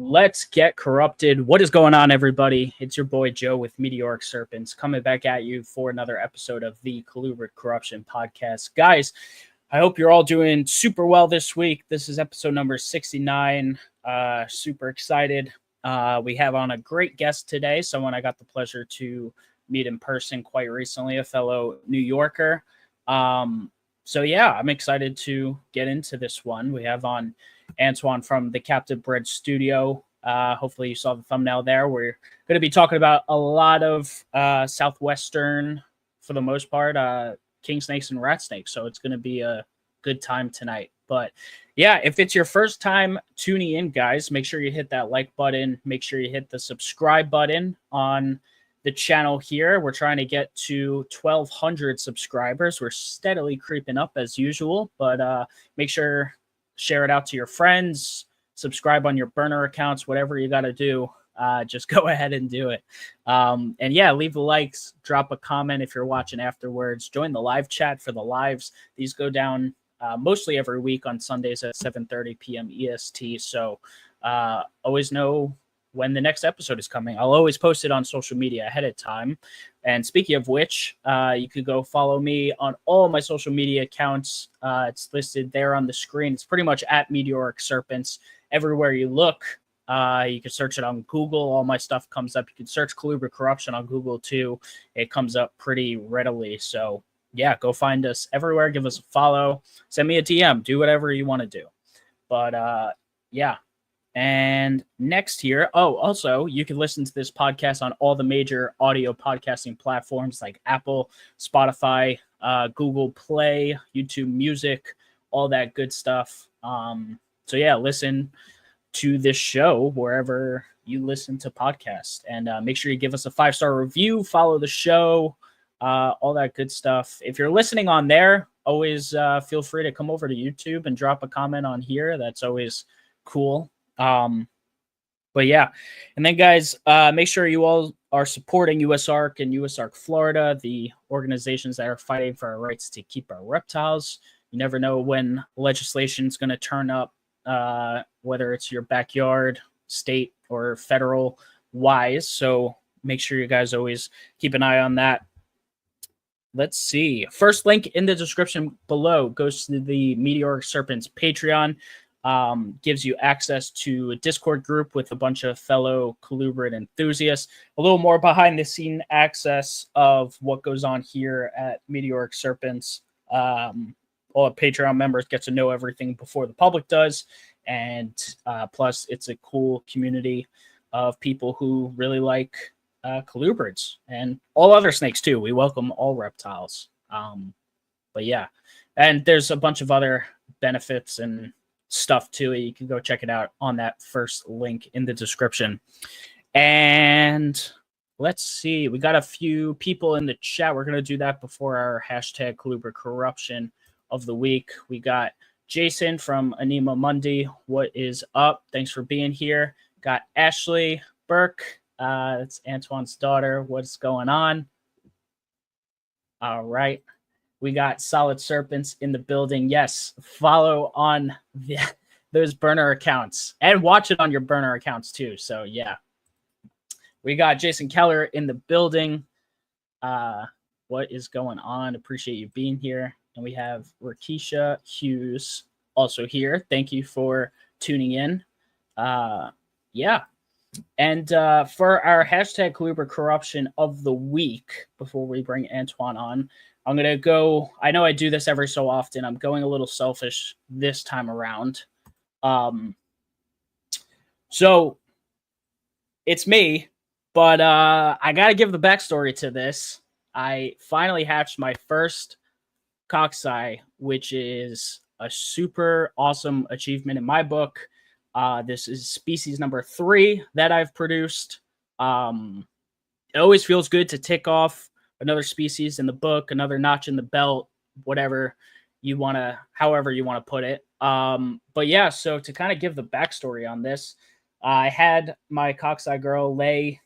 Let's get corrupted. What is going on, everybody? It's your boy Joe with Meteoric Serpents coming back at you for another episode of the Colubrid Corruption Podcast. Guys, I hope you're all doing super well this week. This is episode number 69. Super excited. We have on a great guest today, someone I got the pleasure to meet in person quite recently, a fellow New Yorker. So yeah, I'm excited to get into this one. We have on Antoine from the Bred studio. Hopefully you saw the thumbnail there. We're going to be talking about a lot of Southwestern, for the most part, king snakes and rat snakes. So it's going to be a good time tonight. But yeah, if it's your first time tuning in, guys, make sure you hit that like button. Make sure you hit the subscribe button on the channel here. We're trying to get to 1,200 subscribers. We're steadily creeping up as usual, but make sure share it out to your friends, subscribe on your burner accounts, whatever you got to do. Just go ahead and do it. And yeah, leave the likes, drop a comment if you're watching afterwards. Join the live chat for the lives. These go down mostly every week on Sundays at 7:30 p.m. EST. So always know when the next episode is coming. I'll always post it on social media ahead of time. And speaking of which, you could go follow me on all my social media accounts. It's listed there on the screen. It's pretty much at Meteoric Serpents. Everywhere you look, you can search it on Google. All my stuff comes up. You can search Colubrid Corruption on Google too. It comes up pretty readily. So yeah, go find us everywhere. Give us a follow. Send me a DM. Do whatever you want to do. But yeah. And next here, also, you can listen to this podcast on all the major audio podcasting platforms like Apple, Spotify, Google Play, YouTube Music, all that good stuff. So yeah, listen to this show wherever you listen to podcasts. And make sure you give us a 5-star review, follow the show, all that good stuff. If you're listening on there, always feel free to come over to YouTube and drop a comment on here. That's always cool. But yeah, and then guys, make sure you all are supporting USARK and USARK Florida, the organizations that are fighting for our rights to keep our reptiles. You never know when legislation is going to turn up, whether it's your backyard, state, or federal wise. So make sure you guys always keep an eye on that. Let's see. First link in the description below goes to the Meteoric Serpents Patreon. Gives you access to a Discord group with a bunch of fellow Colubrid enthusiasts, a little more behind the scene access of what goes on here at Meteoric Serpents. All the Patreon members get to know everything before the public does. And plus, it's a cool community of people who really like colubrids and all other snakes too. We welcome all reptiles. But yeah, and there's a bunch of other benefits and stuff to it. You can go check it out on that first link in the description. And let's see, we got a few people in the chat. We're going to do that before our hashtag Colubrid Corruption of the week. We got Jason from Anima Mundi. What is up? Thanks for being here. Got Ashley Burke. That's Antoine's daughter. What's going on? All right. We got Solid Serpents in the building. Yes, follow on those burner accounts and watch it on your burner accounts too. So yeah, we got Jason Keller in the building. What is going on? Appreciate you being here. And we have Rakisha Hughes also here. Thank you for tuning in. Yeah. And for our hashtag Colubrid Corruption of the week, before we bring Antoine on, I'm going to go, I know I do this every so often. I'm going a little selfish this time around. So it's me, but I got to give the backstory to this. I finally hatched my first cockseye, which is a super awesome achievement in my book. This is species number 3 that I've produced. It always feels good to tick off another species in the book, another notch in the belt, whatever you want to, however you want to put it. But yeah, so to kind of give the backstory on this, I had my cockseye girl lay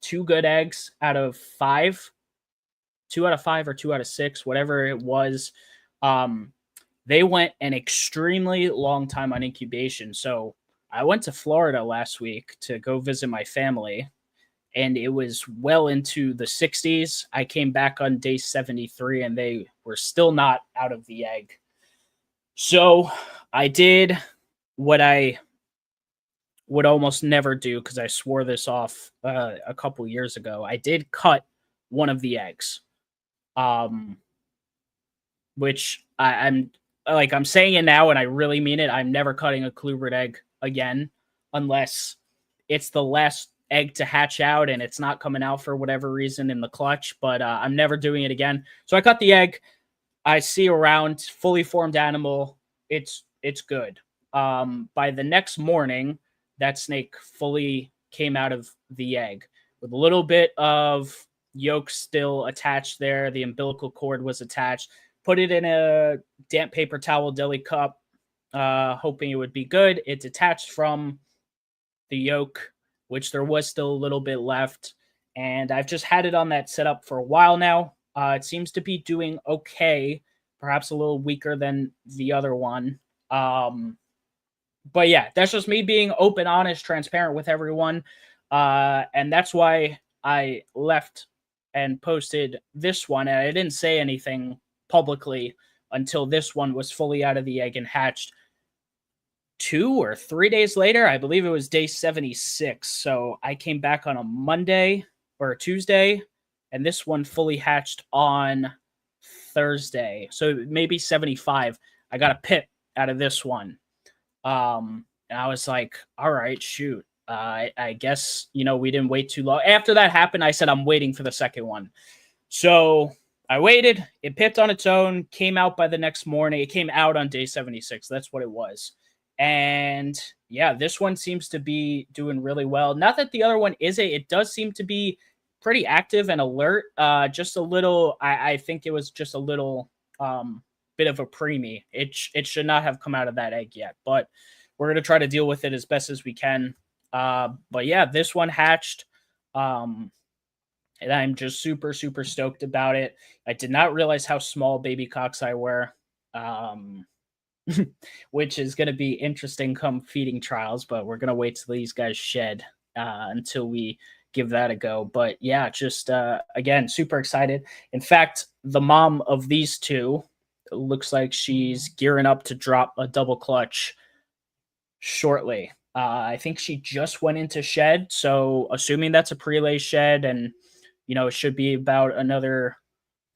2 good eggs out of 5, 2 out of 5 or 2 out of 6, whatever it was. They went an extremely long time on incubation. So I went to Florida last week to go visit my family, and it was well into the 60s. I came back on day 73, and they were still not out of the egg. So I did what I would almost never do because I swore this off a couple years ago. I did cut one of the eggs, um, which I'm saying it now and I really mean it. I'm never cutting a colubrid egg again unless it's the last egg to hatch out and it's not coming out for whatever reason in the clutch. But I'm never doing it again. So I cut the egg. I see around fully formed animal. It's good. By the next morning, that snake fully came out of the egg with a little bit of yolk still attached there. The umbilical cord was attached. Put it in a damp paper towel deli cup, hoping it would be good. It detached from the yolk, which there was still a little bit left. And I've just had it on that setup for a while now. It seems to be doing okay, perhaps a little weaker than the other one. But yeah, that's just me being open, honest, transparent with everyone. And that's why I left and posted this one. And I didn't say anything publicly until this one was fully out of the egg and hatched 2 or 3 days later. I believe it was day 76. So I came back on a Monday or a Tuesday, and this one fully hatched on Thursday. So maybe 75. I got a pip out of this one. And I was like, all right, shoot. I guess, we didn't wait too long. After that happened, I said, I'm waiting for the second one. So I waited. It pipped on its own, came out by the next morning. It came out on day 76. That's what it was. And yeah, this one seems to be doing really well. Not that the other one it does seem to be pretty active and alert. Just a little, I think it was just a little, bit of a preemie. It should not have come out of that egg yet, but we're going to try to deal with it as best as we can. But yeah, this one hatched. And I'm just super, super stoked about it. I did not realize how small baby cocks I were, which is going to be interesting come feeding trials, but we're going to wait till these guys shed until we give that a go. But yeah, just again, super excited. In fact, the mom of these two looks like she's gearing up to drop a double clutch shortly. I think she just went into shed, so assuming that's a prelay shed, and it should be about another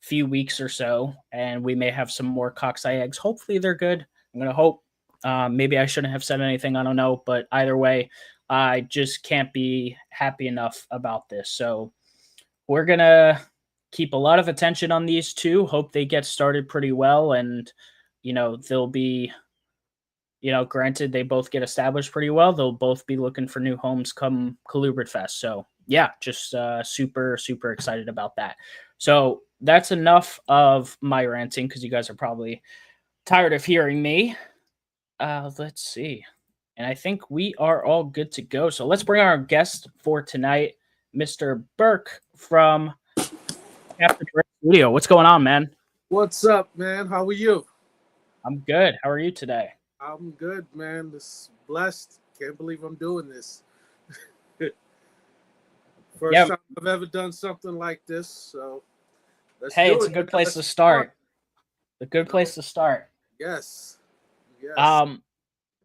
few weeks or so, and we may have some more cock's-eye eggs. Hopefully they're good. I'm gonna hope. Maybe I shouldn't have said anything. I don't know, but either way, I just can't be happy enough about this. So we're gonna keep a lot of attention on these two. Hope they get started pretty well, and they'll be. Granted, they both get established pretty well. They'll both be looking for new homes come Colubrid Fest. So yeah, just super, super excited about that. So that's enough of my ranting because you guys are probably tired of hearing me. Let's see. And I think we are all good to go. So let's bring our guest for tonight, Mr. Burke from After Bred Studio. What's going on, man? What's up, man? How are you? I'm good. How are you today? I'm good, man. This blessed. Can't believe I'm doing this. First time I've ever done something like this. So hey, it's a good place to start. A good place to start. Yes.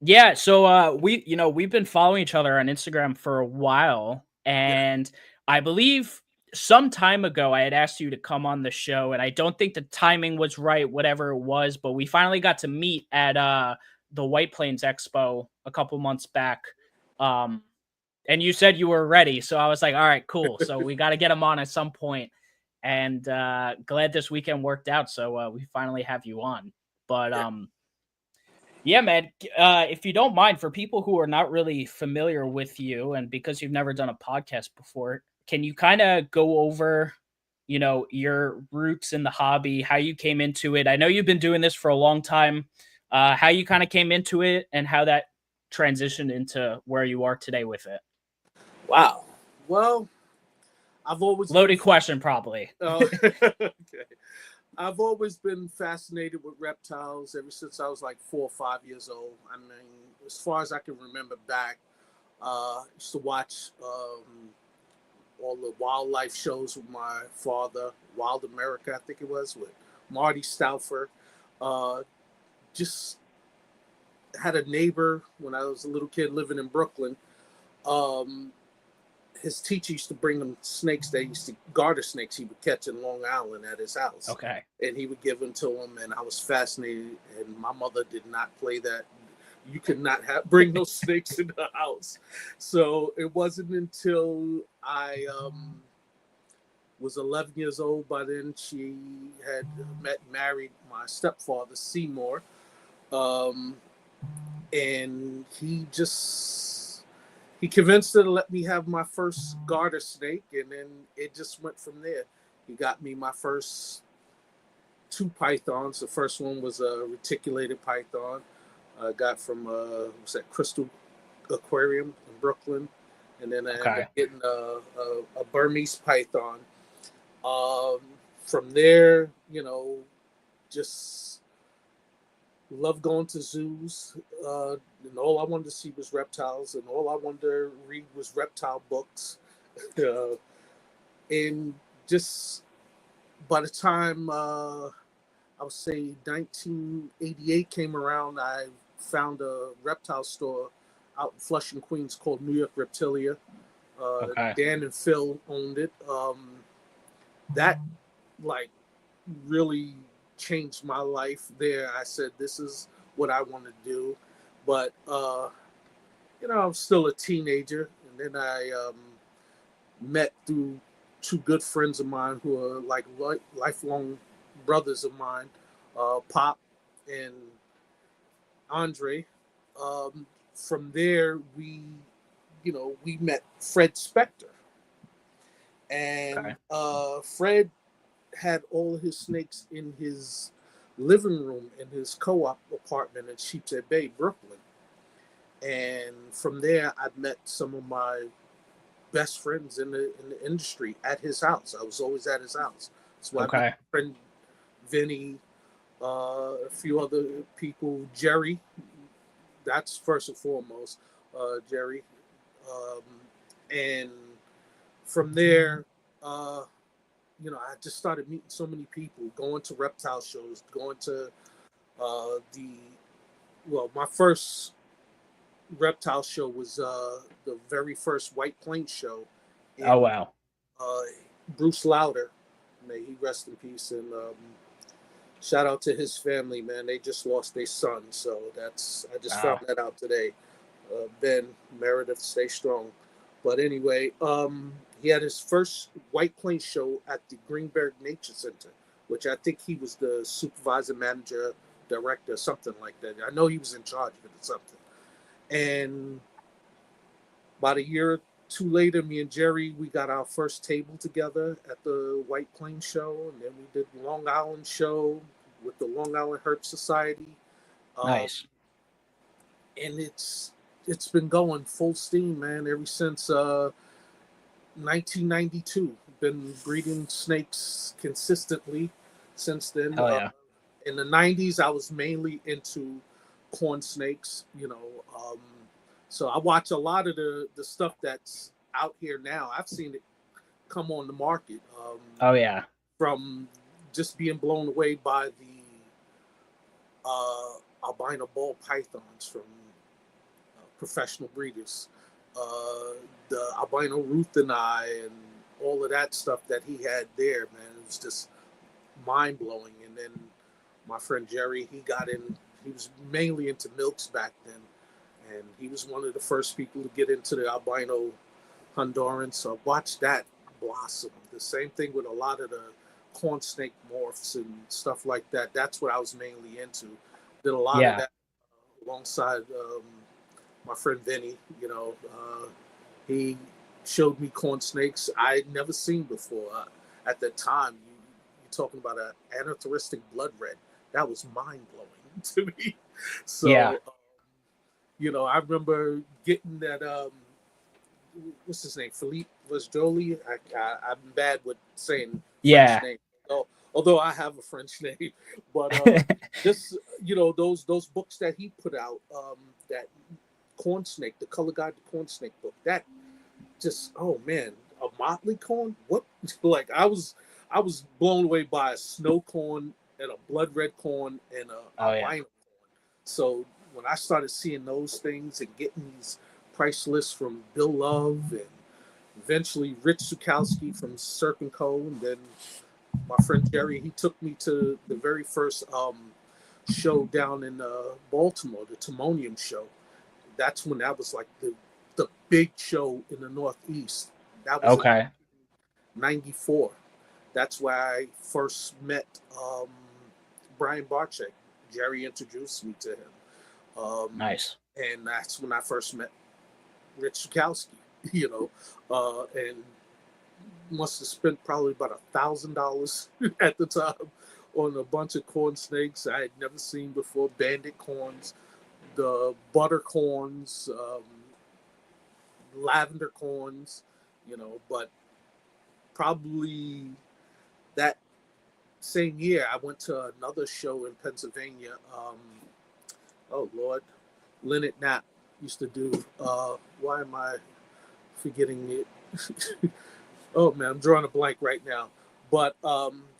Yeah. So we've been following each other on Instagram for a while, and I believe some time ago I had asked you to come on the show, and I don't think the timing was right, whatever it was, but we finally got to meet at the White Plains Expo a couple months back. And you said you were ready. So I was like, all right, cool. So we got to get him on at some point. And glad this weekend worked out. So we finally have you on. But yeah, man, if you don't mind, for people who are not really familiar with you, and because you've never done a podcast before, can you kind of go over, your roots in the hobby, how you came into it? I know you've been doing this for a long time. How you kind of came into it and how that transitioned into where you are today with it. Wow. Well, I've always loaded question, probably. Okay. I've always been fascinated with reptiles ever since I was like 4 or 5 years old. I mean, as far as I can remember back, used to watch all the wildlife shows with my father. Wild America, I think it was, with Marty Stouffer. Just had a neighbor when I was a little kid living in Brooklyn. Um, his teacher used to bring him snakes. They used to garter snakes he would catch in Long Island at his house. Okay. And he would give them to him, and I was fascinated. And my mother did not play that. You could not bring those snakes in the house. So it wasn't until I was 11 years old. By then, she had married my stepfather, Seymour. And he convinced her to let me have my first garter snake, and then it just went from there. He got me my first 2 pythons. The first one was a reticulated python I got from what's that, Crystal Aquarium in Brooklyn, and then I ended up getting a Burmese python. From there, just love going to zoos, and all I wanted to see was reptiles, and all I wanted to read was reptile books. And just by the time I would say 1988 came around, I found a reptile store out in Flushing, Queens called New York Reptilia. Dan and Phil owned it. That really changed my life there. I said, this is what I want to do. But, I'm still a teenager. And then I met through 2 good friends of mine who are lifelong brothers of mine, Pop and Andre. From there, we met Fred Spector. And Fred had all of his snakes in his living room in his co-op apartment in Sheepshead Bay, Brooklyn. And from there, I met some of my best friends in the industry at his house. I was always at his house. So I met my friend Vinny, a few other people, Jerry. That's first and foremost, Jerry. And from there, I just started meeting so many people, going to reptile shows, going to my first reptile show was the very first White Plains show. Oh, wow. Bruce Lauder, may he rest in peace, and shout out to his family, man. They just lost their son, so I just found that out today. Ben Meredith, stay strong. But anyway, he had his first White Plains show at the Greenberg Nature Center, which I think he was the supervisor, manager, director, something like that. I know he was in charge of it or something. And about a year or 2 later, me and Jerry, we got our first table together at the White Plains show, and then we did the Long Island show with the Long Island Herp Society. Nice. And it's been going full steam, man, ever since 1992. Been breeding snakes consistently since then. Hell yeah. In the 90s, I was mainly into corn snakes, so I watch a lot of the stuff that's out here now. I've seen it come on the market. From just being blown away by the albino ball pythons from professional breeders, the albino Rutheni and all of that stuff that he had there, man. It was just mind-blowing. And then my friend Jerry, he was mainly into milks back then, and he was one of the first people to get into the albino Honduran. So I watched that blossom. The same thing with a lot of the corn snake morphs and stuff like that. That's what I was mainly into. Did a lot of that alongside my friend Vinny. He showed me corn snakes I'd never seen before. At the time, you're talking about an aneuploidy blood red. That was mind-blowing to me. So, I remember getting that, what's his name? Philippe Vasjoli. I'm bad with saying French name. although I have a French name. But this, those books that he put out, that corn snake, the Color Guide to Corn Snake book, that just, oh man, a motley corn. What? Like I was blown away by a snow corn and a blood red corn and a albino corn. So when I started seeing those things and getting these price lists from Bill Love and eventually Rich Zukowski from Serpent Co. And then my friend Jerry, he took me to the very first show down in Baltimore, the Timonium show. That's when that was like the big show in the Northeast. That was in 94. That's where I first met Brian Barczyk. Jerry introduced me to him. Nice. And that's when I first met Rich Zukowski, and must have spent probably about $1,000 at the time on a bunch of corn snakes I had never seen before, bandit corns, the butter corns, lavender corns, but probably that same year I went to another show in Pennsylvania. Oh Lord, Leonard Knapp used to do, why am I forgetting it? Oh man, I'm drawing a blank right now. But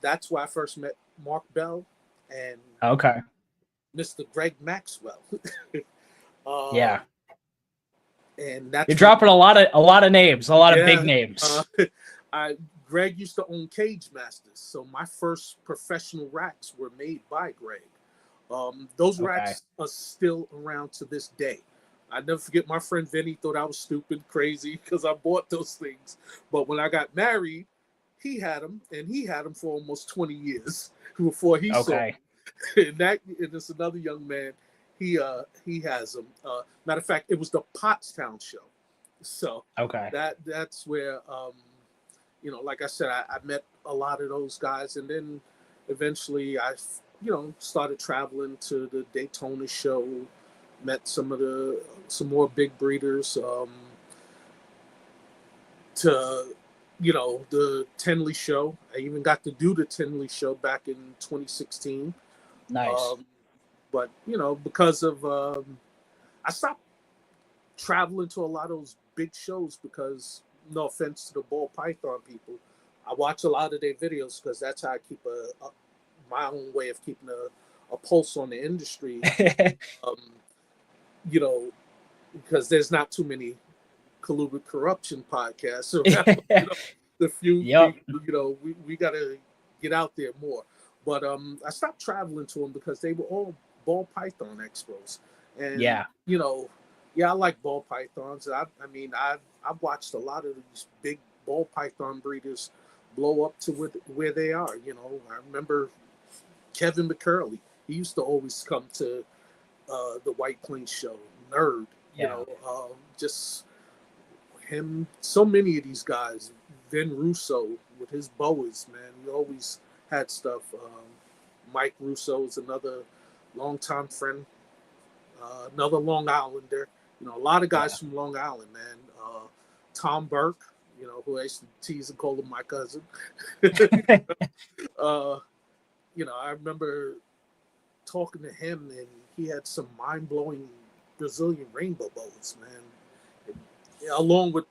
that's where I first met Mark Bell and Mr. Greg Maxwell. Yeah. And that's you're dropping a lot of names, a lot of big names. Greg used to own Cage Masters, so my first professional racks were made by Greg. Those racks are still around to this day. I never forget my friend Vinny thought I was stupid, crazy, because I bought those things. But when I got married, he had them, and he had them for almost 20 years before he sold them. And it's another young man. He has them. Matter of fact, it was the Pottstown show. So that's where, like I said, I met a lot of those guys, and then eventually I, started traveling to the Daytona show, met some more big breeders, to, the Tenley show. I even got to do the Tenley show back in 2016. Nice. But, because of, I stopped traveling to a lot of those big shows because, no offense to the ball python people, I watch a lot of their videos because that's how I keep my own way of keeping a pulse on the industry. Because there's not too many Colubrid corruption podcasts around. The few people, we got to get out there more. But I stopped traveling to them because they were all ball python expos. And, I like ball pythons. I've watched a lot of these big ball python breeders blow up to where they are. I remember Kevin McCurley. He used to always come to the White Plains show. Nerd, just him. So many of these guys. Vin Russo with his boas, man. We always had stuff. Mike Russo's another longtime friend, another Long Islander. A lot of guys from Long Island, man. Tom Burke, who I used to tease and call him my cousin. I remember talking to him, and he had some mind-blowing Brazilian rainbow boas, man. And, along with,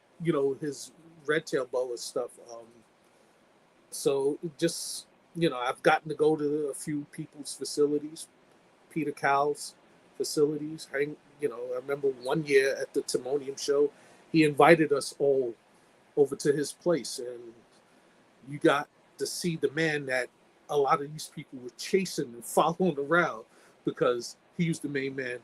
his red tail boa stuff. So just, I've gotten to go to a few people's facilities, Peter Cowell's facilities. I remember one year at the Timonium show, he invited us all over to his place, and you got to see the man that a lot of these people were chasing and following around because he was the main man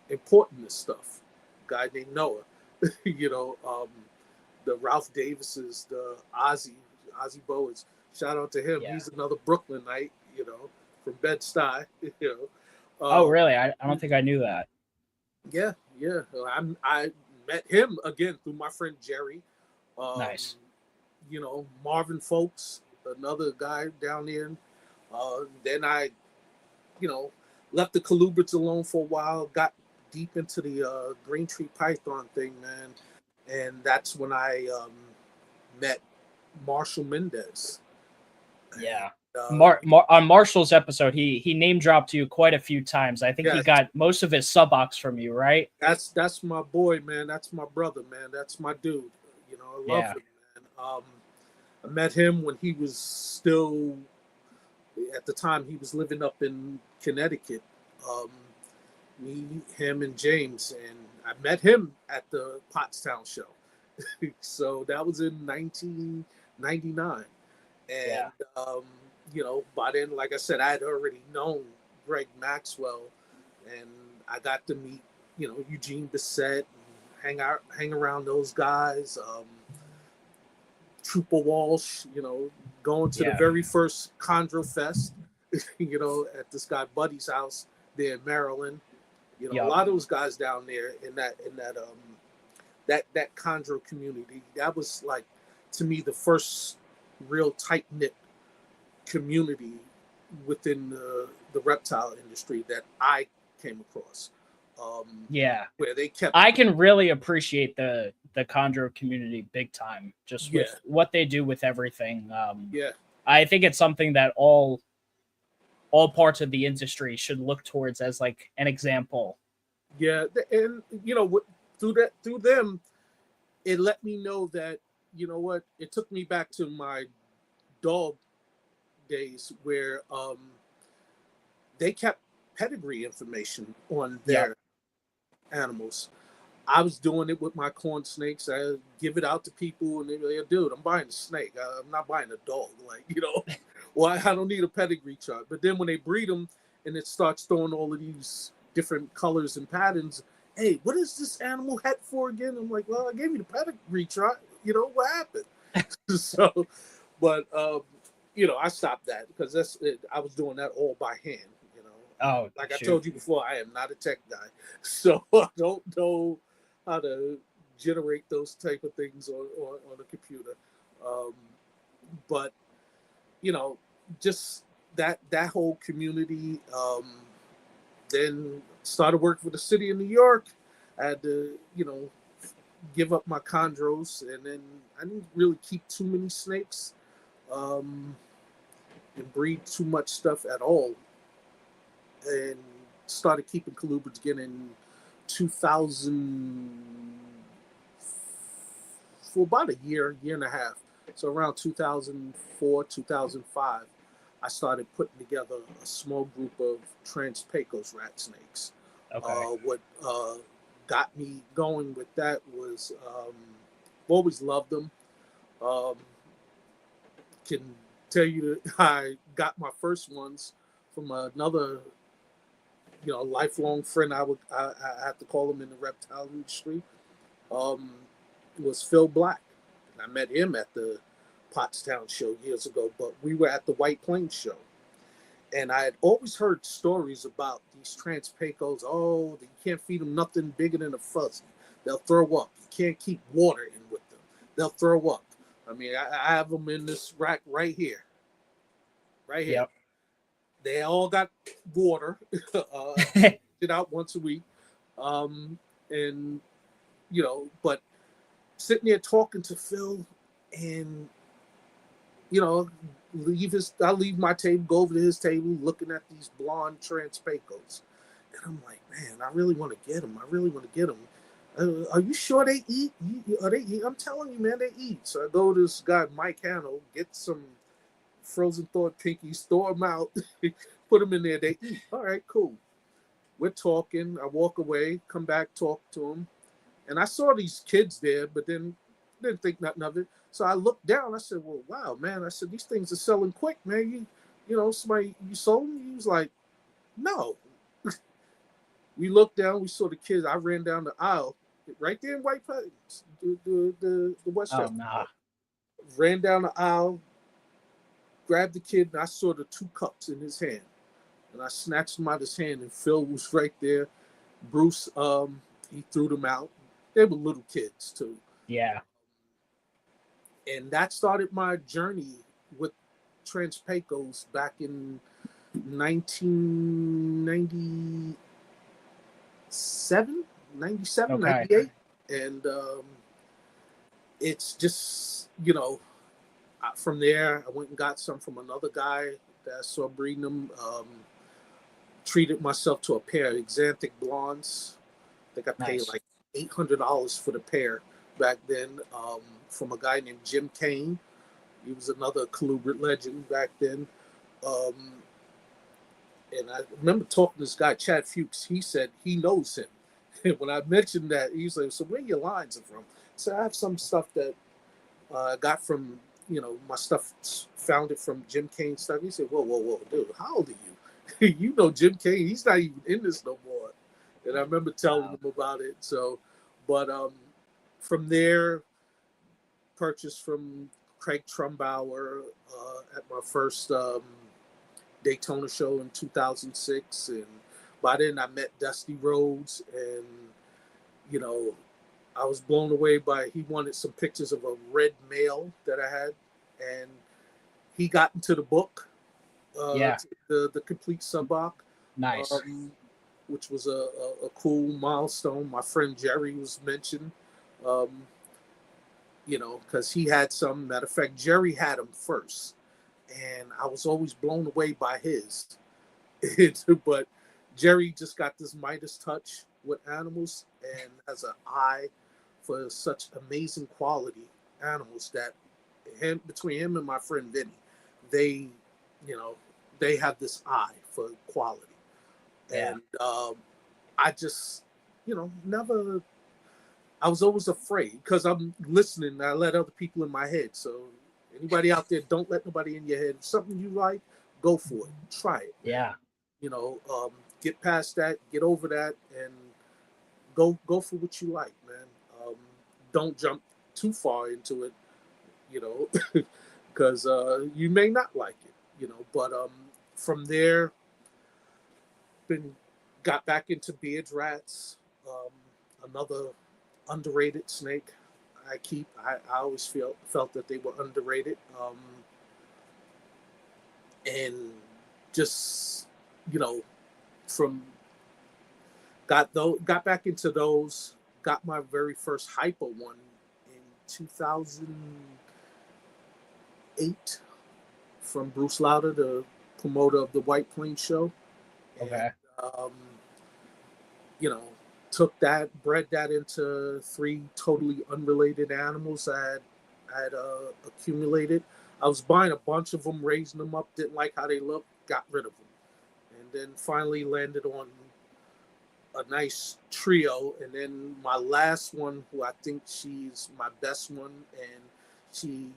importing this stuff. A guy named Noah, the Ralph Davises, the Ozzy Boas. Shout out to him. Yeah. He's another Brooklynite, from Bed-Stuy. Oh, really? I don't think I knew that. Yeah. I met him again through my friend Jerry. Nice. Marvin Folks, another guy down there. Then I, left the colubrids alone for a while, got deep into the green tree python thing, man. And that's when I met Marshall Mendez. Yeah. On Marshall's episode, he name dropped you quite a few times. I think he got most of his sub-ox from you, right? That's my boy, man. That's my brother, man. That's my dude. You know, I love him, man. I met him when he was still, at the time, he was living up in Connecticut. Me, him, and James, and I met him at the Pottstown show. So that was in 1999, and you know, by then, like I said, I had already known Greg Maxwell, and I got to meet, you know, Eugene Bissett, and hang around those guys. Trooper Walsh, you know, going to the very first Chondro Fest, you know, at this guy Buddy's house there in Maryland. You know, a lot of those guys down there in that chondro community, that was like, to me, the first real tight knit community within the reptile industry that I came across. Where they kept. I can really appreciate the chondro community big time, just with what they do with everything. I think it's something that all parts of the industry should look towards as like an example. Yeah, and you know, through them, it let me know that, you know what, it took me back to my dog days where they kept pedigree information on their animals. I was doing it with my corn snakes. I give it out to people, and they're like, "Dude, I'm buying a snake. I'm not buying a dog." Like, you know, well, I don't need a pedigree chart. But then when they breed them, and it starts throwing all of these different colors and patterns, hey, what is this animal het for again? I'm like, well, I gave you the pedigree chart. You know what happened? So, but you know, I stopped that because that's it. I was doing that all by hand. You know, I told you before, I am not a tech guy, so I don't know how to generate those type of things on a computer. But you know, just that whole community. Then started working for the city of New York. I had to, you know, give up my chondros, and then I didn't really keep too many snakes and breed too much stuff at all. And started keeping colubrids again in 2000, for about a year and a half. So around 2004, 2005, I started putting together a small group of Trans-Pecos rat snakes. What got me going with that was always loved them. Can tell you that I got my first ones from another, you know, lifelong friend. I have to call him in the reptile industry. Was Phil Black. And I met him at the Pottstown show years ago, but we were at the White Plains show. And I had always heard stories about these Trans-Pecos. Oh, you can't feed them nothing bigger than a fuzzy. They'll throw up. You can't keep water in with them. They'll throw up. I mean, I have them in this rack right here. Right here. Yep. They all got water. It out once a week. And, you know, but sitting there talking to Phil and, you know, I leave my table, go over to his table, looking at these blonde Trans-Pecos. And I'm like, man, I really want to get them. Are you sure they eat? Are they eat? I'm telling you, man, they eat. So I go to this guy, Mike Hannell, get some frozen thawed pinkies, throw them out, put them in there. They eat. All right, cool. We're talking. I walk away, come back, talk to them. And I saw these kids there, but then didn't think nothing of it. So I looked down. I said, well, wow, man. I said, these things are selling quick, man. You know, somebody, you sold them? He was like, no. We looked down. We saw the kids. I ran down the aisle right there in White Plains, the Westchester. Oh, nah. Ran down the aisle, grabbed the kid, and I saw the 2 cups in his hand. And I snatched them out of his hand, and Phil was right there. Bruce, he threw them out. They were little kids, too. Yeah. And that started my journey with Trans-Pecos back in 1997, 98. And it's just, you know, from there, I went and got some from another guy that I saw breeding them. Treated myself to a pair of Xanthic blondes. I think I paid Nice. like $800 for the pair back then, from a guy named Jim Kane. He was another Colubrid legend back then. And I remember talking to this guy, Chad Fuchs. He said he knows him. And when I mentioned that, he said, "So where your lines are from?" So I have some stuff that I got from, my stuff, found it from Jim Kane stuff. He said, whoa, dude, how old are you? You know Jim Kane, he's not even in this no more. And I remember telling him about it. So, but from there, purchased from Craig Trumbauer at my first Daytona show in 2006. And by then I met Dusty Rhodes, and, I was blown away by, he wanted some pictures of a red male that I had, and he got into the book, the complete subbok. Nice. Which was a cool milestone. My friend Jerry was mentioned, because he had some. Matter of fact, Jerry had him first, and I was always blown away by his. But Jerry just got this Midas touch with animals and has an eye for such amazing quality animals that between him and my friend Vinny, they have this eye for quality. Yeah. And I just, never, I was always afraid because I'm listening and I let other people in my head. So anybody out there, don't let nobody in your head. If something you like, go for it. Try it. Yeah. Get past that, get over that, and go for what you like, man. Don't jump too far into it, because you may not like it, But from there, got back into beard rats, another underrated snake. I always felt that they were underrated, and just from got back into those. Got my very first hyper one in 2008 from Bruce Lauder, the promoter of the White Plains show. Okay. And, took that, bred that into 3 totally unrelated animals I had accumulated. I was buying a bunch of them, raising them up, didn't like how they looked, got rid of them. And then finally landed on a nice trio. And then my last one, who I think she's my best one, and she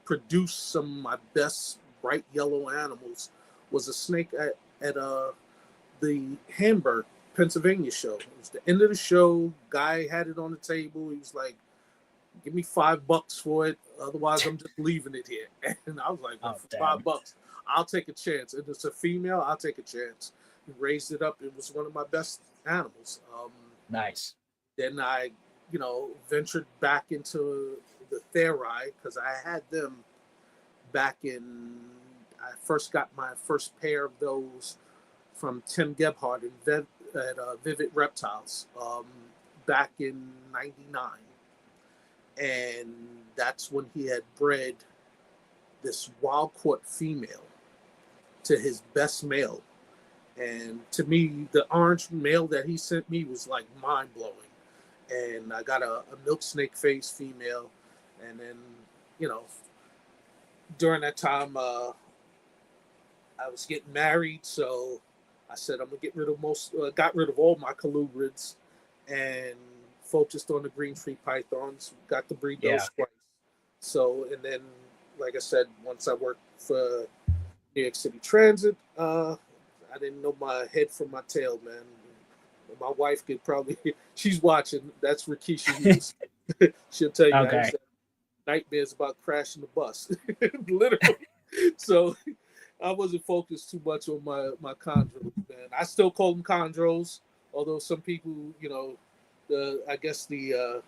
produced some of my best bright yellow animals, was a snake at the Hamburg, Pennsylvania show. It was the end of the show. Guy had it on the table. He was like, "Give me $5 for it. Otherwise, I'm just leaving it here." And I was like, "For $5, I'll take a chance. If it's a female, I'll take a chance." He raised it up. It was one of my best animals. Nice. Then I, ventured back into the Theri because I had them back in. I first got my first pair of those from Tim Gebhardt at Vivid Reptiles back in '99, and that's when he had bred this wild caught female to his best male. And to me, the orange male that he sent me was like mind blowing. And I got a milk snake face female, and then during that time I was getting married, so I said I'm gonna get rid of got rid of all my colubrids and focused on the green tree pythons. Got to breed those twice. So, and then, like I said, once I worked for New York City Transit, I didn't know my head from my tail, man. My wife could probably, she's watching. That's Rikisha. She'll tell you, I used to have nightmares about crashing the bus, literally. So I wasn't focused too much on my chondros, man. I still call them chondros, although some people, I guess the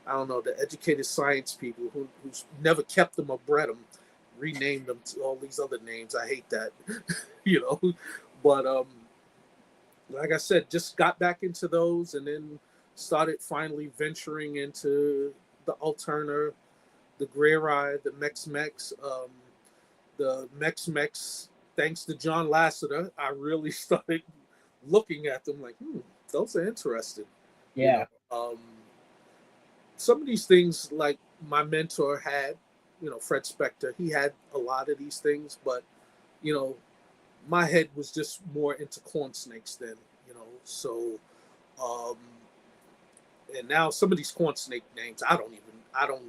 I don't know, the educated science people who's never kept them or bred them, renamed them to all these other names. I hate that, But like I said, just got back into those, and then started finally venturing into the Alterna, the Gray, the Mex-Mex, the Mex-Mex. Thanks to John Lasseter, I really started looking at them like, those are interesting. Yeah. Some of these things, like my mentor had, Fred Spector, he had a lot of these things, but, my head was just more into corn snakes then, so, and now some of these corn snake names, I don't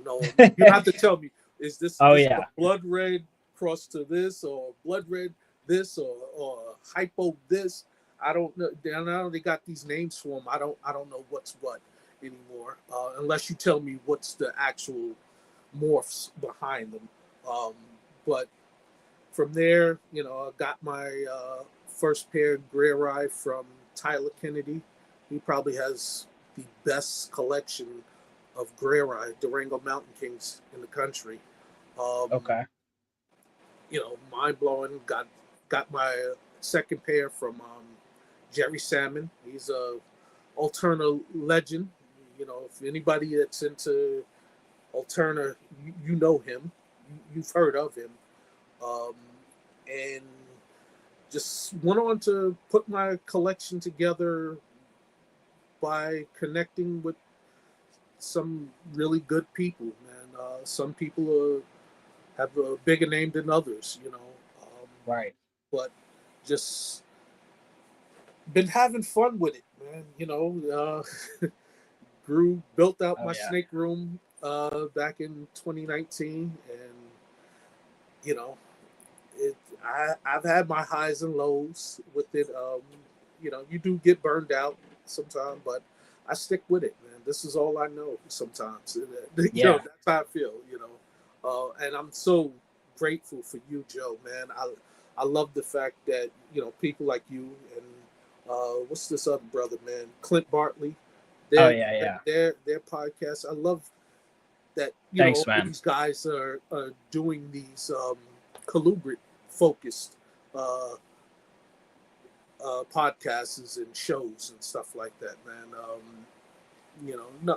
know. You have to tell me, is this, this a blood red cross to this, or blood red this, or hypo this? I don't know. Now they got these names for them. I don't know what's what anymore, unless you tell me what's the actual morphs behind them. But from there, I got my first pair of Gray from Tyler Kennedy. He probably has the best collection of Gray Durango Mountain Kings in the country. Okay. Mind blowing. Got my second pair from Jerry Salmon. He's a Alterna legend. If anybody that's into Alterna, you know him. You've heard of him. And just went on to put my collection together by connecting with some really good people, man. Some people have a bigger name than others, Right. But just been having fun with it, man. Built out my snake room back in 2019, and I've had my highs and lows with it. You do get burned out sometimes, but I stick with it, man. This is all I know sometimes. That's how I feel, and I'm so grateful for you, Joe, man. I love the fact that, people like you and what's this other brother, man? Clint Bartley. Their podcast. I love that, Thanks, man. These guys are doing these colubrid focused podcasts and shows and stuff like that, man.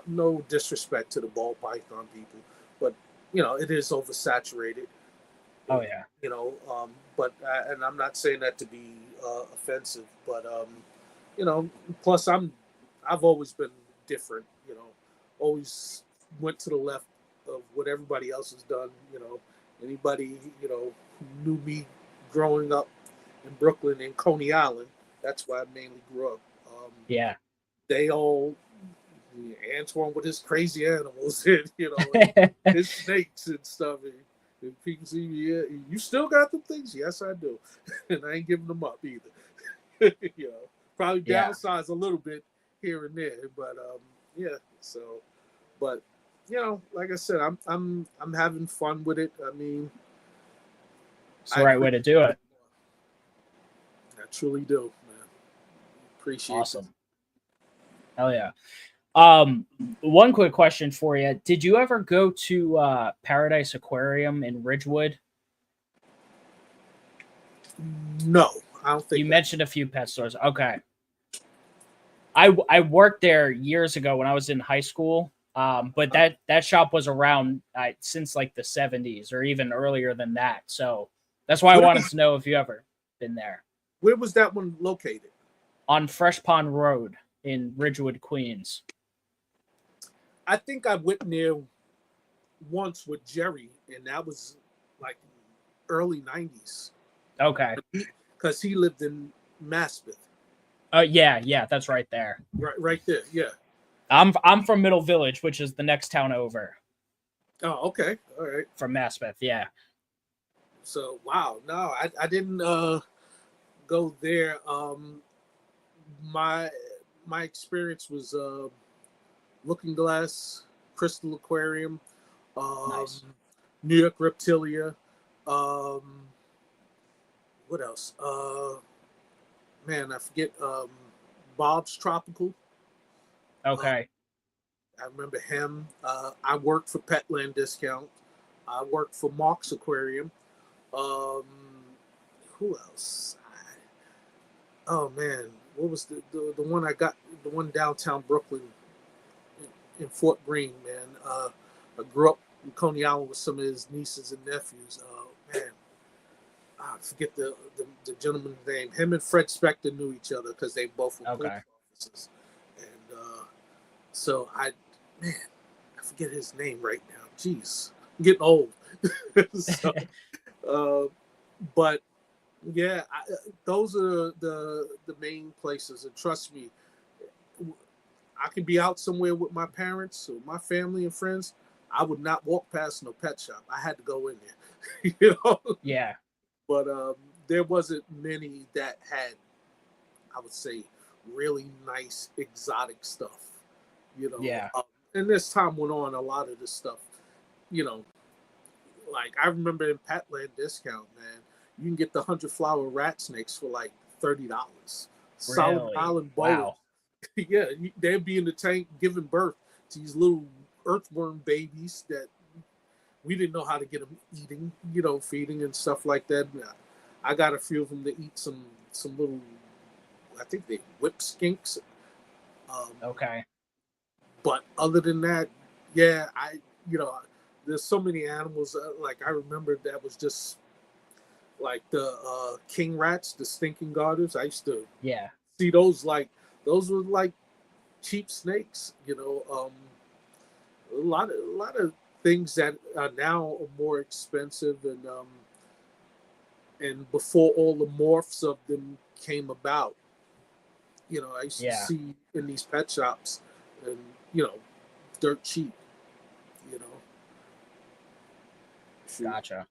No disrespect to the ball python people, but it is oversaturated. Oh yeah. But and I'm not saying that to be offensive, but plus I've always been different. Always went to the left of what everybody else has done. Anybody who knew me growing up in Brooklyn and Coney Island, that's where I mainly grew up. They all, Antoine with his crazy animals and his snakes and stuff. And people see me, you still got them things? Yes, I do. And I ain't giving them up either. Probably downsize a little bit here and there, but so, but like I said, I'm having fun with it. I mean, it's the right way to do it. I truly do, man. Appreciate it. Awesome. Hell yeah. One quick question for you. Did you ever go to Paradise Aquarium in Ridgewood? No, I don't think you mentioned a few pet stores. Okay. I worked there years ago when I was in high school. But that shop was around since like the 70s or even earlier than that. So that's why I wanted to know if you ever been there. Where was that one located? On Fresh Pond Road in Ridgewood, Queens. I think I went there once with Jerry, and that was like early 90s. Okay. Because he lived in Maspeth. Yeah, that's right there. Right there, yeah. I'm from Middle Village, which is the next town over. Oh, okay. All right. From Maspeth, yeah. So, wow. No, I didn't go there. My experience was Looking Glass, Crystal Aquarium, nice. New York Reptilia. What else? Man, I forget. Bob's Tropical. Okay. I remember him. I worked for Petland Discount. I worked for Mark's Aquarium. Who else? Oh man, what was the one I got? The one downtown Brooklyn in Fort Greene, man. I grew up Coney Island with some of his nieces and nephews. Man, I forget the gentleman's name. Him and Fred Spector knew each other because they both were police officers. And so I forget his name right now. Jeez, I'm getting old. So, but yeah, those are the main places. And trust me, I can be out somewhere with my parents or my family and friends. I would not walk past no pet shop. I had to go in there, you know? Yeah. But there wasn't many that had, I would say, really nice exotic stuff, you know? Yeah. And as time went on, a lot of this stuff, you know, like I remember in Petland Discount, man, you can get the 100-flower rat snakes for like $30. Solid Really? Island boa. Wow. Yeah, they'd be in the tank giving birth to these little earthworm babies that we didn't know how to get them eating, you know, feeding and stuff like that. I got a few of them to eat some little, I think they whip skinks. Okay. But other than that, yeah, there's so many animals. Like I remember that was just like the king rats, the stinking garters. I used to see those those were like cheap snakes, you know. A lot of things that are now more expensive, and before all the morphs of them came about, you know, I used to see in these pet shops, and you know, dirt cheap, you know. Gotcha.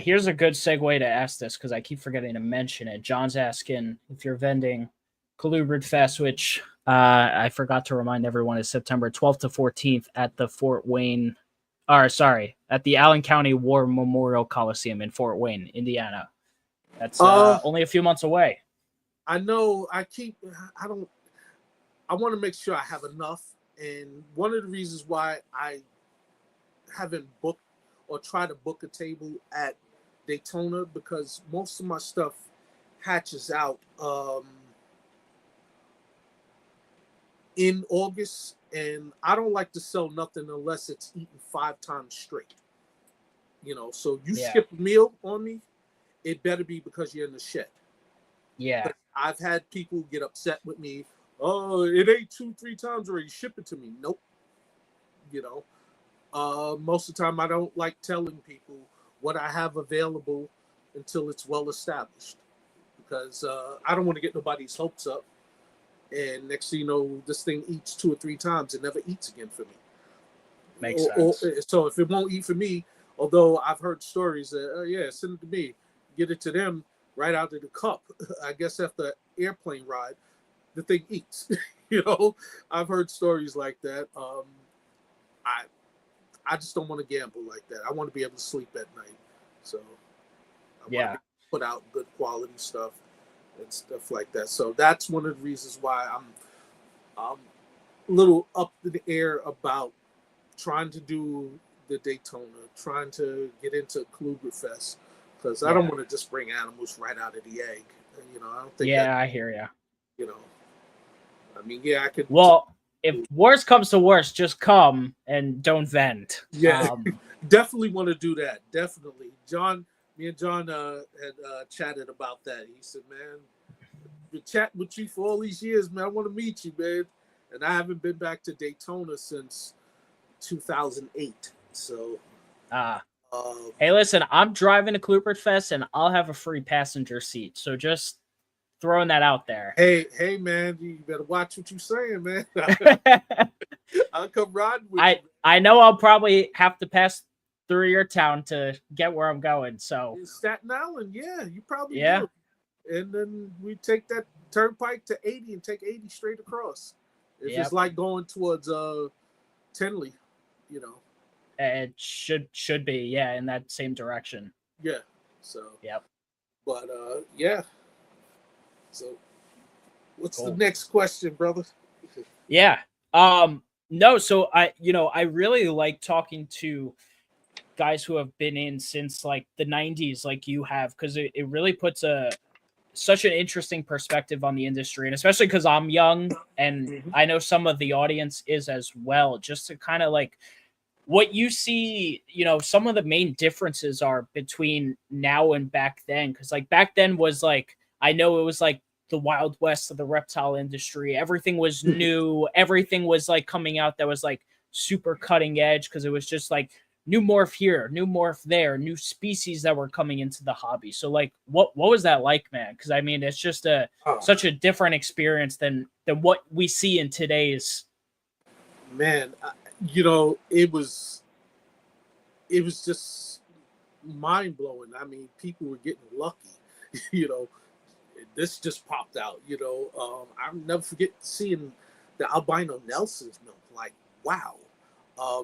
Here's a good segue to ask this because I keep forgetting to mention it. John's asking if you're vending Colubrid Fest, which I forgot to remind everyone is September 12th to 14th at the at the Allen County War Memorial Coliseum in Fort Wayne, Indiana. That's only a few months away. I know. I want to make sure I have enough, and one of the reasons why I haven't booked or try to book a table at Daytona, because most of my stuff hatches out in August, and I don't like to sell nothing unless it's eaten 5 times straight. You know, so you skip a meal on me, it better be because you're in the shed. Yeah. But I've had people get upset with me. Oh, it ate 2-3 times already. Ship it to me. Nope. You know, most of the time I don't like telling people what I have available until it's well established, because I don't want to get nobody's hopes up. And next thing you know, this thing eats 2 or 3 times and never eats again for me. Makes sense. So if it won't eat for me, although I've heard stories that, send it to me, get it to them right out of the cup. I guess after an airplane ride, the thing eats. You know, I've heard stories like that. I just don't want to gamble like that. I want to be able to sleep at night. So I want to put out good quality stuff and stuff like that. So that's one of the reasons why I'm a little up in the air about trying to do the Daytona, trying to get into Colubrid Fest, because I don't want to just bring animals right out of the egg. You know, I don't think. Yeah, I hear you. You know, I mean, I could. Well, if worst comes to worst, just come and don't vent. Yeah, definitely want to do that. Definitely, me and John had chatted about that. He said, "Man, been chatting with you for all these years, man. I want to meet you, man." And I haven't been back to Daytona since 2008. So, hey, listen, I'm driving to Colubrid Fest, and I'll have a free passenger seat. So just throwing that out there. Hey, man, you better watch what you're saying, man. I'll come riding with you. I know I'll probably have to pass through your town to get where I'm going. So in Staten Island, you probably do. And then we take that turnpike to 80 and take 80 straight across. If it's like going towards Tenley, you know. It should be, in that same direction. Yeah. So. Yep. But So, what's the next question, brother? Yeah. No, so I really like talking to guys who have been in since like the 90s, like you have, because it really puts such an interesting perspective on the industry, and especially because I'm young and I know some of the audience is as well, just to kind of like what you see, some of the main differences are between now and back then. Because like back then was like, I know it was like the Wild West of the reptile industry. Everything was new. Everything was like coming out that was like super cutting edge because it was just like new morph here, new morph there, new species that were coming into the hobby. So like, what was that like, man? Because I mean, it's just such a different experience than what we see in today's. Man, it was just mind blowing. I mean, people were getting lucky. you know, this just popped out. I'll never forget seeing the albino Nelson's milk. Like, wow. I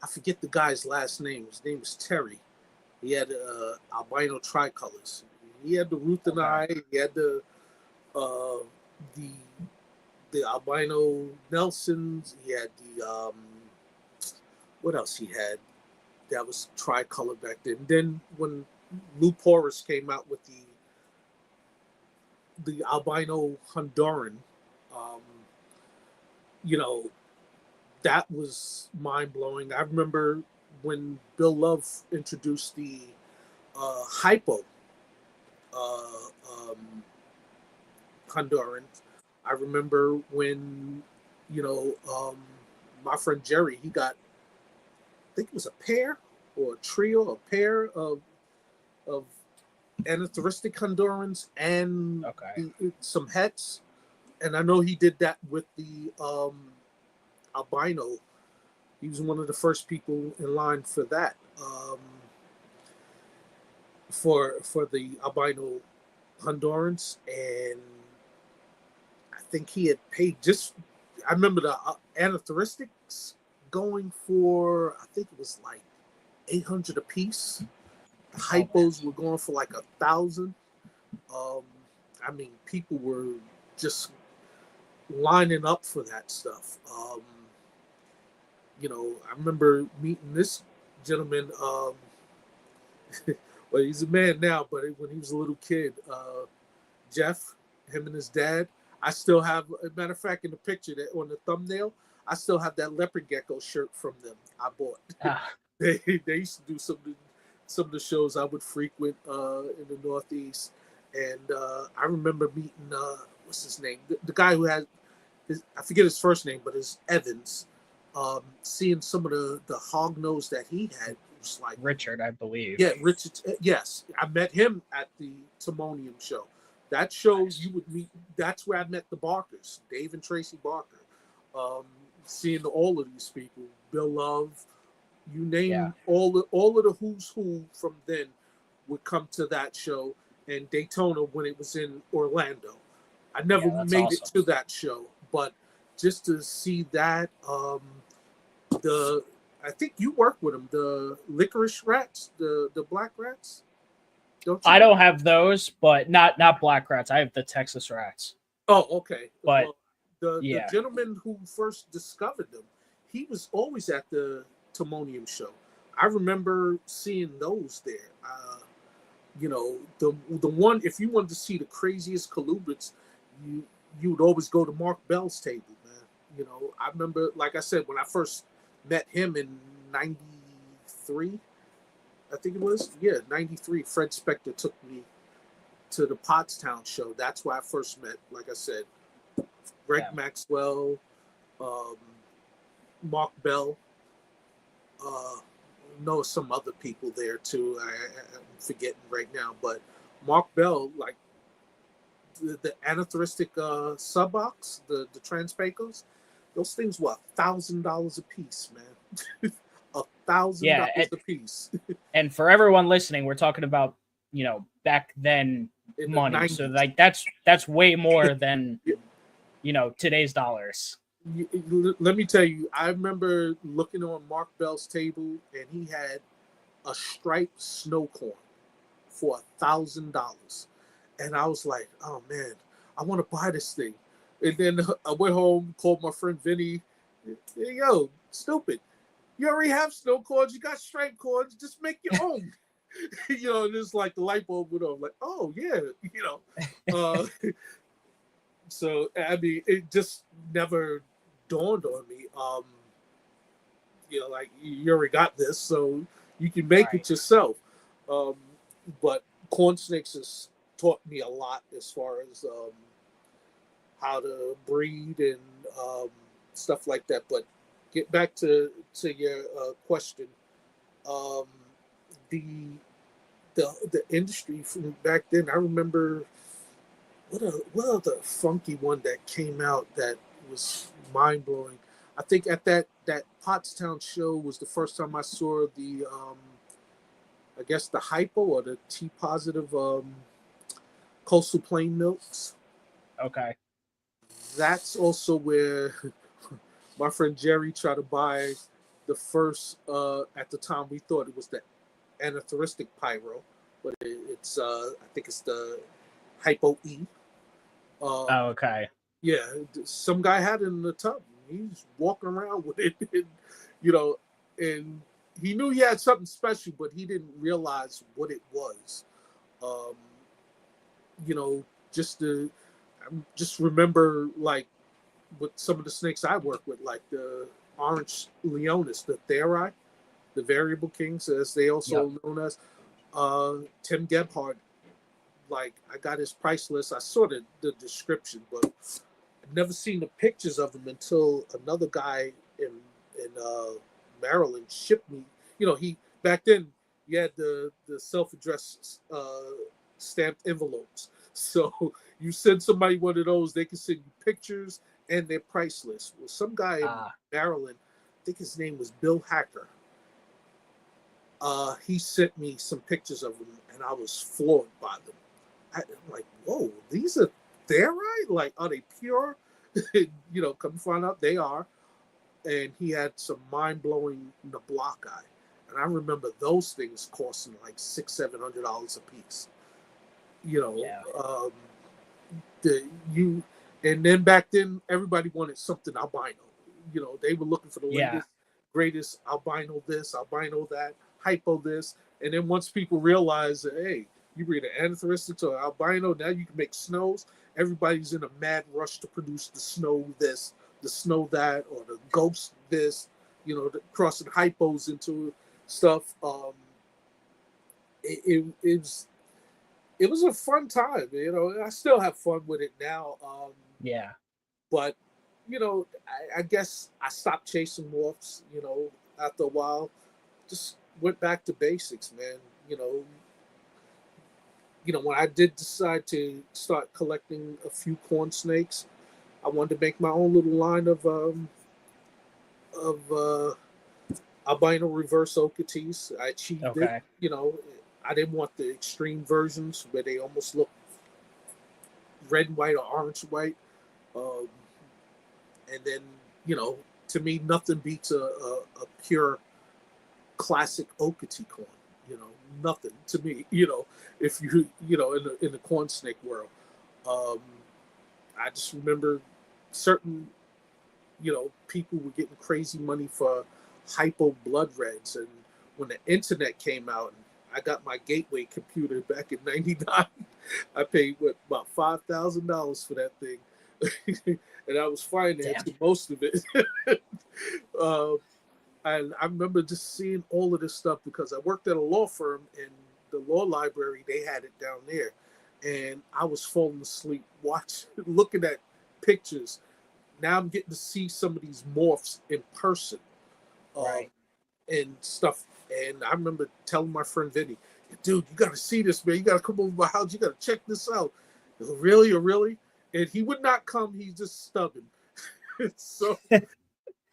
forget the guy's last name. His name was Terry. He had albino tricolors. He had the Ruthen eye. He had the albino Nelsons. He had the what else he had that was tricolor back then. Then when Lou Porras came out with the albino Honduran, that was mind blowing. I remember when Bill Love introduced the hypo Honduran. I remember when my friend Jerry, he got, I think it was a pair or a trio, a pair of anathoristic Hondurans and some hets. And I know he did that with the albino. He was one of the first people in line for that, for the albino Hondurans. And I think he had paid I remember the anathoristics going for, I think it was like $800 a piece. The hypos were going for like $1,000. I mean, people were just lining up for that stuff. I remember meeting this gentleman. Well, he's a man now, but when he was a little kid, Jeff, him and his dad, I still have, as a matter of fact, in the picture that on the thumbnail, I still have that leopard gecko shirt from them I bought. They used to do some of the shows I would frequent in the Northeast. And I remember meeting, what's his name? The guy who had, I forget his first name, but it's Evans. Seeing some of the hog nose that he had, it was like Richard, I believe. Yeah, Richard. Yes, I met him at the Timonium show. That show you would meet. That's where I met the Barkers, Dave and Tracy Barker. Seeing all of these people, Bill Love, you name all of the who's who from then would come to that show, and Daytona when it was in Orlando. I never made it to that show, but just to see that, I think you work with them, the licorice rats, the black rats. I don't have those, but not black rats. I have the Texas rats. Oh, okay. But the gentleman who first discovered them, he was always at the Timonium show. I remember seeing those there. The one, if you wanted to see the craziest colubrids, you would always go to Mark Bell's table, man. I remember, like I said, when I first met him in 93, I think it was. Yeah, 93. Fred Spector took me to the Pottstown show. That's where I first met, like I said, Greg Maxwell, Mark Bell. Know some other people there too. I'm forgetting right now, but Mark Bell, like the anathoristic sub-ox, the Transpacos, those things were $1,000 a piece, man. $1,000 a piece. And for everyone listening, we're talking about back then in money. The so like that's way more than today's dollars. Let me tell you, I remember looking on Mark Bell's table, and he had a striped snow corn for $1,000, and I was like, "Oh man, I want to buy this thing." And then I went home, called my friend Vinny. Hey, yo, stupid! You already have snow corns. You got striped corns. Just make your own. And it's like the light bulb went off. Like, oh yeah, So I mean, it just never dawned on me. like you already got this, so you can make Right. it yourself. Um, but corn snakes has taught me a lot as far as how to breed and um, stuff like that. But get back to your question. Um, the the industry from back then. I remember what other funky one that came out that was mind blowing. I think at that Pottstown show was the first time I saw the I guess the hypo or the T positive coastal plain milks. Okay. That's also where my friend Jerry tried to buy the first at the time we thought it was the anathoristic pyro, but it's I think it's the hypo E. Oh, okay. Yeah, some guy had it in the tub. He's walking around with it, and, you know, and he knew he had something special, but he didn't realize what it was. Um, you know, just to just remember like with some of the snakes I work with, like the orange leonis, the theri, the variable kings, as they also Yep. known as. Tim Gebhardt, like I got his price list. I saw the description, but I've never seen the pictures of him until another guy in Maryland shipped me. He back then he had the self-addressed stamped envelopes. So you send somebody one of those, they can send you pictures and their price list. Well, some guy in Maryland, I think his name was Bill Hacker. He sent me some pictures of them, and I was floored by them. I'm like, whoa, these are theri? Like, are they pure? Come find out they are. And he had some mind-blowing Nablaki. And I remember those things costing like $600-700 a piece. Yeah. And then back then everybody wanted something albino. They were looking for the latest, greatest albino this, albino that, hypo this. And then once people realize that, hey, you breed an anathoristic to an albino, now you can make snows. Everybody's in a mad rush to produce the snow this, the snow that, or the ghost this, crossing hypos into stuff. It was a fun time, I still have fun with it now. Yeah. But, I guess I stopped chasing morphs, after a while. Just went back to basics, man. When I did decide to start collecting a few corn snakes, I wanted to make my own little line of albino reverse oketees. I achieved it. I didn't want the extreme versions where they almost look red and white or orange and white. And then, to me, nothing beats a pure classic oketee corn. Nothing to me. If you in the corn snake world, I just remember certain people were getting crazy money for hypo blood reds, and when the internet came out, and I got my gateway computer back in '99, I paid about $5,000 for that thing, and I was financing most of it. And I remember just seeing all of this stuff because I worked at a law firm, and the law library, they had it down there. And I was falling asleep looking at pictures. Now I'm getting to see some of these morphs in person, Right. and stuff. And I remember telling my friend Vinny, dude, you got to see this, man. You got to come over to my house. You got to check this out. Really? Or really? And he would not come. He's just stubborn. So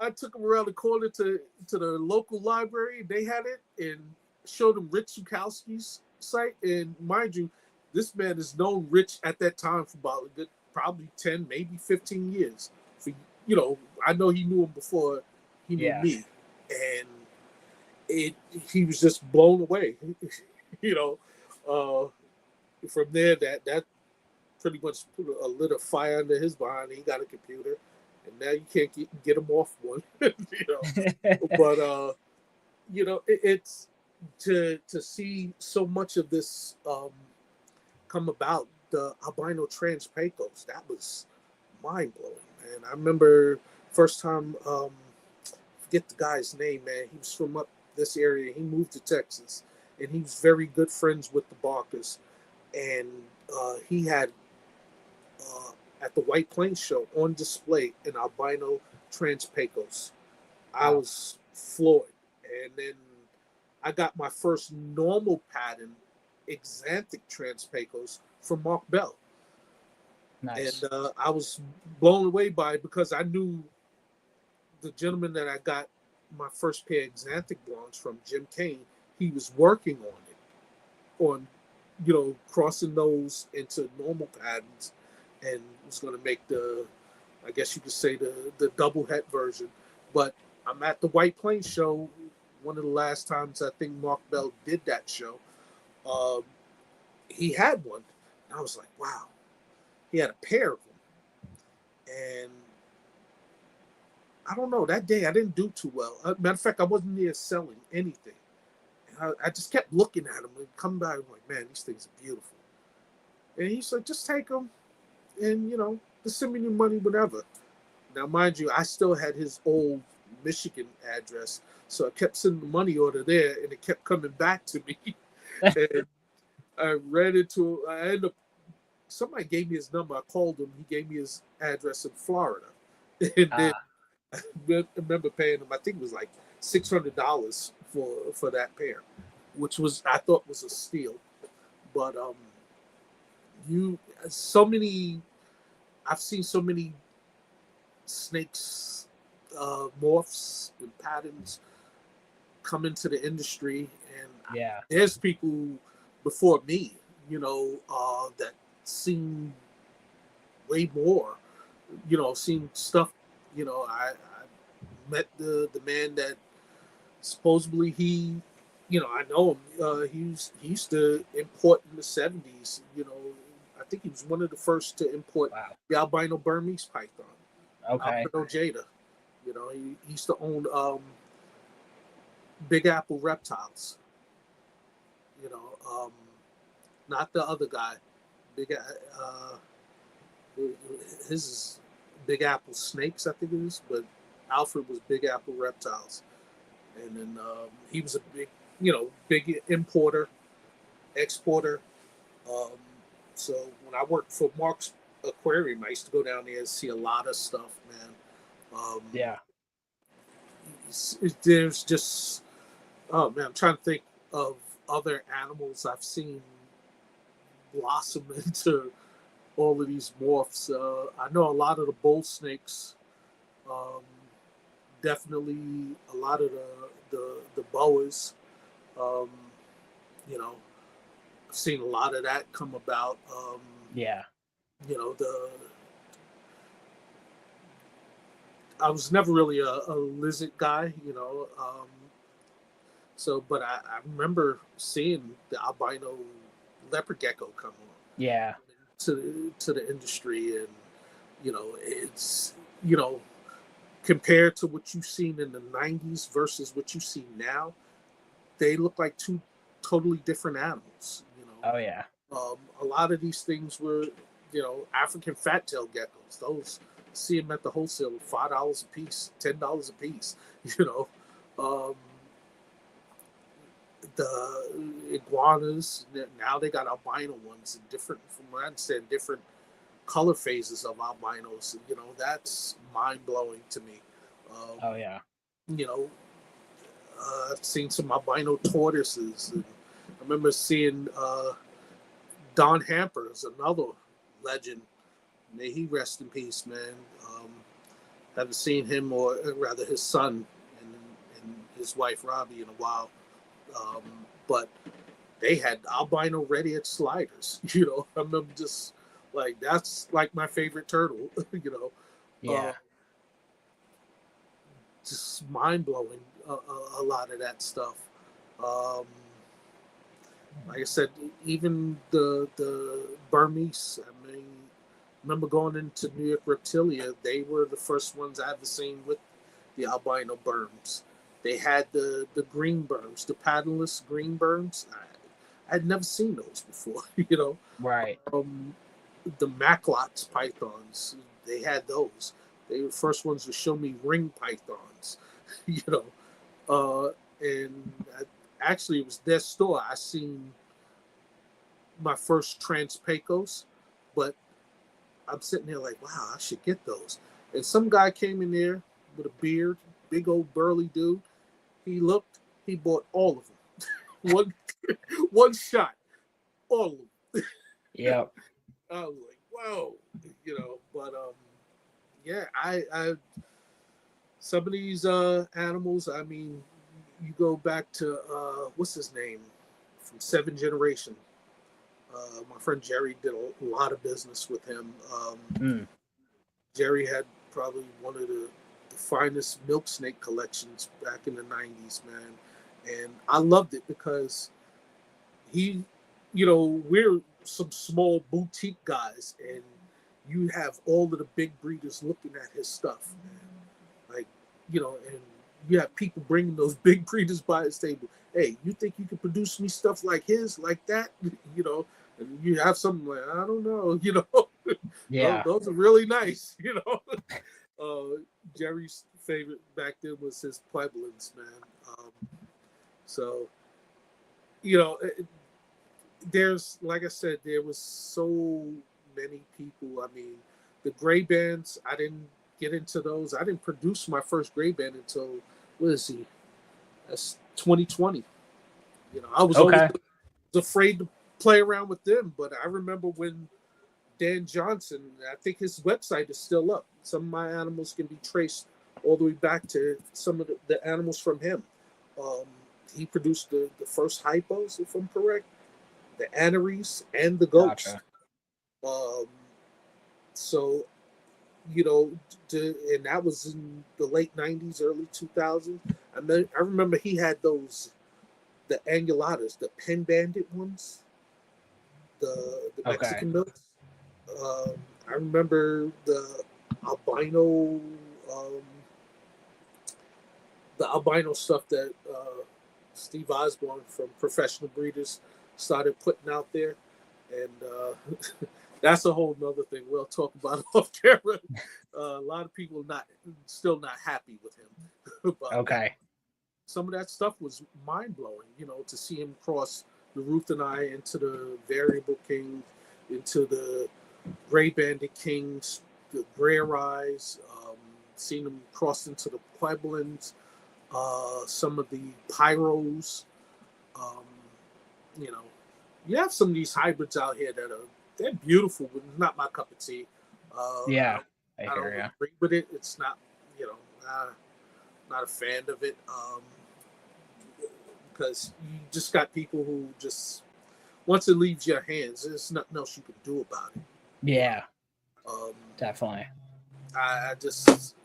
I took him around the corner to the local library. They had it, and showed him Rich Zukowski's site. And mind you, this man is known Rich at that time for about a good, probably 10, maybe 15 years. For, I know he knew him before he knew me. And he was just blown away. From there, that pretty much put a little fire under his behind. He got a computer. And now you can't get them off one, But it's to see so much of this come about. The albino trans pecos, that was mind blowing, man. I remember first time forget the guy's name, man. He was from up this area. He moved to Texas, and he was very good friends with the Barkers. And he had uh, at the White Plains show on display an albino trans pecos. I Wow. was floored, and then I got my first normal pattern exanthic trans pecos from Mark Bell, and Nice. I was blown away by it because I knew the gentleman that I got my first pair of Xanthic blondes from, Jim Kane. He was working on it, on crossing those into normal patterns, and was going to make the, I guess you could say, the double het version. But I'm at the White Plains show. One of the last times I think Mark Bell did that show, um, he had one, and I was like, wow. He had a pair of them, and I don't know. That day I didn't do too well. Matter of fact, I wasn't near selling anything. And I just kept looking at them and coming back. I'm like, man, these things are beautiful. And he's like, just take them, and just send me your money whenever. Now, mind you, I still had his old Michigan address, so I kept sending the money order there, and it kept coming back to me. And I ran into. I ended up. Somebody gave me his number. I called him. He gave me his address in Florida, and then I remember paying him. I think it was like $600 for that pair, which was, I thought, was a steal. But you so many. I've seen so many snakes, morphs, and patterns come into the industry, and Yeah. there's people before me, that seen way more, seen stuff. I met the man that supposedly I know him. He used to import in the '70s. I think he was one of the first to import Wow. the albino Burmese python, Okay. Alfredo Jada. He used to own Big Apple Reptiles. You know, um, Not the other guy. Big his is Big Apple Snakes, I think it is, but Alfred was Big Apple Reptiles, and then he was a big importer, exporter. Um, so when I worked for Mark's Aquarium, I used to go down there and see a lot of stuff, man. Um, Yeah. there's just, oh man, I'm trying to think of other animals I've seen blossom into all of these morphs. I know a lot of the bull snakes, um, definitely a lot of the boas. Um, you know, I've seen a lot of that come about. Yeah. The I was never really a lizard guy. But I remember seeing the albino leopard gecko come on Yeah. to the industry, and it's compared to what you've seen in the '90s versus what you see now, they look like two totally different animals. Oh yeah. A lot of these things were, African fat-tailed geckos. Those, see them at the wholesale, $5 a piece, $10 a piece. You know, um, the iguanas, now they got albino ones in different, from what I understand, different color phases of albinos. That's mind blowing to me. Um, Oh yeah. you know, I've seen some albino tortoises. And I remember seeing Don Hampers, another legend. May he rest in peace, man. Haven't seen him, or rather his son and his wife Robbie, in a while. Um, but they had albino red-eared sliders. I remember just like, that's like my favorite turtle. uh, Yeah. just mind blowing. A lot of that stuff. Um, like I said, even the Burmese. I mean, remember going into New York Reptilia, they were the first ones I ever seen with the albino berms. They had the green berms, the patternless green berms. I'd never seen those before. Right. The Maclots pythons, they had those. They were the first ones to show me ring pythons. you know. And actually, it was their store. I seen my first trans Pecos, but I'm sitting there like, wow, I should get those. And some guy came in there with a beard, big old burly dude. He looked, he bought all of them. one shot, all of them. Yeah. I was like, whoa, but yeah, I some of these animals, I mean, you go back to what's his name from Seven Generation. My friend Jerry did a lot of business with him. Jerry had probably one of the finest milk snake collections back in the 90s, man. And I loved it because we're some small boutique guys, and you have all of the big breeders looking at his stuff, man. Like, and you have people bringing those big breeders by his table. Hey, you think you can produce me stuff like his, like that? And you have something like, I don't know, Yeah. those are really nice, Jerry's favorite back then was his Pueblans, man. So, there's, like I said, there was so many people. I mean, the gray bands, I didn't get into those. I didn't produce my first gray band until, what is he? That's 2020. I was always afraid to play around with them, but I remember when Dan Johnson, I think his website is still up. Some of my animals can be traced all the way back to some of the animals from him. He produced the first hypos, if I'm correct, the aneries and the ghost. Gotcha. So, and that was in the late 90s, early 2000s. I remember he had the angulatas, the pen bandit ones, the Mexican milks. I remember the albino stuff that Steve Osborne from Professional Breeders started putting out there, and that's a whole nother thing we'll talk about off camera. A lot of people still not happy with him. But some of that stuff was mind blowing, to see him cross the Ruth-and-I into the Variable King, into the Gray Banded Kings, the Greyer Eyes, seeing them cross into the Pueblans, some of the Pyros. You have some of these hybrids out here they're beautiful, but not my cup of tea. I don't agree with it. It's not, not a fan of it. Because you just got people who just, once it leaves your hands, there's nothing else you can do about it. Yeah. Definitely. I just,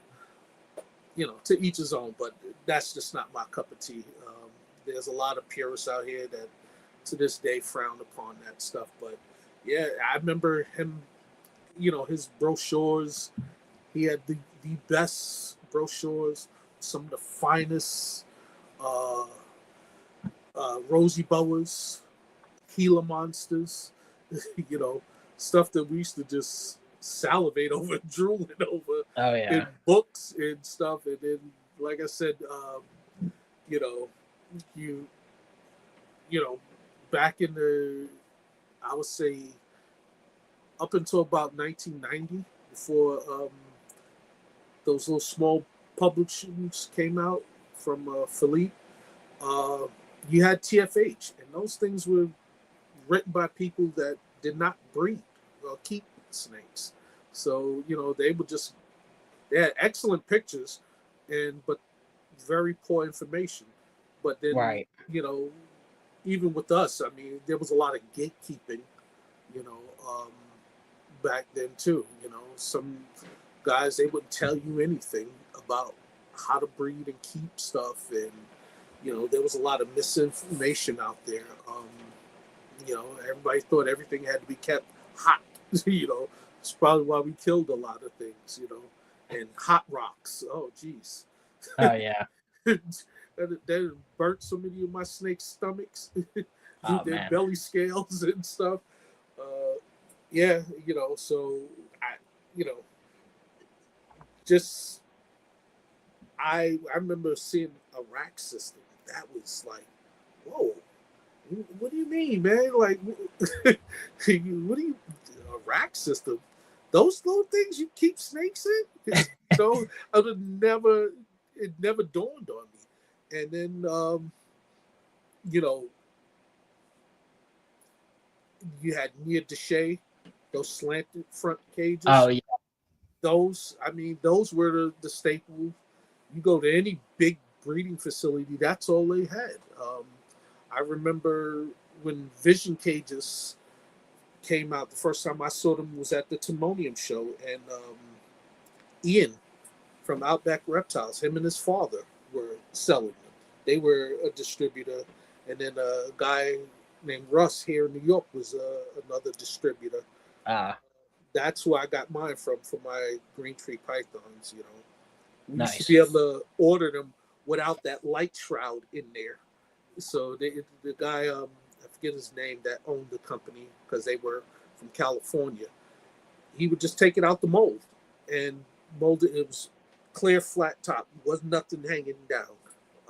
to each his own, but that's just not my cup of tea. There's a lot of purists out here that to this day frown upon that stuff. But yeah, I remember him, his brochures. He had the best brochures, some of the finest rosy boas, Gila monsters, stuff that we used to just salivate over, drooling over in books and stuff. And then, like I said, back in I would say up until about 1990, before those little small publications came out from Philippe, you had TFH, and those things were written by people that did not breed or keep snakes. So, they had excellent pictures, but very poor information. But then, even with us, I mean, there was a lot of gatekeeping, back then too. Some guys, they wouldn't tell you anything about how to breed and keep stuff, and there was a lot of misinformation out there. Everybody thought everything had to be kept hot. It's probably why we killed a lot of things. And hot rocks. Oh, geez. Oh yeah. That burnt so many of my snake stomachs, their belly scales and stuff. So I remember seeing a rack system. That was like, whoa, what do you mean, man? Like, what do you, a rack system? Those little things you keep snakes in? So I would never, it never dawned on me. And then, you know, you had near Deshay, those slanted front cages. Oh yeah. Those, I mean, those were the staple. You go to any big breeding facility, that's all they had. I remember when Vision cages came out, the first time I saw them was at the Timonium show, and Ian from Outback Reptiles, him and his father were selling them. They were a distributor, and then a guy named Russ here in New York was another distributor. That's where I got mine from for my green tree pythons. You know, we used to be able to order them without that light shroud in there. So the guy, I forget his name, that owned the company because they were from California. He would just take it out the mold and mold it. It was clear, flat top. Wasn't nothing hanging down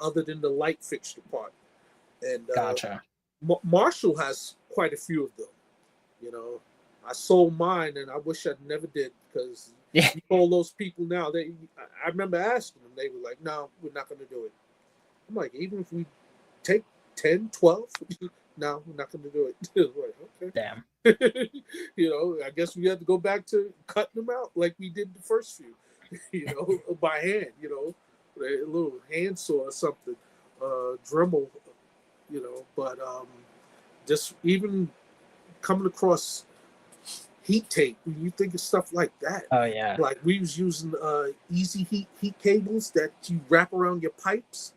other than the light fixture part. And gotcha. Marshall has quite a few of them. You know, I sold mine, and I wish I never did because you call those people now. I remember asking them. They were like, "No, we're not going to do it." I'm like, even if we take 10, 12, no, we're not going to do it. Like, okay. Damn. You know, I guess we have to go back to cutting them out like we did the first few, you know, by hand, you know, a little handsaw or something, Dremel, you know, but just even coming across heat tape, when you think of stuff like that. Oh, yeah. Like we was using easy heat cables that you wrap around your pipes.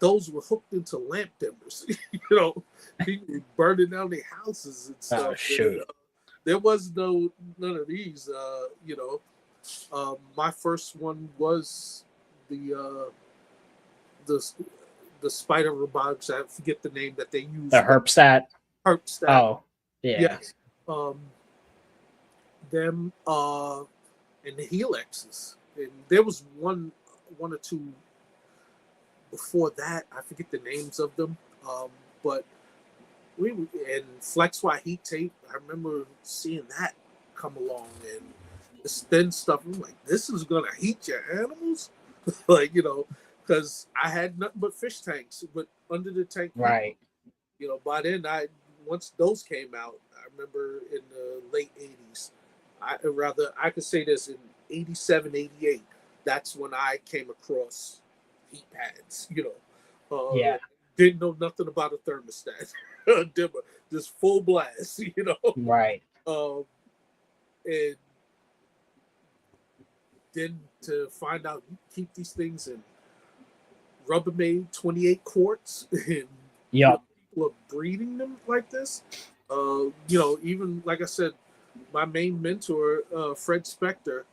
Those were hooked into lamp dimmers. You know, people were burning down their houses and stuff. Oh, shoot. And, there was none of these. You know, my first one was the spider robotics. I forget the name that they used. The Herpstat. Herpstat. Oh, yeah. Yes. Them and the Helixes. And there was one or two before that. I forget the names of them. But we and FlexY heat tape. I remember seeing that come along, and this thin stuff. I'm like, this is gonna heat your animals, like, you know, because I had nothing but fish tanks, but under the tank, right? You know, by then once those came out, I remember in the late '80s. I could say this in '87, '88. That's when I came across heat pads. You know, didn't know nothing about a thermostat. Dimmer, just full blast, you know. Right. And then to find out you keep these things in Rubbermaid 28 quarts, and people are breeding them like this. You know, even like I said, my main mentor, Fred Spector,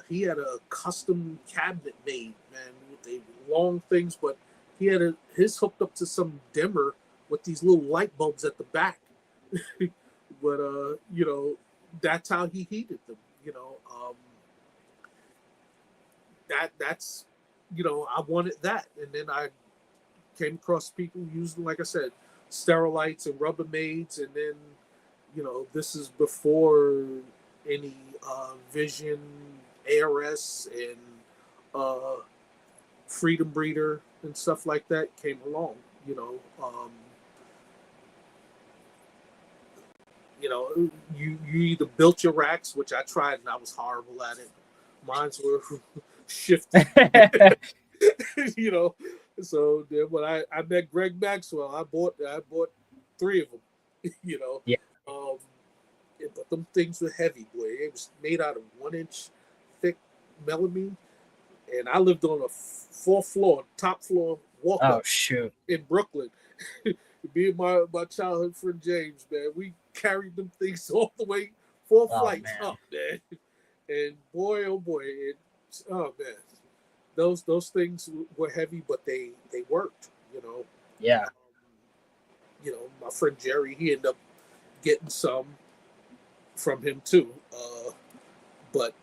he had a custom cabinet made, man, with the long things, but he had his hooked up to some dimmer with these little light bulbs at the back. But you know, that's how he heated them. You know, that's you know, I wanted that, and then I came across people using, like I said, Sterilites and Rubbermaids, and then, you know, this is before any Vision, ARS, and Freedom Breeder and stuff like that came along. You know, you either built your racks, which I tried and I was horrible at it. Mine's were shifted. You know, so then when I met Greg Maxwell, I bought 3 of them. You know, but them things were heavy, boy. It was made out of 1-inch thick melamine, and I lived on a 4th floor, top floor walk up. Oh, shoot. In Brooklyn. Me and my childhood friend James, man, we carried them things all the way 4 flights up, man. And boy, oh boy, oh man, those things were heavy, but they worked, you know. Yeah. You know, my friend Jerry, he ended up getting some from him too, but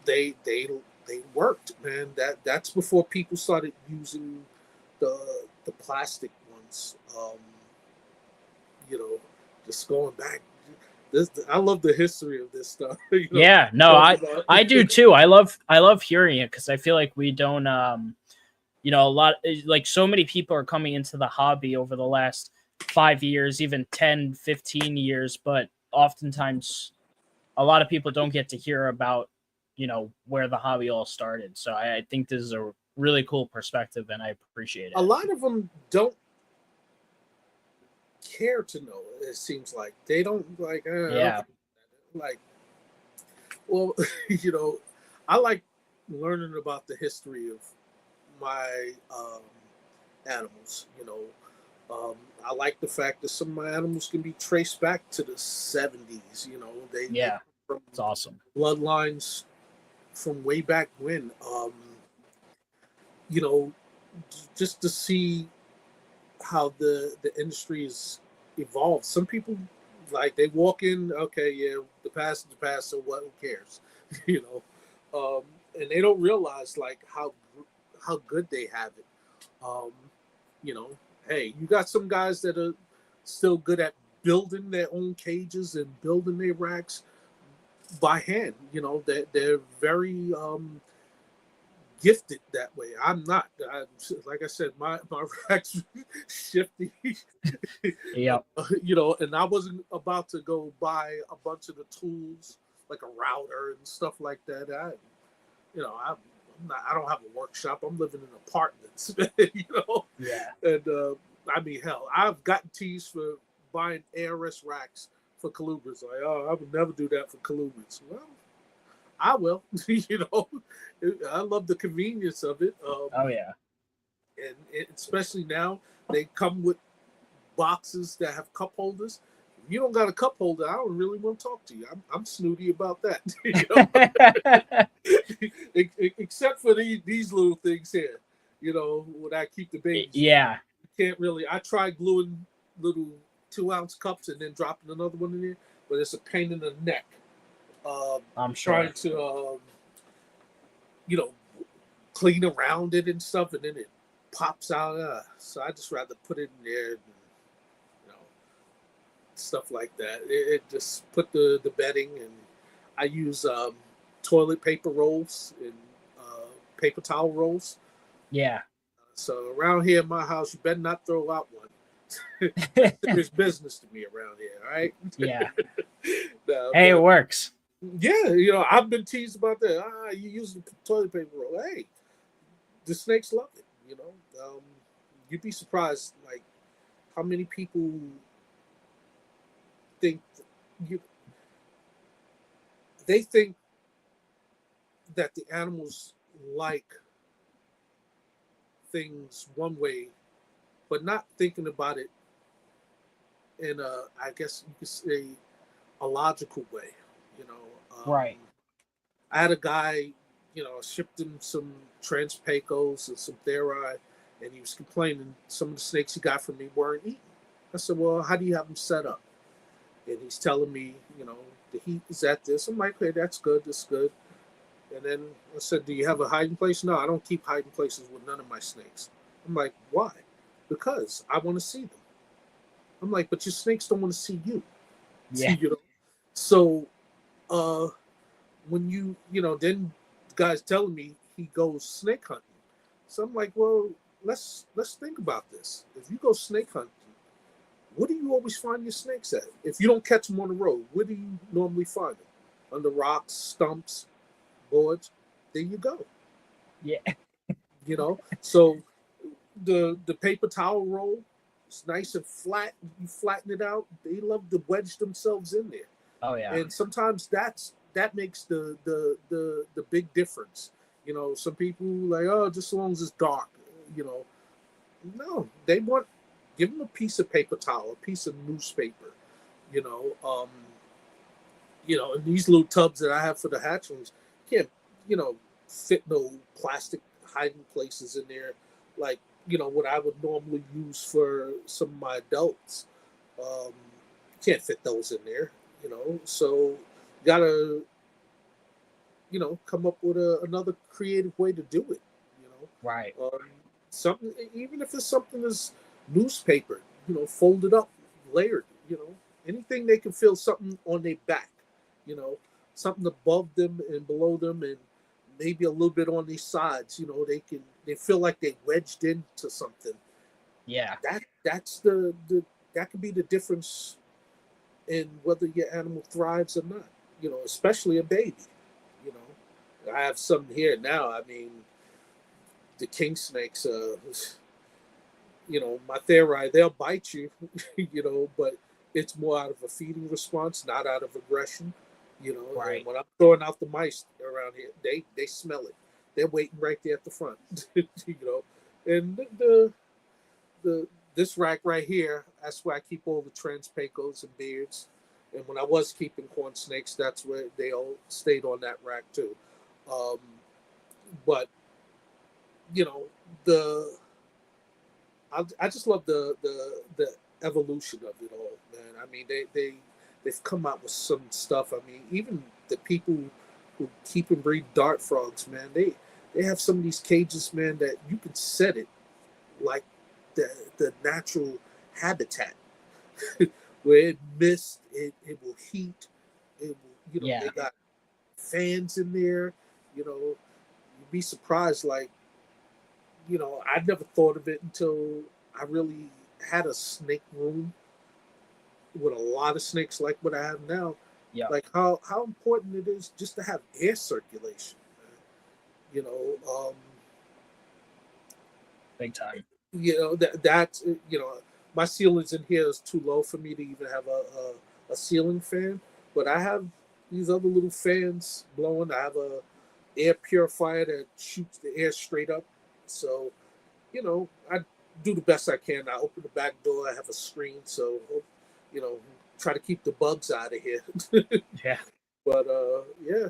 they they worked, man. That's before people started using the plastic ones. You know, just going back. I love the history of this stuff. You know, Yeah, no, I do too. I love hearing it because I feel like we don't you know, a lot like so many people are coming into the hobby over the last 5 years, even 10, 15 years, but oftentimes a lot of people don't get to hear about, you know, where the hobby all started. So I think this is a really cool perspective and I appreciate it. A lot of them don't care to know. It seems like they don't like. Yeah. Like, well, you know, I like learning about the history of my animals. You know, I like the fact that some of my animals can be traced back to the 70s. You know, they Yeah. from It's awesome. bloodlines from way back when. You know, just to see how the industry has evolved. Some people like they walk in, okay, yeah, the past is the past, so what? Who cares? You know, and they don't realize like how good they have it. Um, you know, hey, you got some guys that are still good at building their own cages and building their racks by hand. You know, they're very gifted that way. I'm not. Like I said, my racks shifty. Yeah. You know, and I wasn't about to go buy a bunch of the tools like a router and stuff like that. You know, I don't have a workshop. I'm living in apartments. You know. Yeah. And I mean, hell, I've gotten teased for buying ARS racks for colubrids. Like, oh, I would never do that for colubrids. Well, I will. You know, I love the convenience of it. Oh yeah. And especially now, they come with boxes that have cup holders. If you don't got a cup holder, I don't really want to talk to you. I'm snooty about that. You know? Except for these little things here. You know, when I keep the babies. Yeah. You can't really. I tried gluing little 2-ounce cups and then dropping another one in there, but it's a pain in the neck. I'm sure. Trying to, you know, clean around it and stuff, and then it pops out. So I just rather put it in there, and, you know, stuff like that. It just put the bedding, and I use toilet paper rolls and paper towel rolls. Yeah. So around here in my house, you better not throw out one. There's business to me around here, all right? Yeah. No, Hey, it works. Yeah, you know, I've been teased about that. You use the toilet paper roll. Hey, the snakes love it. You know, you'd be surprised, like how many people think they think that the animals like things one way, but not thinking about it in a, I guess you could say, a logical way. You know, Right. I had a guy, you know, shipped him some Transpecos and some Theri, and he was complaining some of the snakes he got from me weren't eaten. I said, well, how do you have them set up? And he's telling me, you know, the heat is at this. I'm like, hey, that's good, that's good. And then I said, do you have a hiding place? No, I don't keep hiding places with none of my snakes. I'm like, why? Because I want to see them. I'm like, but your snakes don't want to see you. Yeah. You know? So when you know, then the guy's telling me he goes snake hunting. So I'm like, well, let's think about this. If you go snake hunting, where do you always find your snakes at? If you don't catch them on the road, where do you normally find them? Under rocks, stumps, boards. There you go. Yeah. You know, so the paper towel roll, it's nice and flat. You flatten it out. They love to wedge themselves in there. Oh yeah. And sometimes that makes the big difference. You know, some people like, oh, just as long as it's dark. You know, no, they want, give them a piece of paper towel, a piece of newspaper. You know, and these little tubs that I have for the hatchlings can't, you know, fit no plastic hiding places in there, like, you know, what I would normally use for some of my adults. Can't fit those in there, you know. So gotta come up with another creative way to do it. Right. Something, even if it's something as newspaper, folded up, layered, anything they can feel something on their back, you know, something above them and below them, and maybe a little bit on these sides. They feel like they wedged into something. Yeah. That's the that could be the difference in whether your animal thrives or not. Especially a baby. You I have some here now. I mean, the king snakes. My theory, they'll bite you. But it's more out of a feeding response, not out of aggression. Right. And when I'm throwing out the mice around here, they smell it. They're waiting right there at the front. And the this rack right here, that's where I keep all the transpecos and beards. And when I was keeping corn snakes, that's where they all stayed on that rack too. But the I just love the evolution of it all, man. I mean, they've come out with some stuff. I mean, even the people who keep and breed dart frogs, man, they have some of these cages, man, that you can set it like the natural habitat where it mists, it will heat, it will, Yeah. they got fans in there, you'd be surprised, like, I never thought of it until I really had a snake room with a lot of snakes like what I have now. Yeah. Like how important it is just to have air circulation. You know, Big time. That's my ceilings in here is too low for me to even have a ceiling fan, but I have these other little fans blowing. I have a air purifier that shoots the air straight up. So, I do the best I can. I open the back door. I have a screen, so try to keep the bugs out of here. Yeah. But yeah,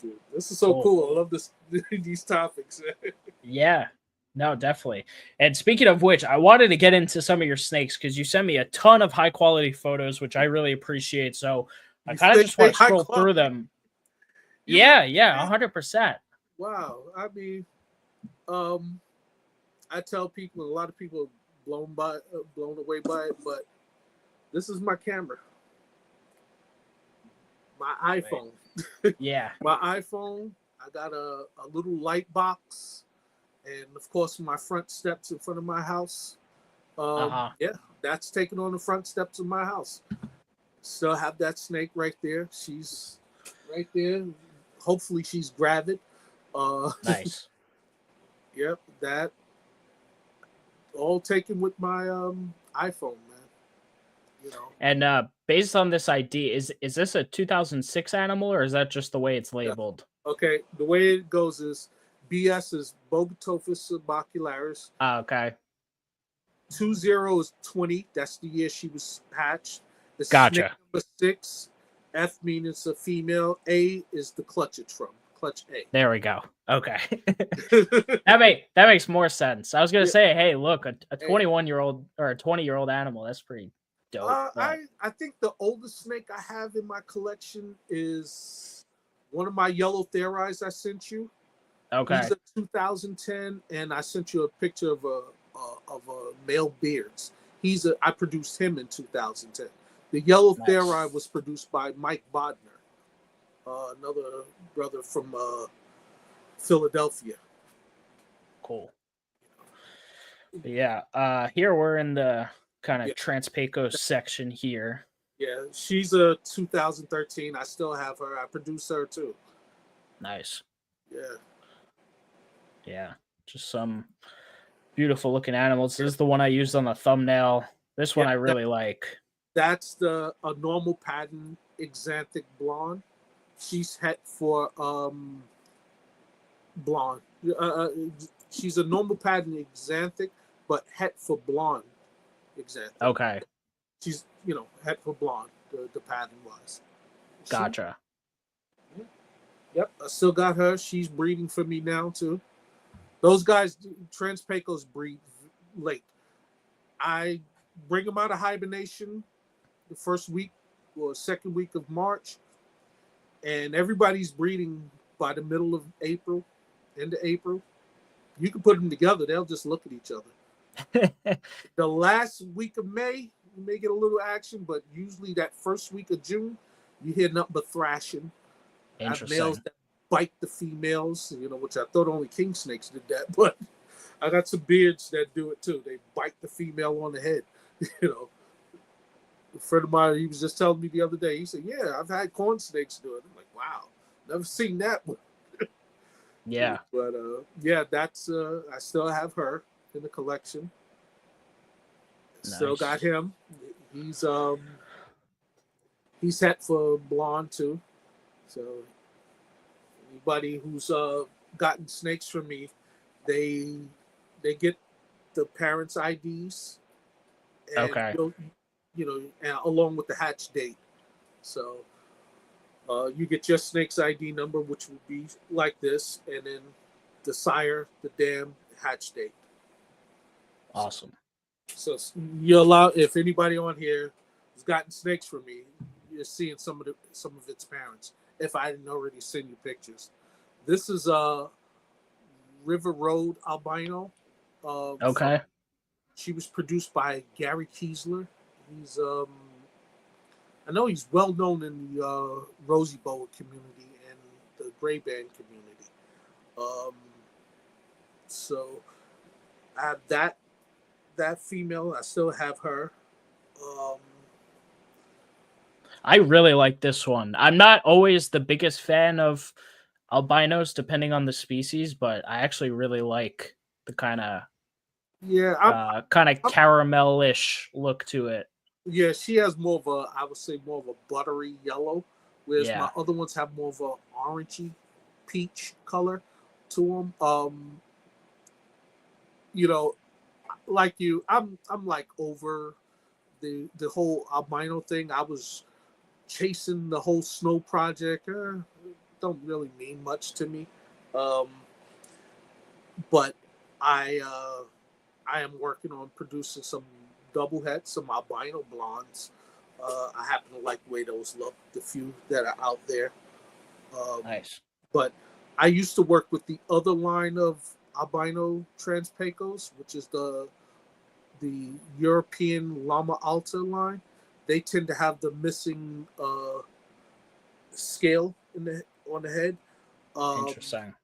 shoot, this is so cool. I love this these topics. Yeah. No, definitely. And speaking of which, I wanted to get into some of your snakes because you sent me a ton of high quality photos, which I really appreciate. So I kind of just want to scroll through them. Yeah, 100%. Wow. I mean, I tell people, a lot of people are blown away by it, but this is my camera, my iPhone. Yeah. My iPhone. I got a little light box, and of course my front steps in front of my house. Yeah, that's taken on the front steps of my house. Still have that snake right there. She's right there. Hopefully she's gravid. Nice. Yep, that all taken with my iPhone, man. And based on this ID, is this a 2006 animal or is that just the way it's labeled? Yeah. Okay, the way it goes is BS is Bogotophus subocularis. Okay. 20 is 20. That's the year she was hatched. The Gotcha. snake number 6. F means it's a female. A is the clutchitrum. Clutch A. There we go. Okay. that makes more sense. I was gonna say, hey, look, a 21-year-old or a 20-year-old animal. That's pretty dope. I think the oldest snake I have in my collection is one of my yellow theories I sent you. Okay. He's a 2010, and I sent you a picture of a male beards. I produced him in 2010. The yellow theori was produced by Mike Bodner, another brother from Philadelphia. Cool. Yeah. Here we're in the kind of Transpeco section here. Yeah, she's a 2013. I still have her. I produce her too. Nice. Yeah. Yeah. Just some beautiful looking animals. This is the one I used on the thumbnail. This one I really like. That's a normal pattern exanthic blonde. She's het for blonde. She's a normal pattern exanthic, but het for blonde exanthic. Okay. She's het for blonde. The pattern was. Gotcha. Yep, I still got her. She's breeding for me now too. Those guys, Transpecos, breed late. I bring them out of hibernation the first week or second week of March, and everybody's breeding by the middle of April, end of April. You can put them together; they'll just look at each other. The last week of May, you may get a little action, but usually that first week of June, you hear nothing but thrashing. I have males that bite the females, which I thought only king snakes did that, but I got some beards that do it too. They bite the female on the head. A friend of mine, he was just telling me the other day, he said, yeah, I've had corn snakes do it. I'm like, wow, never seen that one. Yeah. But yeah, that's I still have her in the collection. Nice. Still got him. He's set for blonde too. So anybody who's gotten snakes from me, they get the parents' IDs. And okay. And along with the hatch date. So you get your snake's ID number, which will be like this, and then the sire, the dam, hatch date. Awesome. So you allow, if anybody on here has gotten snakes from me, you're seeing some of its parents. If I didn't already send you pictures, this is a River Road albino. Okay. She was produced by Gary Kiesler. He's I know he's well known in the Rosy Boa community and the Gray Band community. So I have that female. I still have her. I really like this one. I'm not always the biggest fan of albinos, depending on the species, but I actually really like the kind of caramelish look to it. Yeah, she has more of I would say more of a buttery yellow, whereas my other ones have more of a orangey peach color to them. Like you, I'm like over the whole albino thing. I was chasing the whole snow project. Don't really mean much to me, but I am working on producing some double heads, some albino blondes. I happen to like the way those look, the few that are out there. Nice. But I used to work with the other line of albino transpecos, which is the European Lama Alta line. They tend to have the missing scale on the head. Interesting.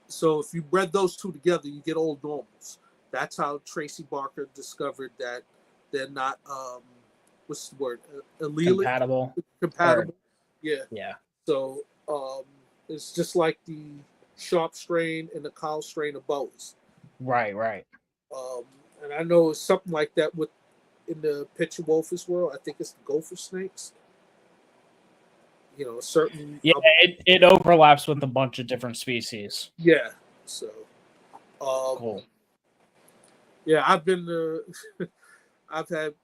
So if you bred those two together, you get old normals. That's how Tracy Barker discovered that they're not what's the word? Allelic? Compatible. Yeah. Yeah. So it's just like the sharp strain and the cow strain of boas. Right. And I know it's something like that in the Pitchewolfus world. I think it's the gopher snakes. Certain. Yeah, it overlaps with a bunch of different species. Yeah. So. Cool. Yeah, I've had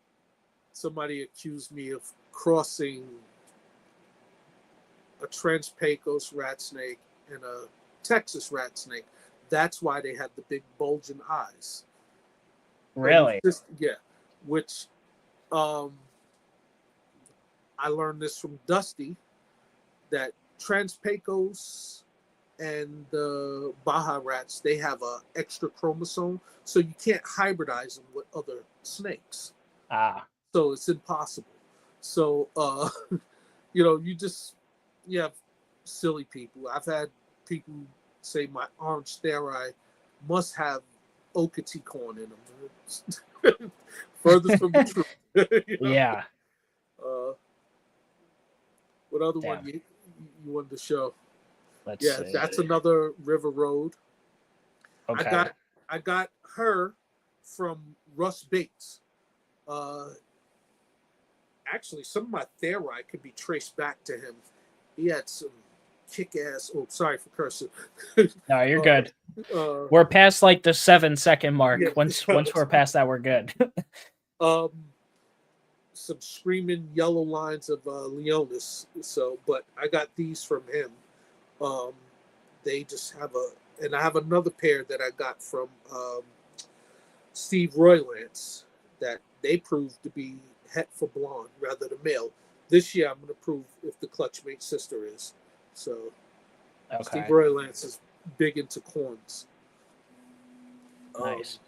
somebody accuse me of crossing a Transpecos rat snake and a Texas rat snake. That's why they have the big bulging eyes. Really? Which I learned this from Dusty, that Transpecos and the Baja rats, they have a extra chromosome, so you can't hybridize them with other snakes. So it's impossible. So you have silly people. I've had people say my orange steri must have Okati corn in them. Furthest from the truth. Yeah. What other one you wanted to show? Let's see. That's another River Road. Okay. I got her from Russ Bates. Actually, some of my Theri could be traced back to him. He had some kick-ass. Oh, sorry for cursing. No, you're good. We're past like the 7-second mark. Yeah. Once we're past that, we're good. Some screaming yellow lines of Leonis. So, but I got these from him. They just have and I have another pair that I got from Steve Roylance that they proved to be het for blonde rather than male. this year I'm going to prove if the clutchmate sister is. So Steve Okay. Roylance is big into corns. Nice.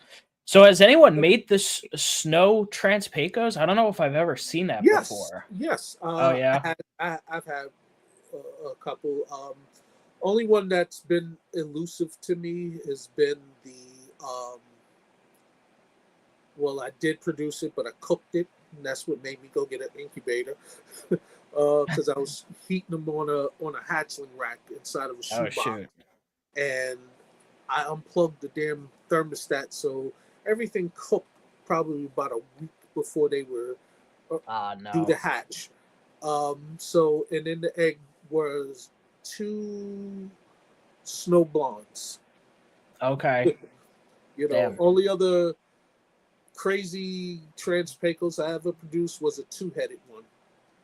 So has anyone made this snow Transpecos? I don't know if I've ever seen that before. Yes. Oh yeah. I've had a couple. Only one that's been elusive to me has been the. Well, I did produce it, but I cooked it, and that's what made me go get an incubator. Because I was heating them on a hatchling rack inside of a shoebox, shoot. and I unplugged the damn thermostat, so everything cooked probably about a week before they were due to hatch. So, and in the egg was 2 snow blondes. Okay. Damn. Only other crazy Transpecos I ever produced was a 2-headed one.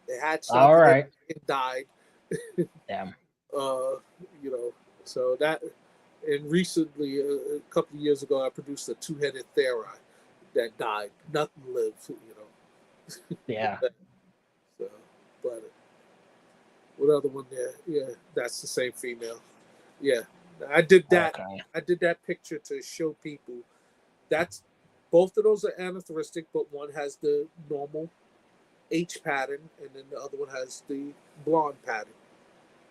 They hatched out and died. Damn. So that, and recently, a couple of years ago, I produced a 2-headed Theri that died. Nothing lived, Yeah. So, but what other one there? Yeah, that's the same female. Yeah, I did that. Okay. I did that picture to show people. That's both of those are aneuploristic, but one has the normal H pattern, and then the other one has the blonde pattern.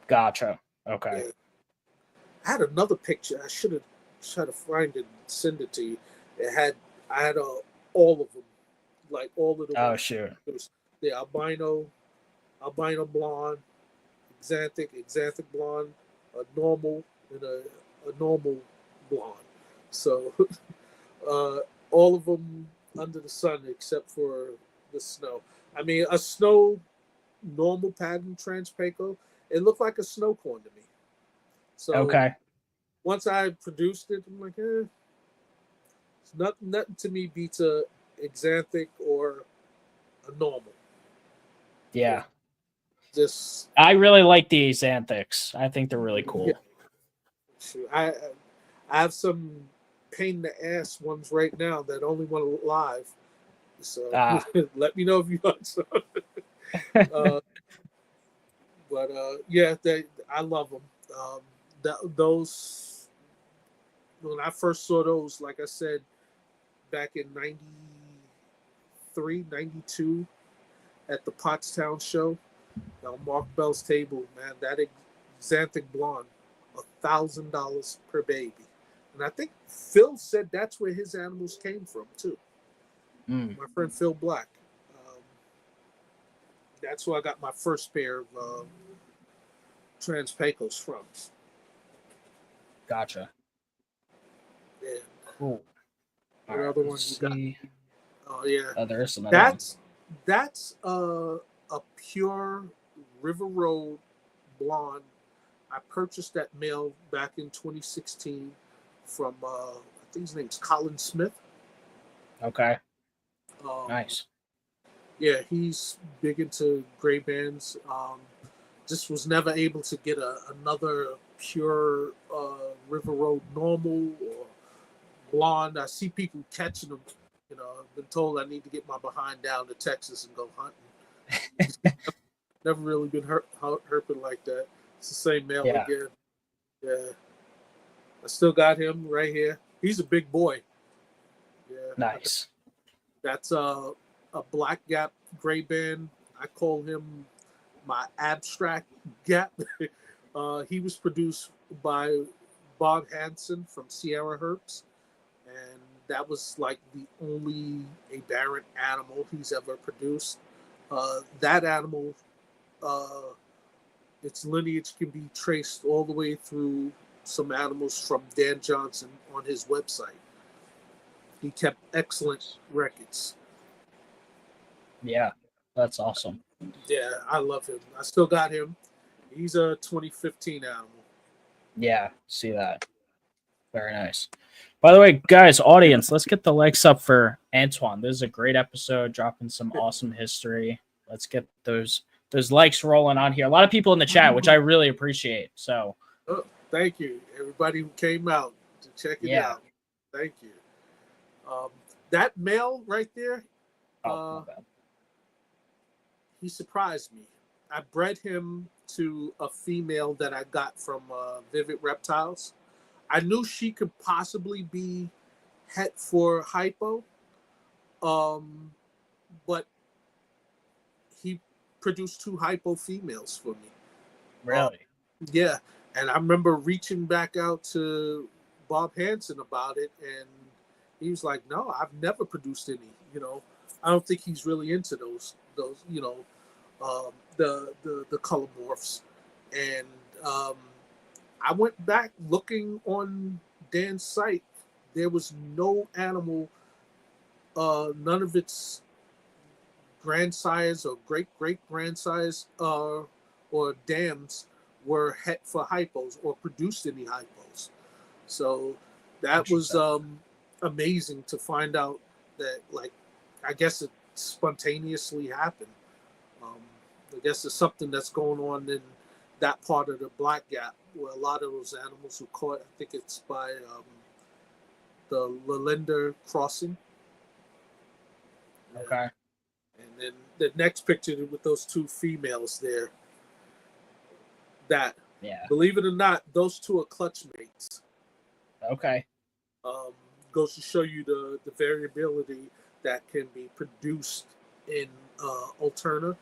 Gotcha. Okay. Yeah. I had another picture. I should have tried to find it and send it to you. I had all of them, like all of the. Oh shoot. The albino blonde, xanthic blonde, a normal, and a normal blonde. So all of them under the sun except for the snow. I mean, a snow normal pattern Transpeco, it looked like a snow corn to me. So once I produced it, I'm like, it's nothing to me beats a xanthic or a normal. Yeah. I really like the xanthics. I think they're really cool. Yeah. I have some pain in the ass ones right now that only want live. So let me know if you want some. But yeah, I love them. Those, when I first saw those, like I said, back in 93, 92 at the Pottstown show, on Mark Bell's table, man, that xanthic blonde, $1,000 per baby. And I think Phil said that's where his animals came from, too. My friend Phil Black. That's where I got my first pair of Transpecos from. Gotcha. Yeah. Cool. What other one you got? Oh yeah. Oh, there's another one. That's a pure River Road blonde. I purchased that male back in 2016 from I think his name's Colin Smith. Okay. Nice. Yeah, he's big into gray bands. Just was never able to get another pure River Road normal or blonde. I see people catching them. I've been told I need to get my behind down to Texas and go hunting. Never really been herping like that. It's the same male again. Yeah. I still got him right here. He's a big boy. Yeah. Nice. That's a black gap gray band. I call him my abstract gap. He was produced by Bob Hansen from Sierra Herps, and that was like the only aberrant animal he's ever produced. That animal, its lineage can be traced all the way through some animals from Dan Johnson on his website. He kept excellent records. Yeah, that's awesome. Yeah, I love him. I still got him. He's a 2015 animal. Yeah, see that. Very nice. By the way, guys, audience, let's get the likes up for Antoine. This is a great episode, dropping some awesome history. Let's get those likes rolling on here. A lot of people in the chat, which I really appreciate. So, thank you, everybody who came out to check it out. Thank you. That male right there, he surprised me. I bred him to a female that I got from Vivid Reptiles. I knew she could possibly be het for hypo, but he produced 2 hypo females for me. Really? Yeah, and I remember reaching back out to Bob Hansen about it, and he was like, "No, I've never produced any. I don't think he's really into those. The color morphs." And I went back looking on Dan's site. There was no animal, none of its grandsires or great grandsires or dams were het for hypos or produced any hypos. So that was amazing to find out that, like, I guess it spontaneously happened. I guess it's something that's going on in that part of the Black Gap where a lot of those animals were caught. I think it's by the Lalinda crossing. Okay. And then the next picture with those 2 females there, that, believe it or not, those 2 are clutch mates. Okay. Goes to show you the variability that can be produced in Alterna.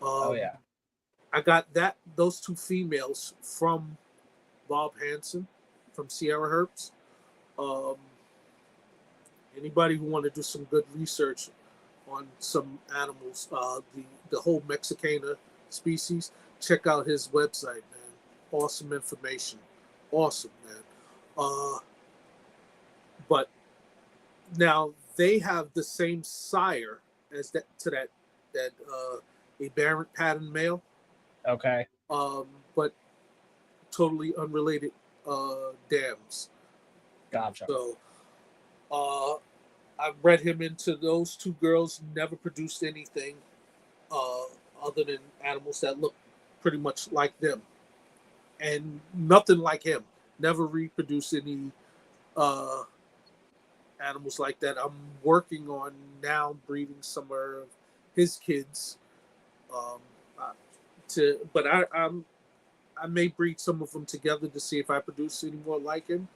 I got those 2 females from Bob Hansen from Sierra Herps. Anybody who want to do some good research on some animals, the whole Mexicana species, check out his website, man. Awesome information. Awesome, man. But now they have the same sire as that aberrant pattern male. Okay. But totally unrelated dams. Gotcha. So I bred him into those 2 girls, never produced anything other than animals that look pretty much like them. And nothing like him. Never reproduced any animals like that. I'm working on now breeding some of his kids. But I may breed some of them together to see if I produce any more like him.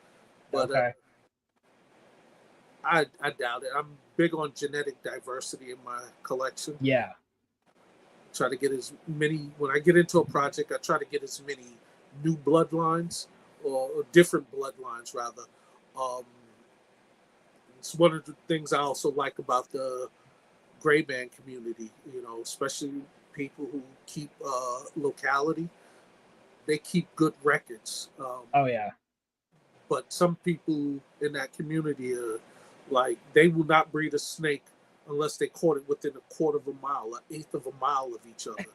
But I doubt it. I'm big on genetic diversity in my collection. Yeah. Try to get as many, when I get into a project, I try to get as many new bloodlines or different bloodlines rather. It's one of the things I also like about the gray band community, especially people who keep locality. They keep good records. But some people in that community are like, they will not breed a snake unless they caught it within a quarter of a mile, an eighth of a mile of each other.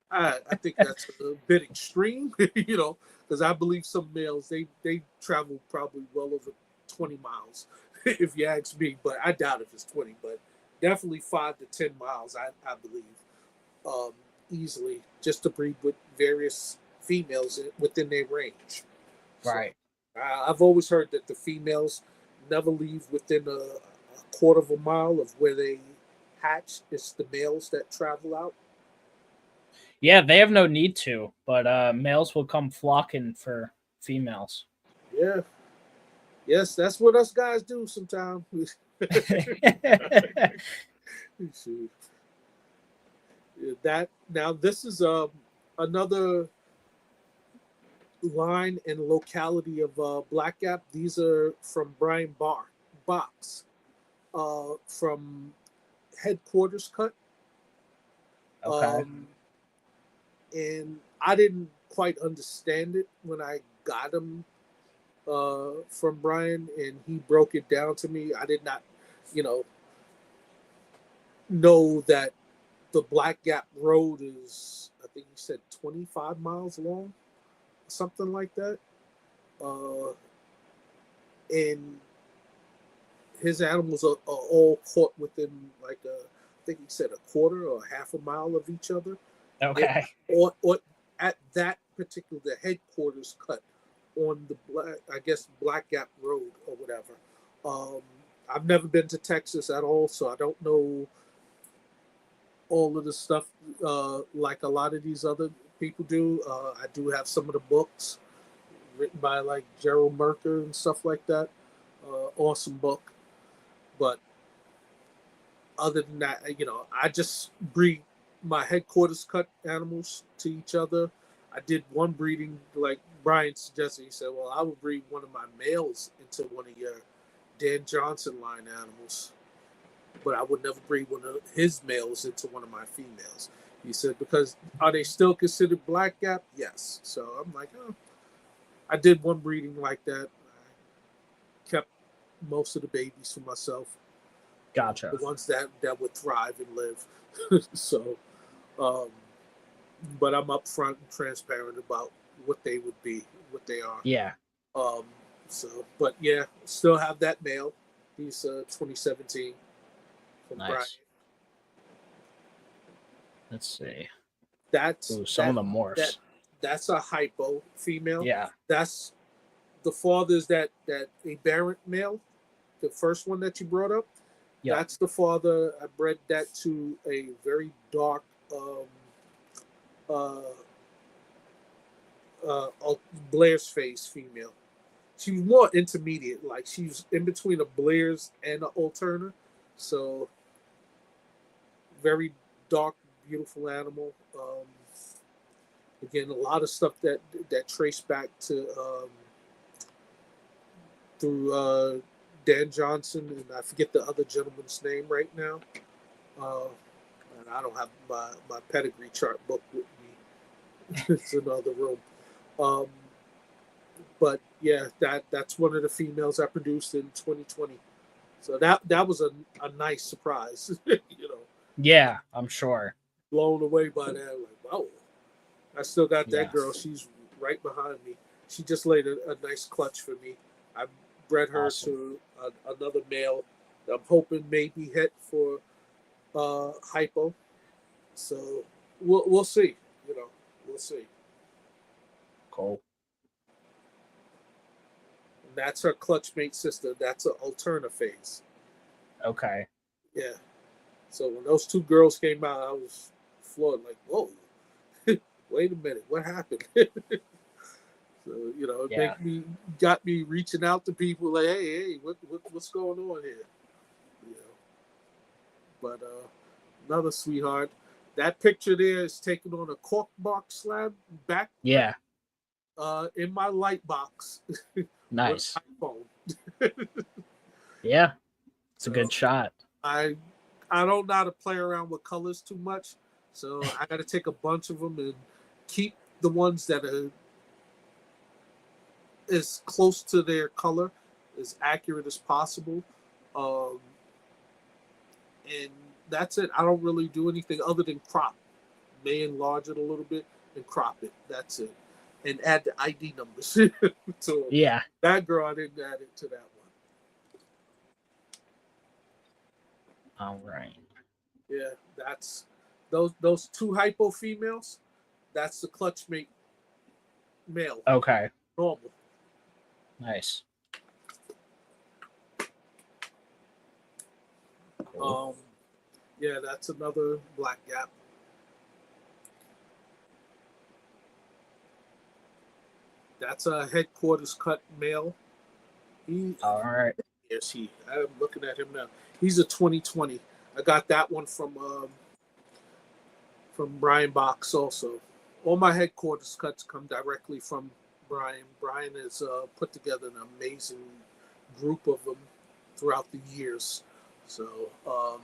I think that's a bit extreme, because I believe some males, they travel probably well over 20 miles, if you ask me, but I doubt if it's 20, but definitely 5 to 10 miles, I believe, easily, just to breed with various females within their range. Right. So, I've always heard that the females never leave within a quarter of a mile of where they hatch. It's the males that travel out. Yeah, they have no need to, but males will come flocking for females. Yeah. Yes, that's what us guys do sometimes. That now this is another line and locality of Black Gap. These are from Brian Box from Headquarters Cut. Okay. And I didn't quite understand it when I got them from Brian, and he broke it down to me. I did not, know that the Black Gap Road is, I think he said 25 miles long, something like that. And his animals are all caught within I think he said a quarter or half a mile of each other. Okay. Or at that particular headquarters cut on the Black Gap Road or whatever. I've never been to Texas at all, so I don't know all of the stuff like a lot of these other people do. I do have some of the books written by like Gerald Merker and stuff like that. Awesome book. But other than that, I just breed my headquarters cut animals to each other. I did one breeding, like Brian suggested. He said, well, I would breed one of my males into one of your Dan Johnson line animals, but I would never breed one of his males into one of my females. He said, because are they still considered black gap? Yes. So I'm like, oh. I did one breeding like that. I kept most of the babies for myself. Gotcha. The ones that would thrive and live. So, but I'm upfront and transparent about what they would be, what they are. Yeah. So, but yeah, still have that male. He's 2017 from Nice. Brian. Let's see. That's some of the morphs. That's a hypo female. Yeah. That's the father's that aberrant male, the first one that you brought up. Yep. That's the father. I bred that to a very dark Blair's face female. She was more intermediate, like she's in between a Blair's and an Alterna. So very dark, beautiful animal. Again, a lot of stuff that traced back to through Dan Johnson, and I forget the other gentleman's name right now. And I don't have my pedigree chart book with me. It's in the other room. But yeah, that's one of the females I produced in 2020. So that was a nice surprise, Yeah, I'm sure. Blown away by that. Like, wow. I still got that girl. She's right behind me. She just laid a nice clutch for me. I bred her to another male. I'm hoping maybe hit for hypo. So we'll see. We'll see. Cool. And that's her clutch mate sister. That's an Alterna phase. Okay. Yeah. So when those two girls came out, I was floored. Like, whoa. Wait a minute, what happened? So it got me reaching out to people like, hey, what's going on here? But another sweetheart. That picture there is taken on a cork box slab back. Yeah. In my light box. Nice. Yeah, it's a good shot. I don't know how to play around with colors too much, so I got to take a bunch of them and keep the ones that are as close to their color, as accurate as possible. And that's it. I don't really do anything other than crop. May enlarge it a little bit and crop it. That's it. And add the ID numbers. So yeah. That girl, I didn't add it to that one. All right. Yeah, that's those two hypo females. That's the clutch mate male. Okay. Normal. Nice. Cool. Yeah, that's another black gap. That's a headquarters cut male. All right. Yes, I'm looking at him now. He's a 2020. I got that one from Brian Box also. All my headquarters cuts come directly from Brian. Brian has put together an amazing group of them throughout the years. So I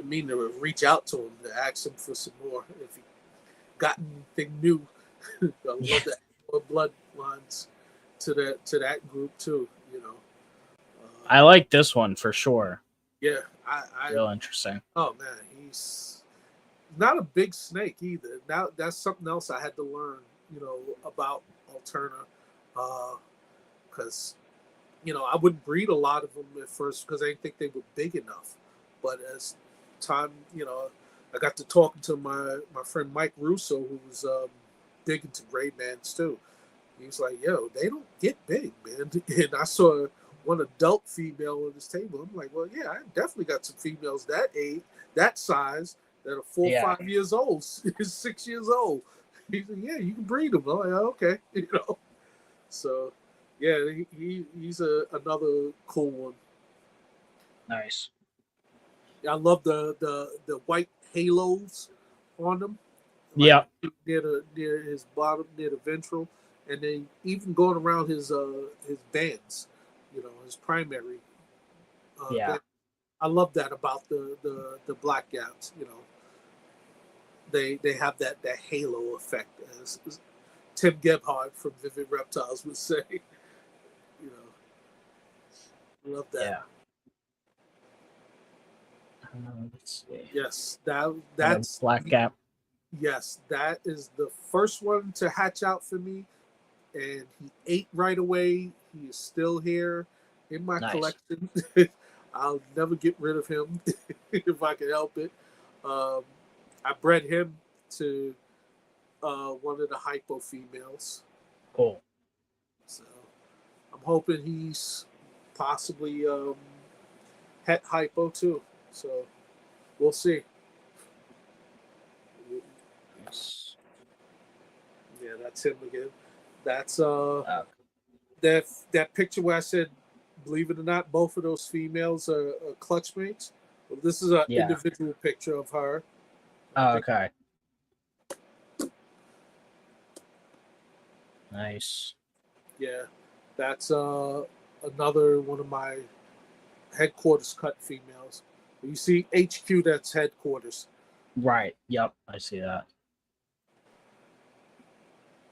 mean to reach out to him to ask him for some more if he got anything new. I love that bloodlines to that group too. I like this one for sure. Yeah, real interesting. Oh man, he's not a big snake either. Now that's something else I had to learn, about Alterna, because I wouldn't breed a lot of them at first because I didn't think they were big enough. But as time, I got to talking to my friend Mike Russo, who was big into gray bands too. He was like, "Yo, they don't get big, man." And I saw one adult female on this table. I'm like, well, yeah, I definitely got some females that age, that size, that are 4 or 5 years old, 6 years old. He said, yeah, you can breed them. I'm like, okay, So, yeah, he's another cool one. Nice. I love the white halos on them. Like near his bottom, near the ventral, and then even going around his bands, his primary. Band. I love that about the black gaps. They have that halo effect, as Tim Gebhardt from Vivid Reptiles would say. Love that. Yeah. Let's see. Yes, that's black gap. Yes, that is the first one to hatch out for me, and he ate right away. He is still here in my collection. I'll never get rid of him if I can help it. I bred him to one of the hypo females. Cool. So I'm hoping he's possibly het hypo too. So we'll see. Yeah, that's him again. That's that picture where I said, believe it or not, both of those females are clutch mates. Well, this is an individual picture of her. Oh, okay. Nice. Yeah, that's another one of my headquarters cut females. You see HQ, that's headquarters. Right. Yep, I see that.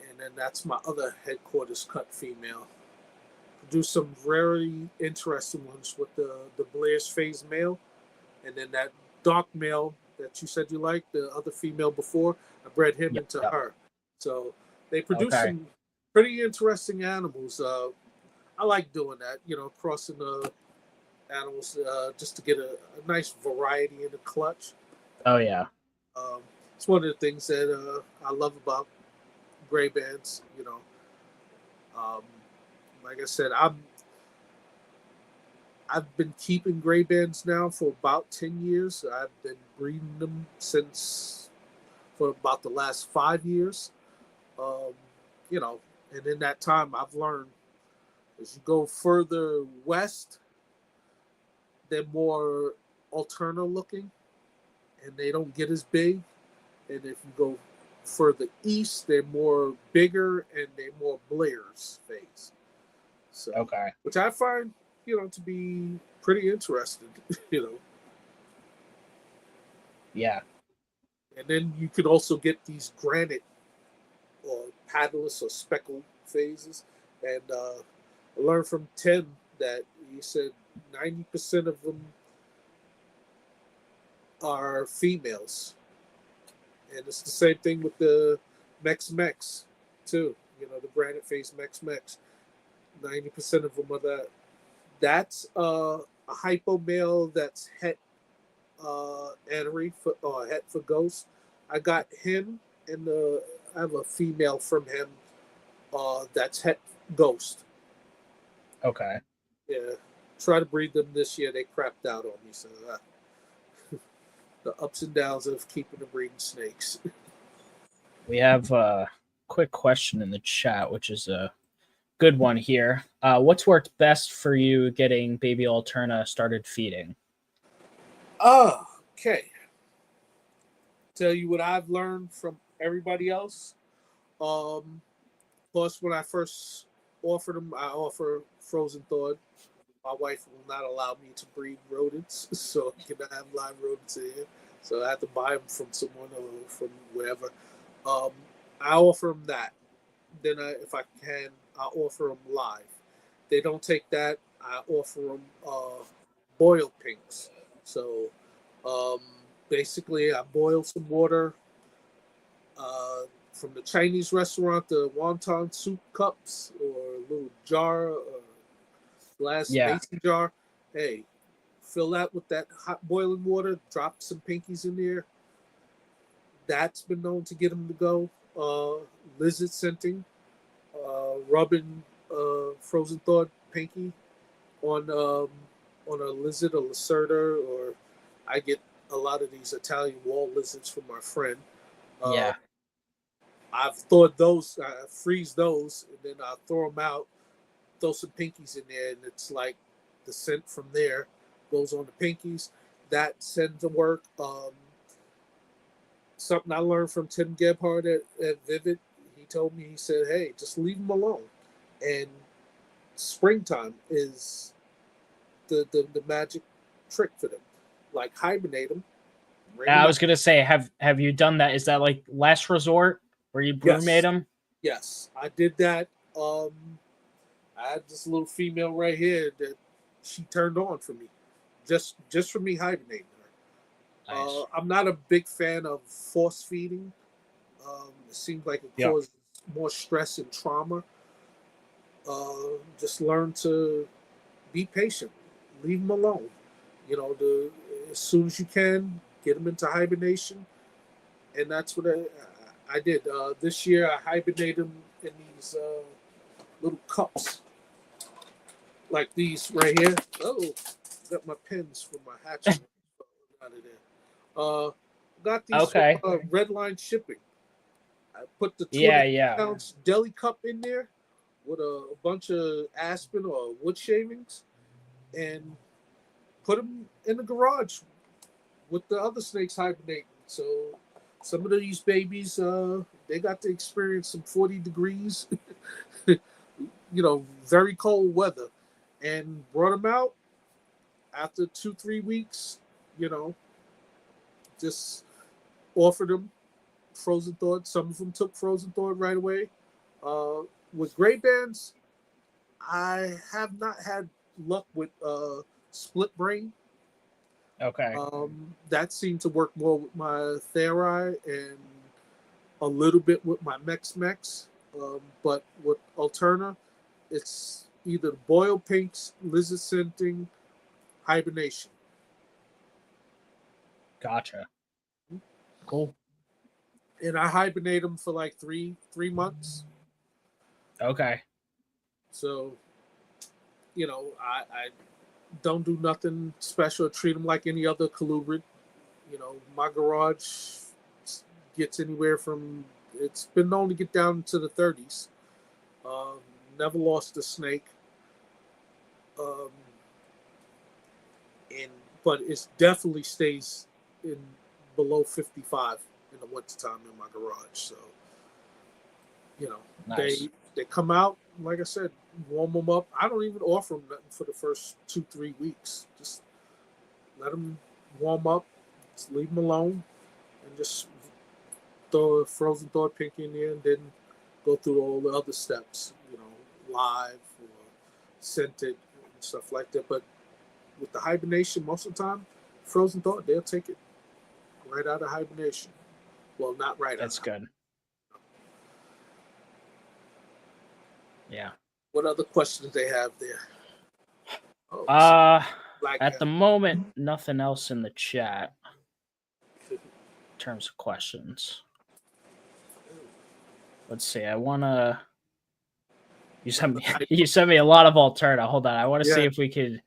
And then that's my other headquarters cut female. Produced some very interesting ones with the Blair's phase male, and then that dark male that you said you liked, the other female before, I bred him into her. So they produce some pretty interesting animals. I like doing that, crossing the animals just to get a nice variety in the clutch. Oh, yeah. It's one of the things that I love about gray bands, like I said, I've been keeping gray bands now for about 10 years. I've been breeding them for about the last 5 years. And in that time I've learned as you go further west, they're more alterna looking and they don't get as big. And if you go further east, they're more bigger and they're more Blair's phase. So, which I find, to be pretty interesting, Yeah. And then you could also get these granite or paddleless or speckled phases. And I learned from Tim that he said 90% of them are females. And it's the same thing with the Mex too. The granite face Mex. 90% of them are that. That's a hypo male that's het anery for het for ghost. I got him and I have a female from him that's het ghost. Okay. Yeah. Try to breed them this year. They crapped out on me. So the ups and downs of keeping and breeding snakes. We have a quick question in the chat, which is a good one here. What's worked best for you getting baby Alterna started feeding? Okay. Tell you what I've learned from everybody else. Plus, when I first offered them, I offer frozen thawed. My wife will not allow me to breed rodents, so I cannot have live rodents in here. So I have to buy them from someone or from wherever. I offer them that. Then if I can, I offer them live. They don't take that. I offer them boiled pinks. So basically, I boil some water from the Chinese restaurant, the wonton soup cups or a little jar, glass mason jar. Hey, fill that with that hot boiling water. Drop some pinkies in there. That's been known to get them to go. Lizard scenting, rubbing frozen thawed pinky on a lizard, a lacerda, or I get a lot of these Italian wall lizards from my friend. Uh, Yeah. I've thawed those, I freeze those, and then I throw them out, throw some pinkies in there, and it's like the scent from there goes on the pinkies. That sends to work. Something I learned from Tim Gebhardt at Vivid. He told me, he said, "Hey, just leave them alone." And springtime is the magic trick for them. Like hibernate them, bring I them was out. gonna say, have you done that? Is that like last resort where you brewmate Yes, them? yes, I did that. I had this little female right here that she turned on for me, just for me hibernating her. Nice. I'm not a big fan of force feeding. It seems like it Yep. causes more stress and trauma. Just learn to be patient. Leave them alone. As soon as you can, get them into hibernation, and that's what I did. This year, I hibernated them in these little cups, like these right here. Oh, got my pins for my hatchet out of there. Got these from Okay. Red Line Shipping. I put the Yeah, 20 yeah. ounce deli cup in there with a bunch of aspen or wood shavings, and put them in the garage with the other snakes hibernating. So some of these babies, they got to experience some 40 degrees, very cold weather, and brought them out after 2-3 weeks. You know, just offered them frozen thawed. Some of them took frozen thawed right away. With gray bands, I have not had luck with split brain. Okay. That seemed to work more with my Theri and a little bit with my Mex. But with Alterna, it's either boil pinks, lizard scenting, hibernation. Gotcha. Cool. And I hibernate them for like three months. Okay. So, I don't do nothing special. Treat them like any other colubrid. My garage gets anywhere from, it's been known to get down to the 30s. Um, Never lost a snake. Um, and but it definitely stays in below 55 in the wintertime in my garage. So, Nice. they come out, like I said, warm them up. I don't even offer them nothing for the first 2-3 weeks. Just let them warm up, just leave them alone, and just throw a frozen thawed pink in there, and then go through all the other steps, live or scented and stuff like that. But with the hibernation, most of the time, frozen thawed, they'll take it right out of hibernation. Well, not right That's out. good. Yeah. What other questions they have there? Oh, At the moment, nothing else in the chat in terms of questions. Let's see. I wanna. You sent me a lot of Alterna. Hold on. I want to see if we could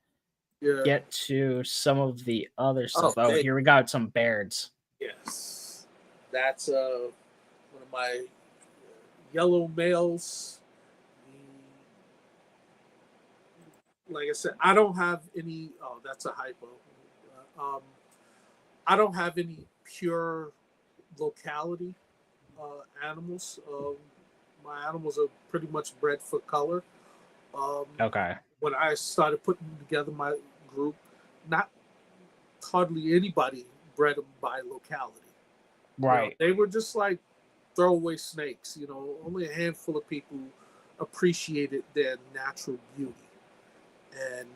get to some of the other stuff. Oh, here we got some Bairds. Yes, that's one of my yellow males. Like I said, I don't have any. Oh, that's a hypo. I don't have any pure locality animals. My animals are pretty much bred for color. Okay. When I started putting together my group, not hardly anybody bred them by locality. Right. They were just like throwaway snakes. Only a handful of people appreciated their natural beauty. And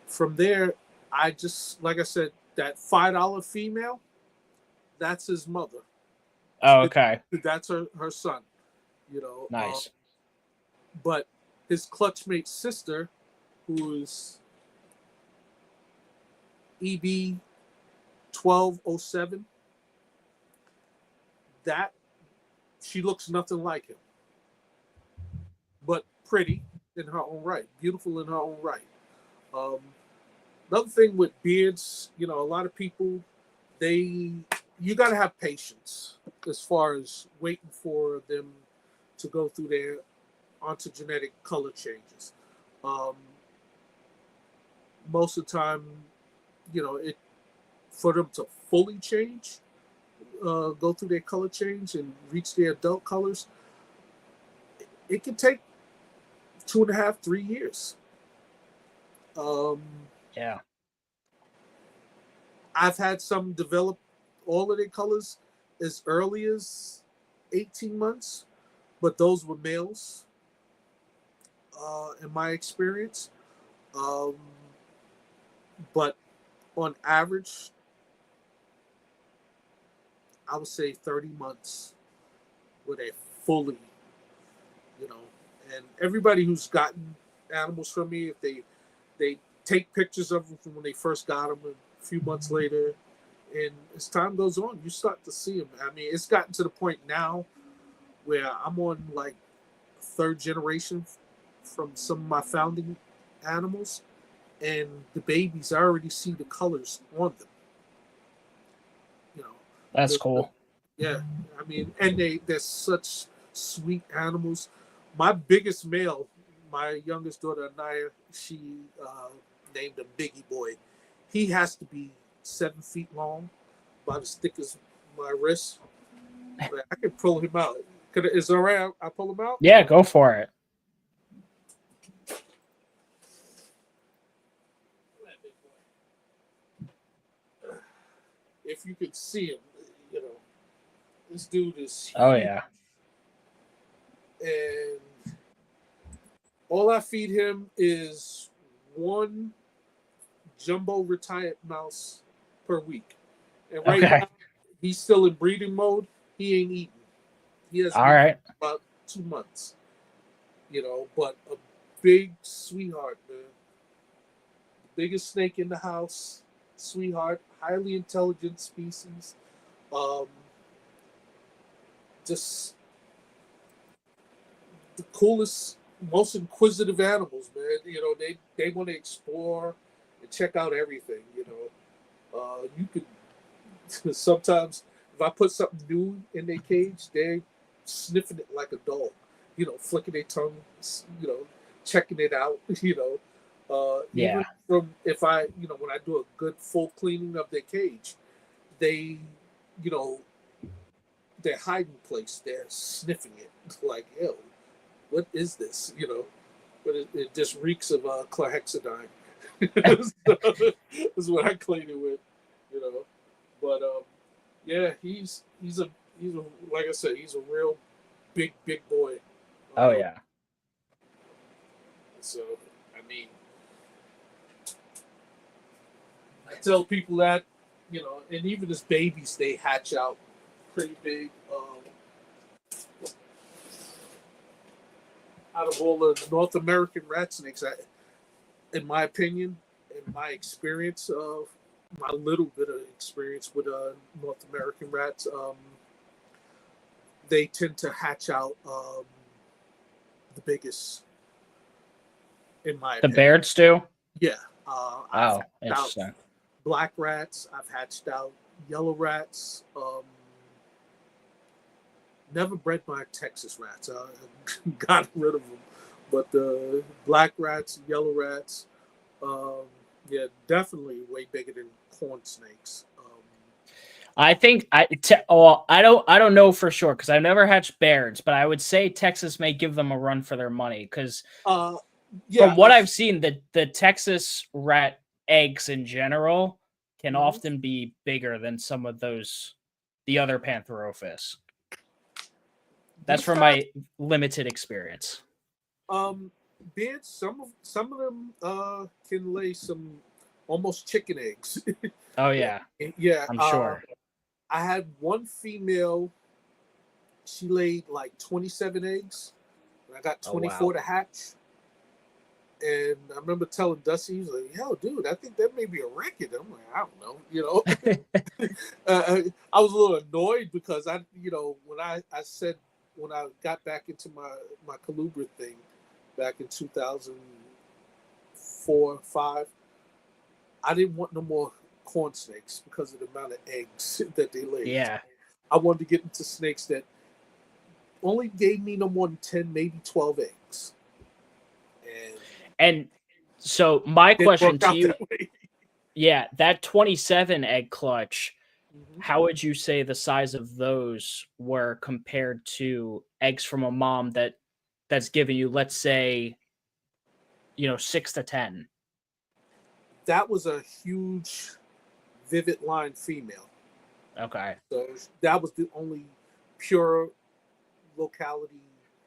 from there, I just, like I said, that $5 female, that's his mother. Oh, okay. That's her son. Nice. But his clutchmate sister, who is EB 1207, that she looks nothing like him, but pretty in her own right, beautiful in her own right. Um, Another thing with beards, a lot of people, you got to have patience as far as waiting for them to go through their ontogenetic color changes. Um, Most of the time, it for them to fully change, go through their color change and reach their adult colors, it can take 2.5, 3 years. Yeah. I've had some develop all of their colors as early as 18 months, but those were males, in my experience. Um, but on average, I would say 30 months where they fully, you know, and everybody who's gotten animals from me, if they take pictures of them from when they first got them, and a few months later, and as time goes on, you start to see them. I mean, it's gotten to the point now where I'm on like third generation from some of my founding animals, and the babies, I already see the colors on them. You know, That's the, cool. yeah. I mean, and they're such sweet animals. My biggest male, my youngest daughter Anaya, she named him Biggie Boy. He has to be 7 feet long, about as thick as my wrist. But I can pull him out. Is it all right? I pull him out? Yeah, go for it. If you could see him, this dude is huge. Oh yeah. And all I feed him is one jumbo retired mouse per week. And right now, he's still in breeding mode. He ain't eating. He has all right. about 2 months. But a big sweetheart, man. Biggest snake in the house, sweetheart, highly intelligent species. Just the coolest, most inquisitive animals, man. They want to explore and check out everything. You could sometimes, if I put something new in their cage, they're sniffing it like a dog. Flicking their tongue, checking it out. Even from if I, when I do a good full cleaning of their cage, they, their hiding place, they're sniffing it like, ew, what is this? But it just reeks of chlorhexidine. That's what I clean it with. But yeah, he's a like I said, he's a real big boy. Oh yeah. So I mean, I tell people that, and even as babies, they hatch out pretty big. Out of all the North American rat snakes, in my opinion, in my experience of my little bit of experience with North American rats, they tend to hatch out the biggest. In my opinion, the Bairds do. Yeah. Wow, interesting. Black rats. I've hatched out yellow rats. Never bred my Texas rats. I got rid of them. But the black rats, yellow rats, yeah, definitely way bigger than corn snakes. I think I don't know for sure because I've never hatched Bairds, but I would say Texas may give them a run for their money because from what I've seen, the Texas rat eggs in general can often be bigger than some of the other Pantherophis. That's from my limited experience. Beards, some of them can lay some almost chicken eggs. Oh yeah, yeah. I'm sure. I had one female. She laid like 27 eggs. And I got 24 to hatch. And I remember telling Dusty, he was like, "Hell, dude, I think that may be a record." I'm like, "I don't know," I was a little annoyed because when I said when I got back into my colubrid thing, back in 2004, 5. I didn't want no more corn snakes because of the amount of eggs that they laid. Yeah. I wanted to get into snakes that only gave me no more than 10, maybe 12 eggs. And so my It question worked to out you, that way. yeah, that 27 egg clutch, Mhm. how would you say the size of those were compared to eggs from a mom that's giving you, let's say, 6 to 10? That was a huge, vivid line female. Okay. So that was the only pure locality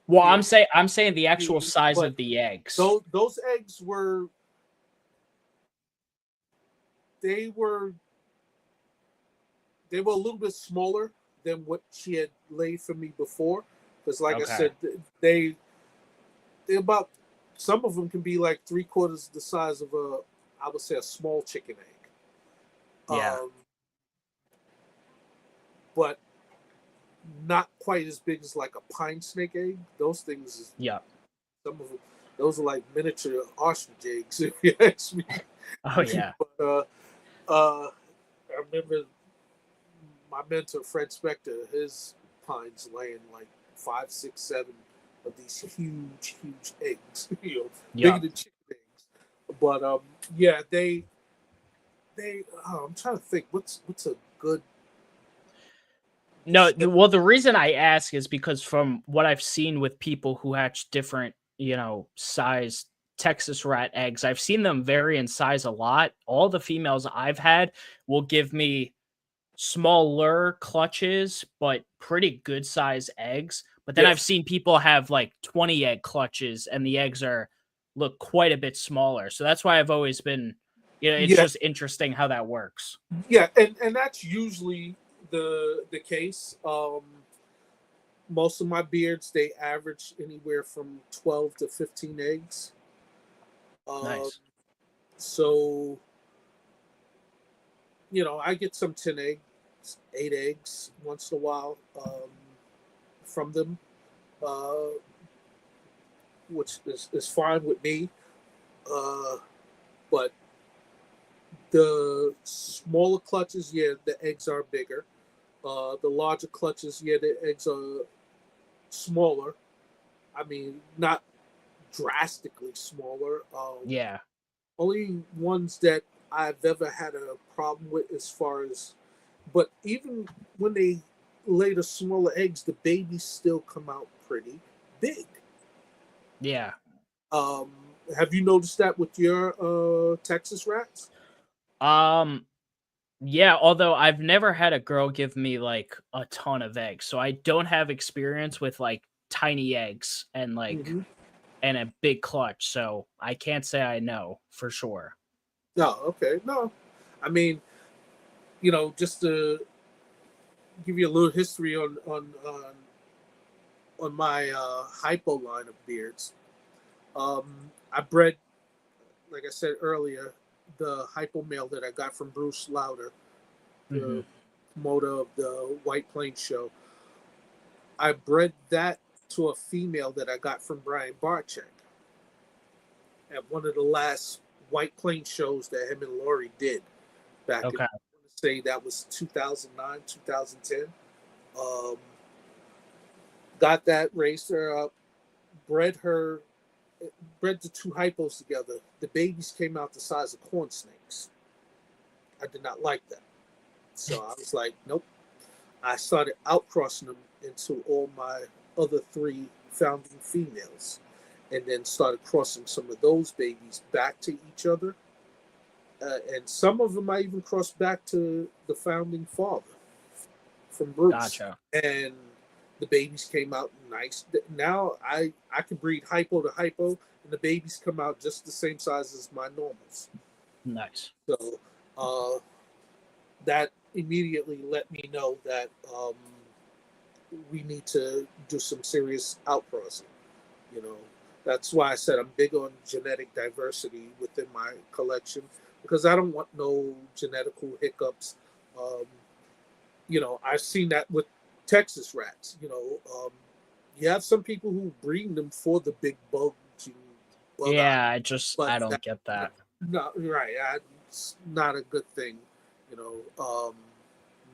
Well, female. I'm saying the actual size But of the eggs. those eggs were they were a little bit smaller than what she had laid for me before. Because, like I Okay. said, they about, some of them can be like 3/4 the size of I would say a small chicken egg. Yeah. But not quite as big as like a pine snake egg. Those things, Yeah. some of them, those are like miniature ostrich eggs, if you ask me. Oh yeah. But I remember my mentor Fred Spector, his pines laying like 5, 6, 7 of these huge eggs, Yeah. bigger than chicken eggs. But yeah, they I'm trying to think what's a good. No, well, the reason I ask is because from what I've seen with people who hatch different, size Texas rat eggs, I've seen them vary in size a lot. All the females I've had will give me smaller clutches, but pretty good size eggs. But then I've Yes. seen people have like 20 egg clutches and the eggs look quite a bit smaller. So that's why I've always been, it's Yeah, just interesting how that works. yeah, and that's usually the case. Most of my beards, they average anywhere from 12 to 15 eggs. Um, Nice. so I get some 10 eggs, 8 eggs once in a while from them, uh, which is fine with me. But the smaller clutches, yeah, the eggs are bigger. The larger clutches, yeah, the eggs are smaller. I mean, not drastically smaller. Yeah. Only ones that I've ever had a problem with as far as, but even when they lay the smaller eggs, the babies still come out pretty big. Yeah. Um, have you noticed that with your Texas rats? Um, yeah, although I've never had a girl give me like a ton of eggs. So I don't have experience with like tiny eggs and like Mm-hmm. and a big clutch. So I can't say I know for sure. No, okay, no. I mean, just to give you a little history on my hypo line of beards. I bred, like I said earlier, the hypo male that I got from Bruce Lauder, Hmm. the promoter of the White Plains show. I bred that to a female that I got from Brian Barczyk at one of the last White Plains shows that him and Lori did back in, Okay. I want to say that was 2009, 2010. Um, got that, raised her up, bred her, bred the two hypos together. The babies came out the size of corn snakes. I did not like that. So I was like, nope. I started outcrossing them into all my other 3 founding females, and then started crossing some of those babies back to each other. And some of them I even crossed back to the founding father from Bruce. Gotcha. And the babies came out nice. Now I can breed hypo to hypo, and the babies come out just the same size as my normals. Nice. So that immediately let me know that we need to do some serious outcrossing. You know, that's why I said I'm big on genetic diversity within my collection, because I don't want no genetical hiccups. Um, I've seen that with Texas rats. You have some people who breed them for the big bug you bug out. Yeah, But I don't that, get that. no, right. It's not a good thing.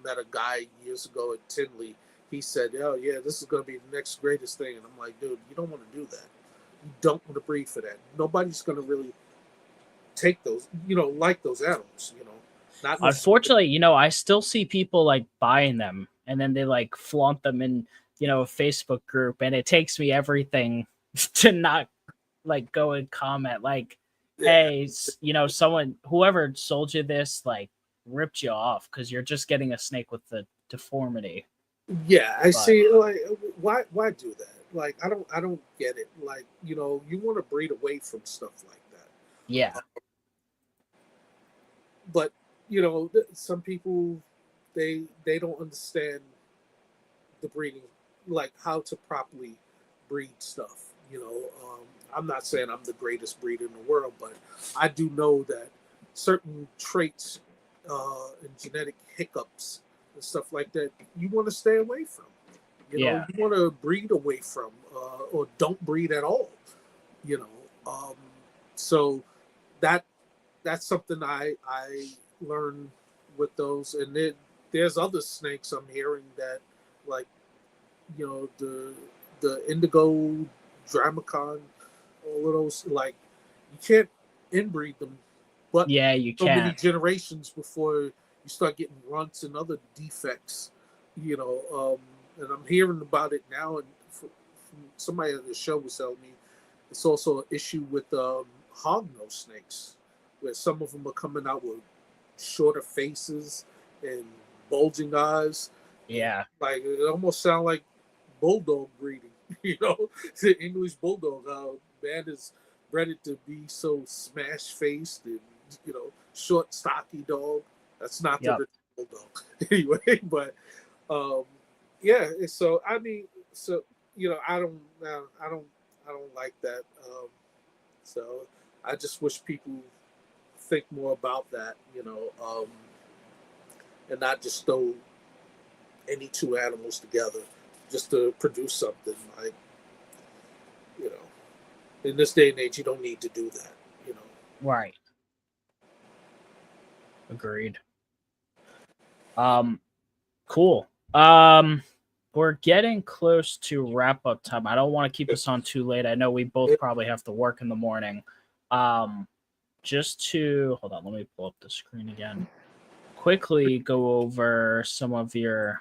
Met a guy years ago at Tinley. He said, "Oh yeah, this is going to be the next greatest thing," and I'm like, "Dude, you don't want to do that. You don't want to breed for that. Nobody's going to really take those, like those animals. Not necessarily." Unfortunately, I still see people like buying them and then they like flaunt them in, a Facebook group, and it takes me everything to not like go and comment like, Yeah, hey, someone, whoever sold you this, like ripped you off because you're just getting a snake with the deformity. yeah. I But see. Like, why do that? Like, I don't get it. Like, you want to breed away from stuff like that. yeah, But some people, they don't understand the breeding, like how to properly breed stuff. I'm not saying I'm the greatest breeder in the world, but I do know that certain traits and genetic hiccups and stuff like that you want to stay away from. yeah, You want to breed away from, or don't breed at all. You know, so that that's something I learned with those, and then there's other snakes I'm hearing that, like, the indigo dramacon, all of those, like, you can't inbreed them, but yeah, you so many can't. generations before you start getting runts and other defects, and I'm hearing about it now, and from somebody at the show was telling me it's also an issue with hognose snakes, where some of them are coming out with shorter faces and bulging eyes. Yeah, Like, it almost sounds like bulldog breeding, the English bulldog. How man is bred it to be so smash faced and short, stocky dog. That's not the yep. rich bulldog anyway. But yeah. So I mean, so I don't like that. So I just wish people think more about that, and not just throw any two animals together just to produce something. Like, you know, in this day and age, you don't need to do that. You know. Right. Agreed. Cool. We're getting close to wrap up time. I don't want to keep us on too late. I know we both probably have to work in the morning. Just to hold on, let me pull up the screen again. Quickly go over some of your.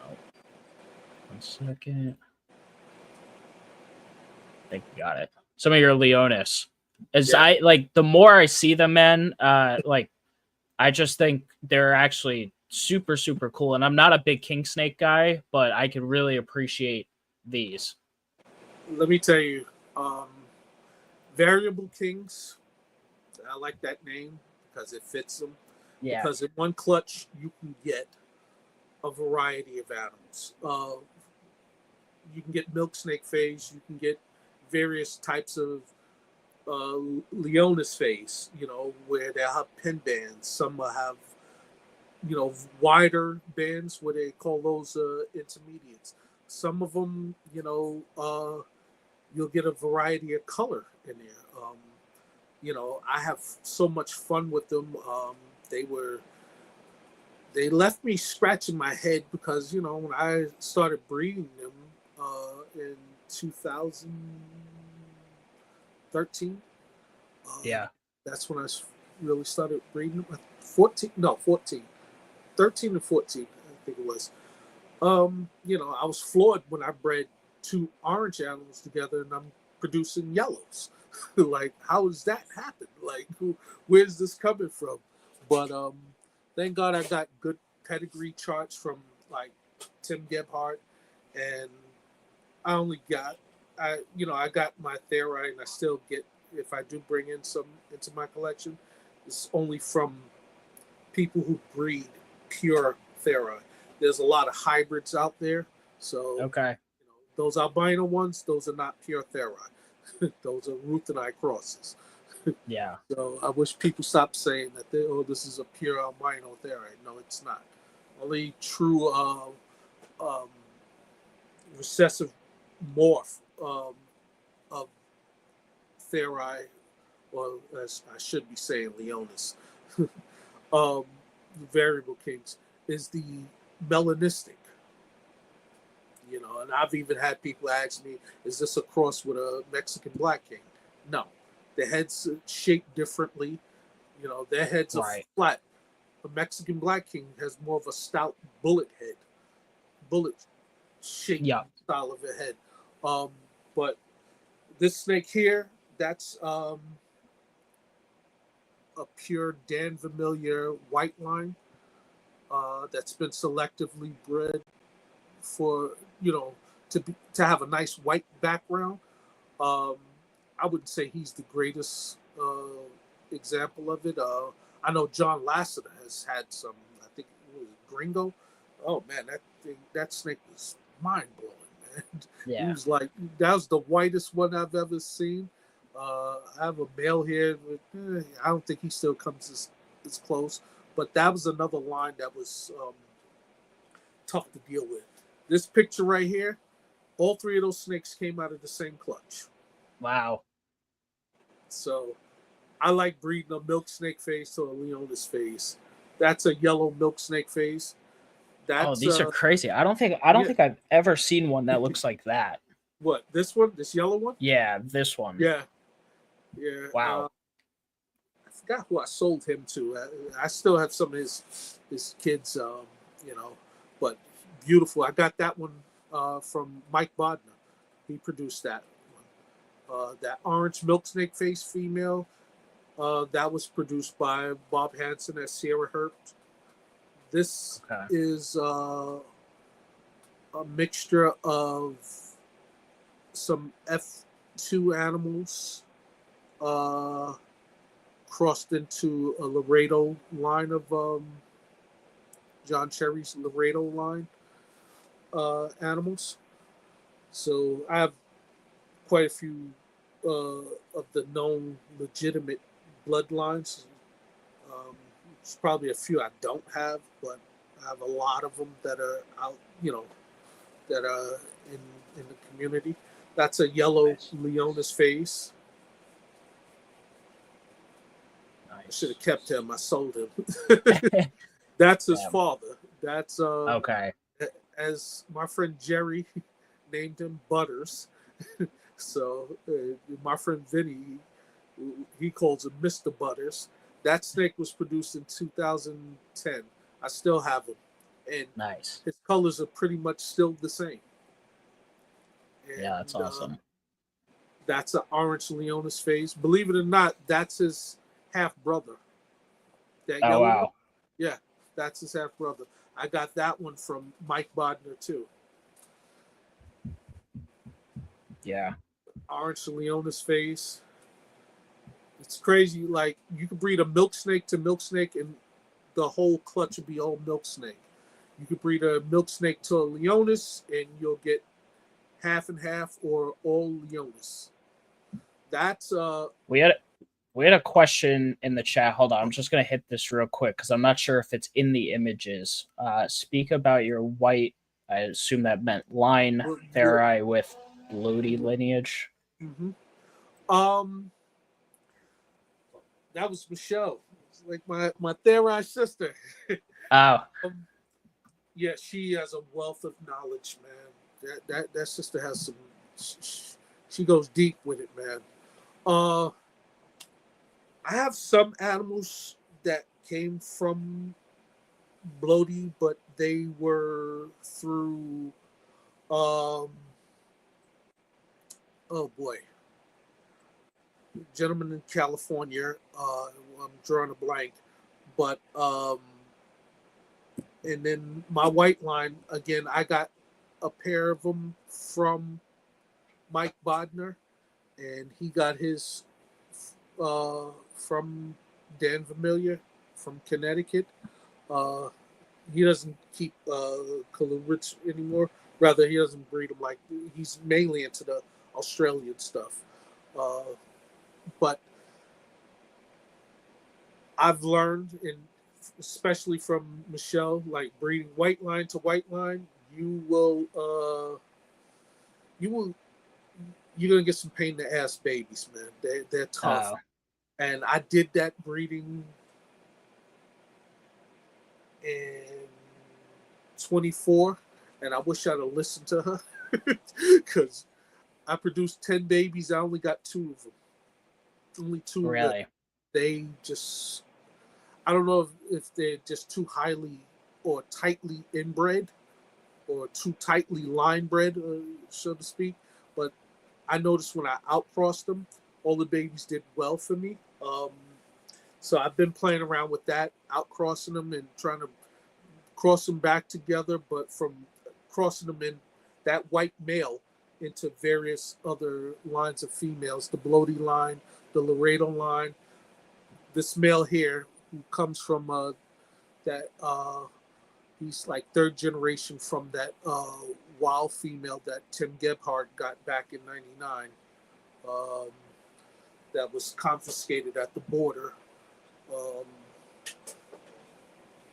Oh, 1 second. I think we got it. Some of your Leonis. As Yeah. I like, the more I see them, man, like I just think they're actually super, super cool. And I'm not a big king snake guy, but I can really appreciate these. Let me tell you, variable kings. I like that name because it fits them. Yeah. Because in one clutch, you can get a variety of animals. You can get milk snake phase. You can get various types of Leonis phase. Where they'll have pin bands. Some will have wider bands where they call those intermediates. Some of them, you'll get a variety of color in there. I have so much fun with them. They left me scratching my head because when I started breeding them in 2013, Yeah. that's when I really started breeding them. 14, 13 and 14, I think it was. I was floored when I bred two orange animals together and I'm producing yellows. Like, how does that happen? Like, where's this coming from? But thank God I got good pedigree charts from, like, Tim Gebhardt, and I got my Therite, and I still get, if I do bring in some into my collection, it's only from people who breed pure Therite. There's a lot of hybrids out there, so Okay. those albino ones, those are not pure Therite. Those are Ruth and I crosses. Yeah. So I wish people stop saying that this is a pure albino Therite. No, it's not. Only true recessive morph of Theri, or as I should be saying Leonis, variable kings, is the melanistic. And I've even had people ask me, is this a cross with a Mexican black king? No. The heads shaped differently. Their heads are flat. A Mexican black king has more of a stout bullet shaped style of a head. But this snake here, that's a pure Dan Vermilion white line that's been selectively bred for to have a nice white background. I wouldn't say he's the greatest example of it. I know John Lasseter has had some. I think it was Gringo. Oh man, that snake was mind blowing, man. Yeah, he was like, that was the whitest one I've ever seen. I have a male here. I don't think he still comes as close, but that was another line that was tough to deal with. This picture right here, all three of those snakes came out of the same clutch. Wow. So I like breeding a milk snake face to a Leonis face. That's a yellow milk snake face. These are crazy. I don't think I've ever seen one that looks like that. What, this one? This yellow one? Yeah, this one. Yeah. Wow. I forgot who I sold him to. I still have some of his kids, but beautiful. I got that one from Mike Bodner. He produced that one. That orange milk snake face female, that was produced by Bob Hansen at Sierra Herbst. This is a mixture of some F2 animals crossed into a Laredo line of John Cherry's Laredo line animals. So I have quite a few of the known legitimate bloodlines. There's probably a few I don't have, but I have a lot of them that are out, that are in the community. That's a yellow Leonis face. Nice. I should have kept him. I sold him. That's his father. That's okay. As my friend Jerry named him, Butters. So my friend Vinny, he calls him Mr. Butters. That snake was produced in 2010. I still have him. And nice. His colors are pretty much still the same. And, yeah, that's awesome. That's an orange Leonis face. Believe it or not, that's his half brother. That yellow one? Yeah, that's his half brother. I got that one from Mike Bodner too. Yeah. Orange Leonis face. It's crazy. Like, you could breed a milk snake to milk snake and the whole clutch would be all milk snake. You could breed a milk snake to a Leonis and you'll get half and half or all Leonis. That's we had a question in the chat. Hold on, I'm just gonna hit this real quick because I'm not sure if it's in the images. Speak about your white. I assume that meant line Theri with Lodi lineage. Mm-hmm. That was Michelle. It's like my Theri sister. Oh. Yeah, she has a wealth of knowledge, man. That sister has some. She goes deep with it, man. I have some animals that came from Bloody, but they were through. Oh boy. Gentleman in California. I'm drawing a blank, but and then my white line again. I got a pair of them from Mike Bodner, and he got his from Dan Vermilion from Connecticut. He doesn't keep colubrids anymore. Rather, he doesn't breed them. Like, he's mainly into the Australian stuff. But I've learned, and especially from Michelle, like breeding white line to white line, you will you're gonna get some pain in the ass babies, man. They're tough. Oh, And I did that breeding in 24, and I wish I'd have listened to her because I produced 10 babies. I only got 2 of them. Only 2 really? They just, I don't know if they're just too highly or tightly inbred or too tightly line bred, so to speak. But I noticed when I outcrossed them, all the babies did well for me. So I've been playing around with that, outcrossing them and trying to cross them back together, but from crossing them in that white male into various other lines of females, the Bloody line, the Laredo line. This male here who comes from that he's like 3rd generation from that wild female that Tim Gebhardt got back in '99. That was confiscated at the border.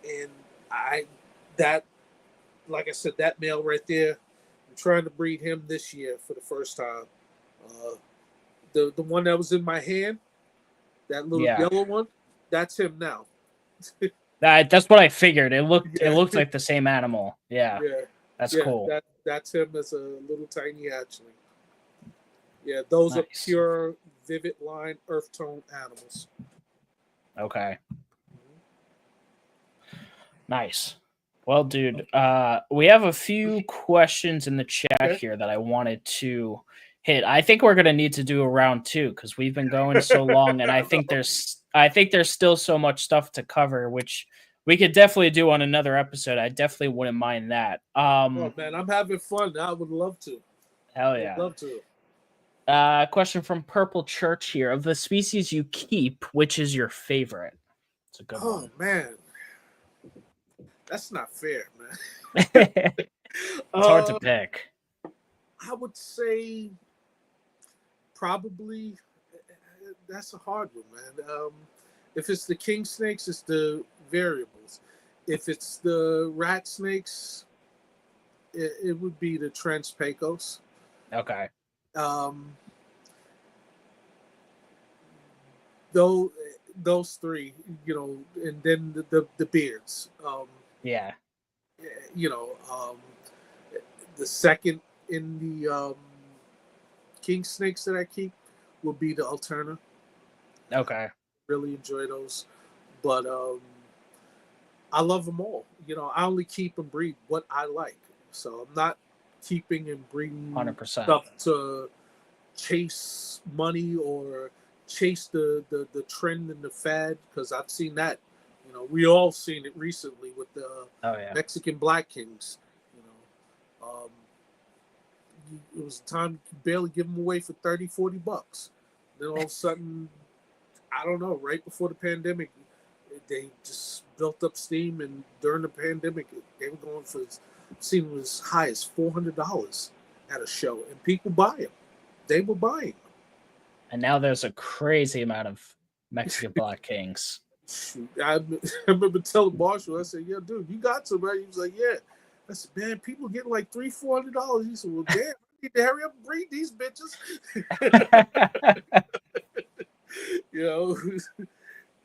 And that, like I said, that male right there, I'm trying to breed him this year for the first time. The one that was in my hand, that little yellow one, that's him now. That's what I figured. It looked like the same animal. Yeah. That's cool. That's him as a little tiny hatchling. Yeah, those are pure vivid line earth tone animals. Okay. Nice. Well, dude, we have a few questions in the chat here that I wanted to hit. I think we're gonna need to do a round 2 because we've been going so long, and I think there's still so much stuff to cover, which we could definitely do on another episode. I definitely wouldn't mind that. Oh man, I'm having fun. I would love to. Hell yeah. I would love to. Question from Purple Church here. Of the species you keep, which is your favorite? It's a good one. Oh man. That's not fair, man. It's hard to pick. I would say probably that's a hard one, man. If it's the king snakes, it's the variables. If it's the rat snakes, it would be the Trans Pecos. Okay. Those 3, and then the beards. Yeah. The second in the king snakes that I keep will be the Alterna. Okay. Really enjoy those, but I love them all. I only keep and breed what I like, so I'm not keeping and breeding 100% stuff to chase money or chase the trend and the fad, because I've seen that. We all seen it recently with the Mexican Black Kings. It was a time you could barely give them away for $30-$40. Then all of a sudden, I don't know, right before the pandemic, they just built up steam, and during the pandemic, they were going for, seen as high as $400 at a show, and people buy them. They were buying them. And now there's a crazy amount of Mexican Black Kings. I remember telling Marshall, I said, "Yeah, dude, you got some, right?" He was like, "Yeah." I said, "Man, people getting like $300-$400." He said, "Well, damn, I need to hurry up and breed these bitches."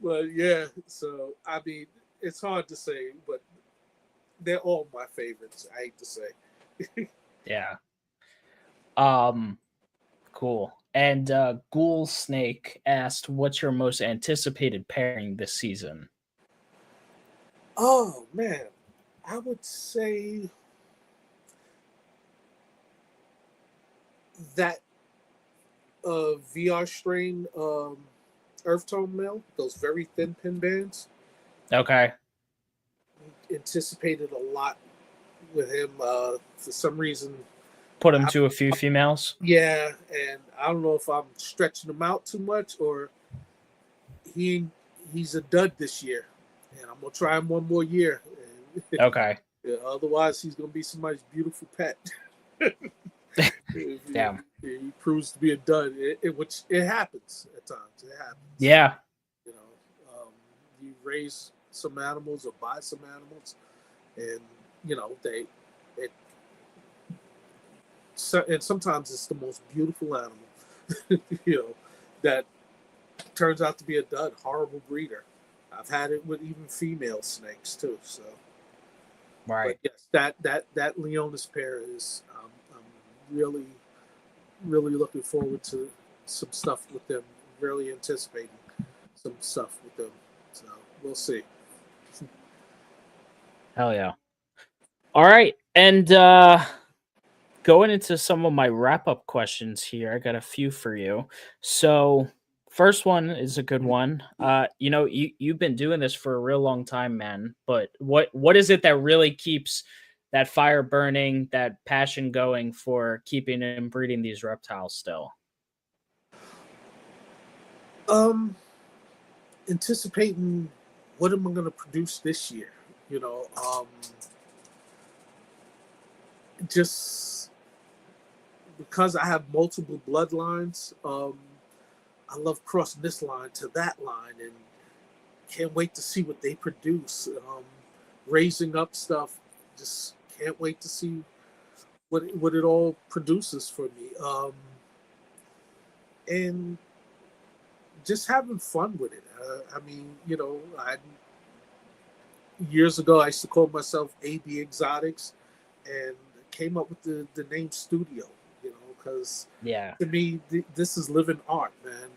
But yeah. So I mean, it's hard to say, but they're all my favorites. I hate to say. Yeah. Cool. And Ghoul Snake asked, "What's your most anticipated pairing this season?" Oh man, I would say that VR strain earth tone male, those very thin pin bands. Okay. Anticipated a lot with him. For some reason, put him to a few females. Yeah, and I don't know if I'm stretching him out too much or he's a dud this year, and I'm gonna try him one more year. Okay. Yeah, otherwise, he's gonna be somebody's beautiful pet. Damn. He proves to be a dud, which it happens at times. It happens. Yeah. You raise some animals or buy some animals, and and sometimes it's the most beautiful animal, that turns out to be a dud, horrible breeder. I've had it with even female snakes too. So, Right. but yes, that Leonis pair is. I'm really, really looking forward to some stuff with them. Really anticipating some stuff with them. So we'll see. Hell yeah. All right. And going into some of my wrap-up questions here, I got a few for you. So, first one is a good one. You've been doing this for a real long time, man. But what is it that really keeps that fire burning, that passion going for keeping and breeding these reptiles still? Anticipating what am I going to produce this year? Just because I have multiple bloodlines, I love crossing this line to that line, and can't wait to see what they produce. Raising up stuff, just can't wait to see what it all produces for me. And just having fun with it. Years ago I used to call myself AB Exotics, and came up with the name Studio. Because to me, this is living art, man.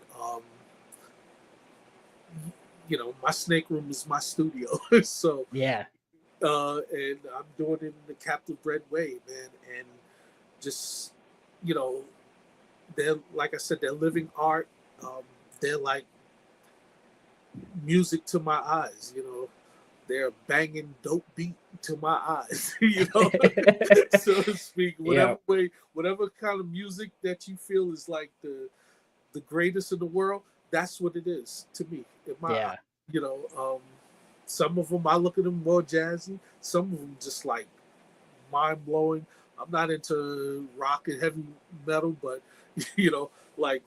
My snake room is my studio. So and I'm doing it in the captive bred way, man. And just they're, like I said, they're living art. They're like music to my eyes. They're banging dope beat to my eyes. So to speak. Whatever kind of music that you feel is like the greatest in the world, that's what it is to me. In my eye. Some of them I look at them more jazzy. Some of them just like mind blowing. I'm not into rock and heavy metal, but like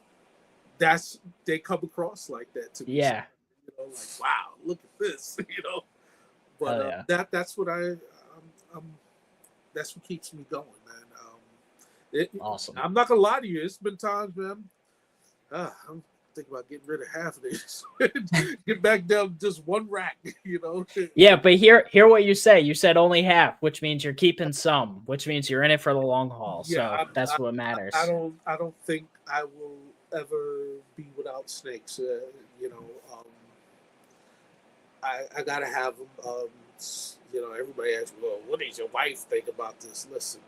they come across like that to me. Yeah. Like, wow, look at this. But that's what that's what keeps me going, man. Awesome. I'm not gonna lie to you. It's been times, man. I'm thinking about getting rid of half of this. Get back down to just one rack. Yeah, but hear what you say. You said only half, which means you're keeping some, which means you're in it for the long haul. Yeah, so that's what matters. I don't think I will ever be without snakes. I gotta have them. Everybody asks, well, what does your wife think about this? Listen,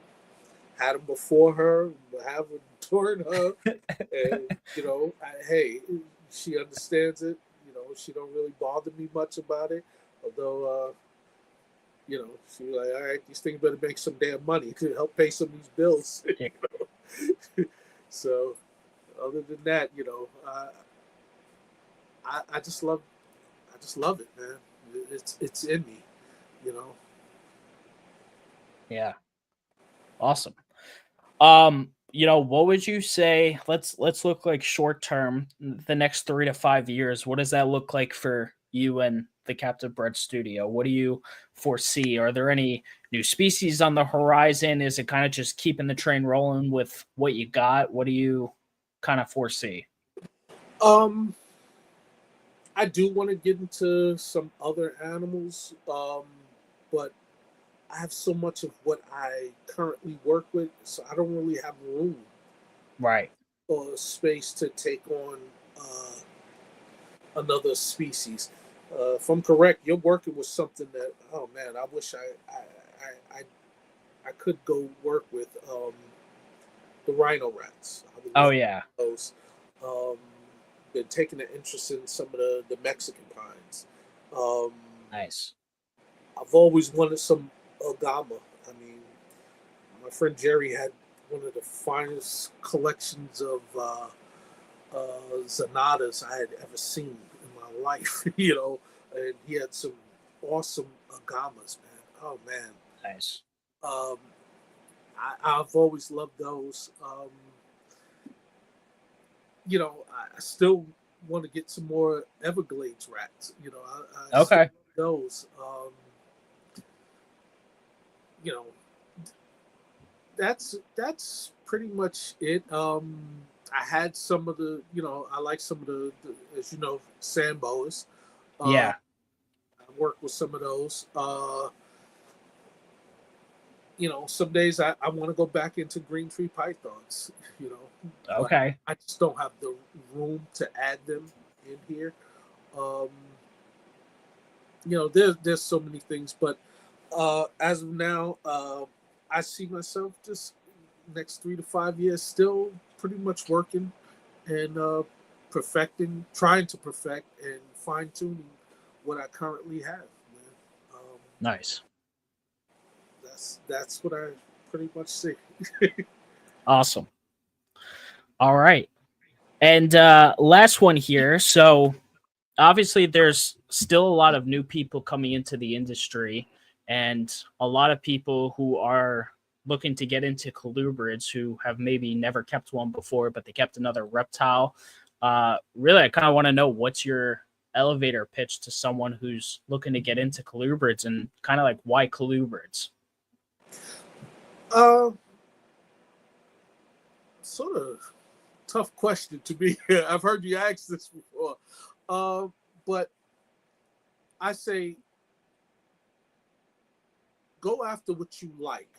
had them before her, have them during her, and hey, she understands it. She don't really bother me much about it. Although, she's like, all right, these things better make some damn money to help pay some of these bills. So, other than that, I just love it, man. It's in me, Yeah. Awesome. What would you say? Let's look like short term, the next 3 to 5 years. What does that look like for you and the Captive Bred Studio? What do you foresee? Are there any new species on the horizon? Is it kind of just keeping the train rolling with what you got? What do you kind of foresee? I do want to get into some other animals, but I have so much of what I currently work with, so I don't really have room, or space to take on another species. If I'm correct, you're working with something that, oh man, I wish I could go work with the rhino rats. Those. Been taking an interest in some of the Mexican pines. Nice. I've always wanted some agama. I mean, my friend Jerry had one of the finest collections of Zanadas I had ever seen in my life, and he had some awesome agamas, man. Oh, man. Nice. I've always loved those. I still want to get some more Everglades rats. I okay. Those. that's pretty much it. I had some of the, I like some of the as you know, sand boas. Yeah. I work with some of those. Some days I want to go back into green tree pythons, but Okay. I just don't have the room to add them in here. Um, there's so many things, but as of now, I see myself just next 3 to 5 years still pretty much working and trying to perfect and fine tuning what I currently have. Man. Nice. That's what I pretty much see. Awesome. All right. And last one here. So obviously there's still a lot of new people coming into the industry and a lot of people who are looking to get into colubrids who have maybe never kept one before, but they kept another reptile. Really, I kind of want to know what's your elevator pitch to someone who's looking to get into colubrids and kind of like why colubrids? Sort of tough question to me. I've heard you ask this before. But I say go after what you like,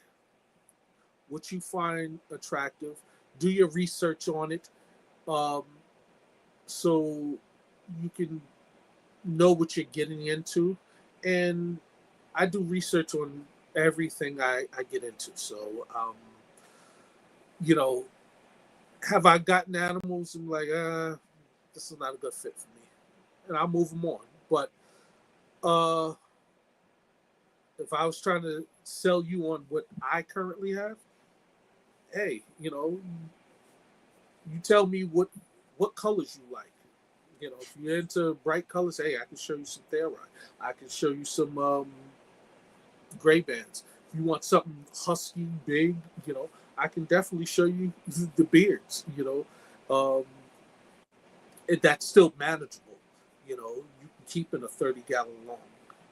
what you find attractive. Do your research on it, so you can know what you're getting into. And I do research on everything I get into. So, have I gotten animals and like, this is not a good fit for me, and I'll move them on. But if I was trying to sell you on what I currently have, hey, you tell me what colors you like. If you're into bright colors, hey, I can show you some Theri. I can show you some gray bands. If you want something husky, big, I can definitely show you the beards. And that's still manageable. You can keep in a 30-gallon long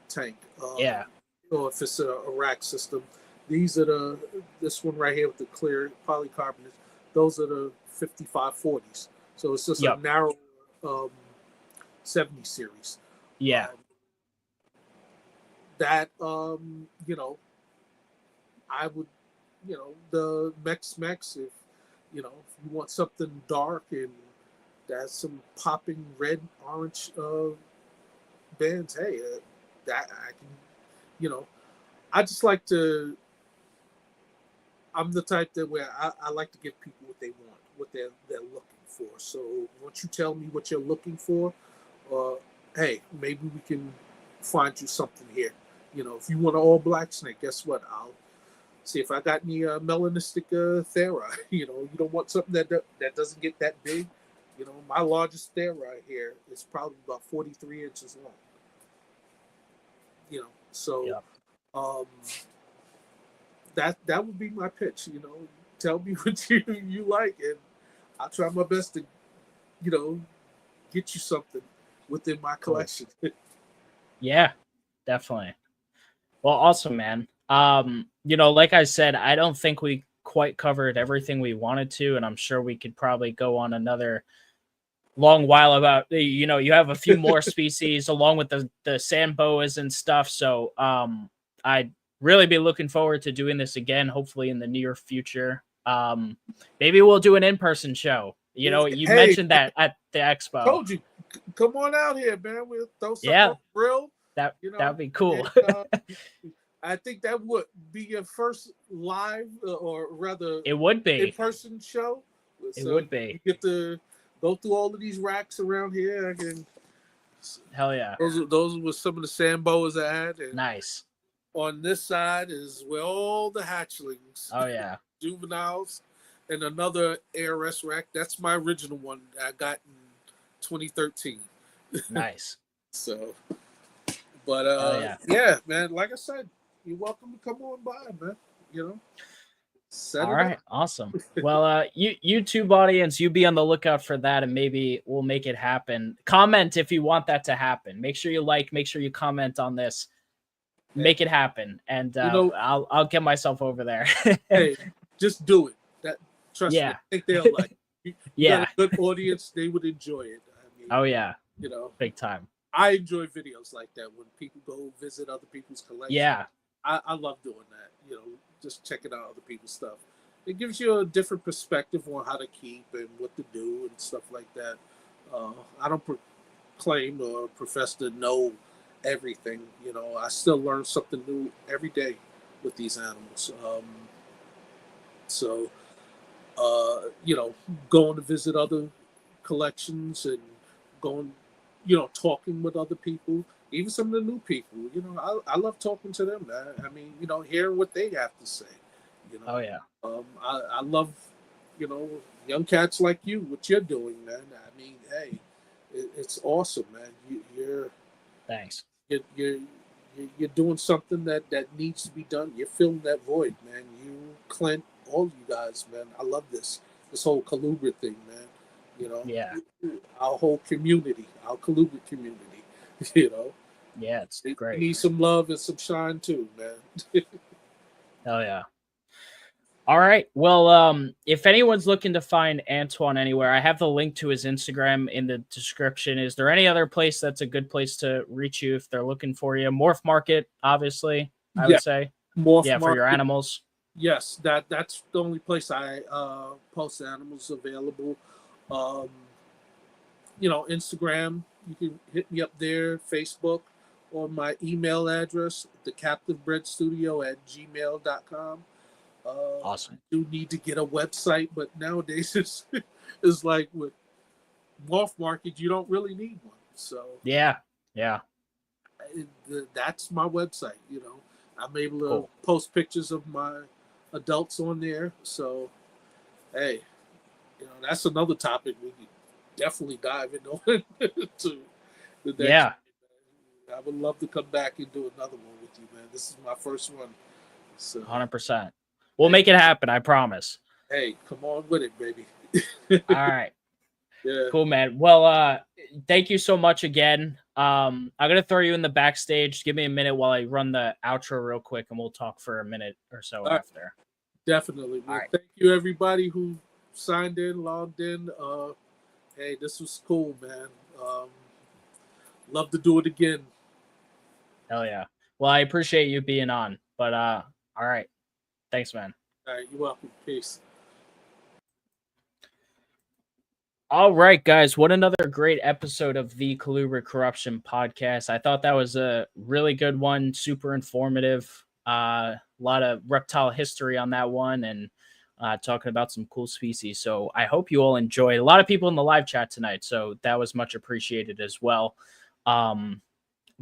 tank. Yeah. Or if it's a rack system, these are this one right here with the clear polycarbonate. Those are the 5540s. So it's just a narrow 70 series. Yeah. That I would, the Mex, if you want something dark and that's some popping red, orange bands, hey, that I can, I just like to. I'm the type that where I like to give people what they want, what they're looking for. So once you tell me what you're looking for, hey, maybe we can find you something here. If you want an all black snake, guess what? I'll see if I got any melanistic Theri. You don't want something that doesn't get that big. My largest Theri here is probably about 43 inches long. So that would be my pitch. Tell me what you like, and I'll try my best to, get you something within my collection. Yeah, definitely. Well, awesome, man. Like I said, I don't think we quite covered everything we wanted to, and I'm sure we could probably go on another long while about, you have a few more species along with the sand boas and stuff. So I'd really be looking forward to doing this again, hopefully in the near future. Maybe we'll do an in-person show. You mentioned that at the expo. Told you, come on out here, man. We'll throw something on the grill. That would be cool. And, I think that would be your first live, or rather, it would be in-person show. It would be. You get to go through all of these racks around here. Hell yeah. Those were some of the sand boas I had. And nice. On this side is where all the hatchlings. Oh yeah. Juveniles, and another ARS rack. That's my original one that I got in 2013. Nice. So, but yeah, man. Like I said, you're welcome to come on by, man. All right, awesome. Well, YouTube audience, you be on the lookout for that, and maybe we'll make it happen. Comment if you want that to happen. Make sure you make sure you comment on this. Make it happen, and I'll get myself over there. Hey, just do it. That trust me, Yeah. I think they'll like. You Yeah. got a good audience; they would enjoy it. I mean, Oh yeah. you know, Big time. I enjoy videos like that when people go visit other people's collections. Yeah. I love doing that. You know, just checking out other people's stuff. It gives you a different perspective on how to keep and what to do and stuff like that. I don't claim or profess to know everything. You know, I still learn something new every day with these animals. So, you know, going to visit other collections and going, you know, talking with other people, even some of the new people. You know, I love talking to them, man. I mean, you know, hearing what they have to say. You know, Oh yeah. I love, you know, young cats like you, what you're doing, man. I mean, hey, it's awesome, man. Thanks. You're doing something that needs to be done. You're filling that void, man. You, Clint, all you guys, man. I love this whole Colubrid thing, man. You know, Yeah. our whole community, our Colubrid community. You know, Yeah, it's we great. need some love and some shine too, man. Oh yeah. All right. Well, if anyone's looking to find Antoine anywhere, I have the link to his Instagram in the description. Is there any other place that's a good place to reach you if they're looking for you? Morph Market, obviously, I would say. Morph yeah, for your Market. animals. Yes, that's the only place I post animals available. Um, you know, Instagram, you can hit me up there, Facebook, or my email address, thecaptivebredstudio@gmail.com. I Awesome. do need to get a website, but nowadays it's like with Morph Market, you don't really need one. So Yeah. that's my website. You know, I'm able to Cool. post pictures of my adults on there. So, hey, you know, that's another topic we could definitely dive into. to the next. Yeah. I would love to come back and do another one with you, man. This is my first one. So 100%. We'll make it happen. I promise. Hey, come on with it, baby. All right. Yeah. Cool, man. Well, thank you so much again. I'm gonna throw you in the backstage. Give me a minute while I run the outro real quick, and we'll talk for a minute or so after. Definitely. Well, thank you everybody who signed in, logged in. Hey, this was cool, man. Love to do it again. Hell yeah. Well, I appreciate you being on. But all right. Thanks, man. All right, you're welcome. Peace. All right, guys. What another great episode of the Colubrid Corruption podcast. I thought that was a really good one, super informative. A lot of reptile history on that one and talking about some cool species. So I hope you all enjoyed. A lot of people in the live chat tonight, so that was much appreciated as well.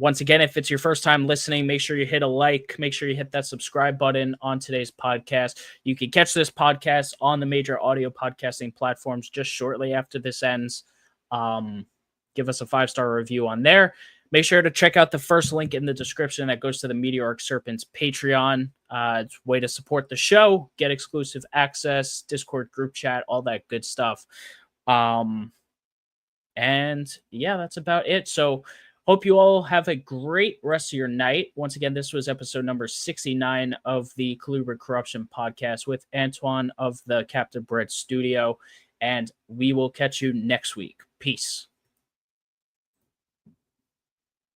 Once again, if it's your first time listening, make sure you hit a like. Make sure you hit that subscribe button on today's podcast. You can catch this podcast on the major audio podcasting platforms just shortly after this ends. Give us a 5-star review on there. Make sure to check out the first link in the description that goes to the Meteoric Serpents Patreon. It's a way to support the show, get exclusive access, Discord group chat, all that good stuff. And yeah, that's about it. So hope you all have a great rest of your night. Once again, this was episode number 69 of the Colubrid Corruption podcast with Antoine of the Captive Bred Studio, and we will catch you next week. Peace.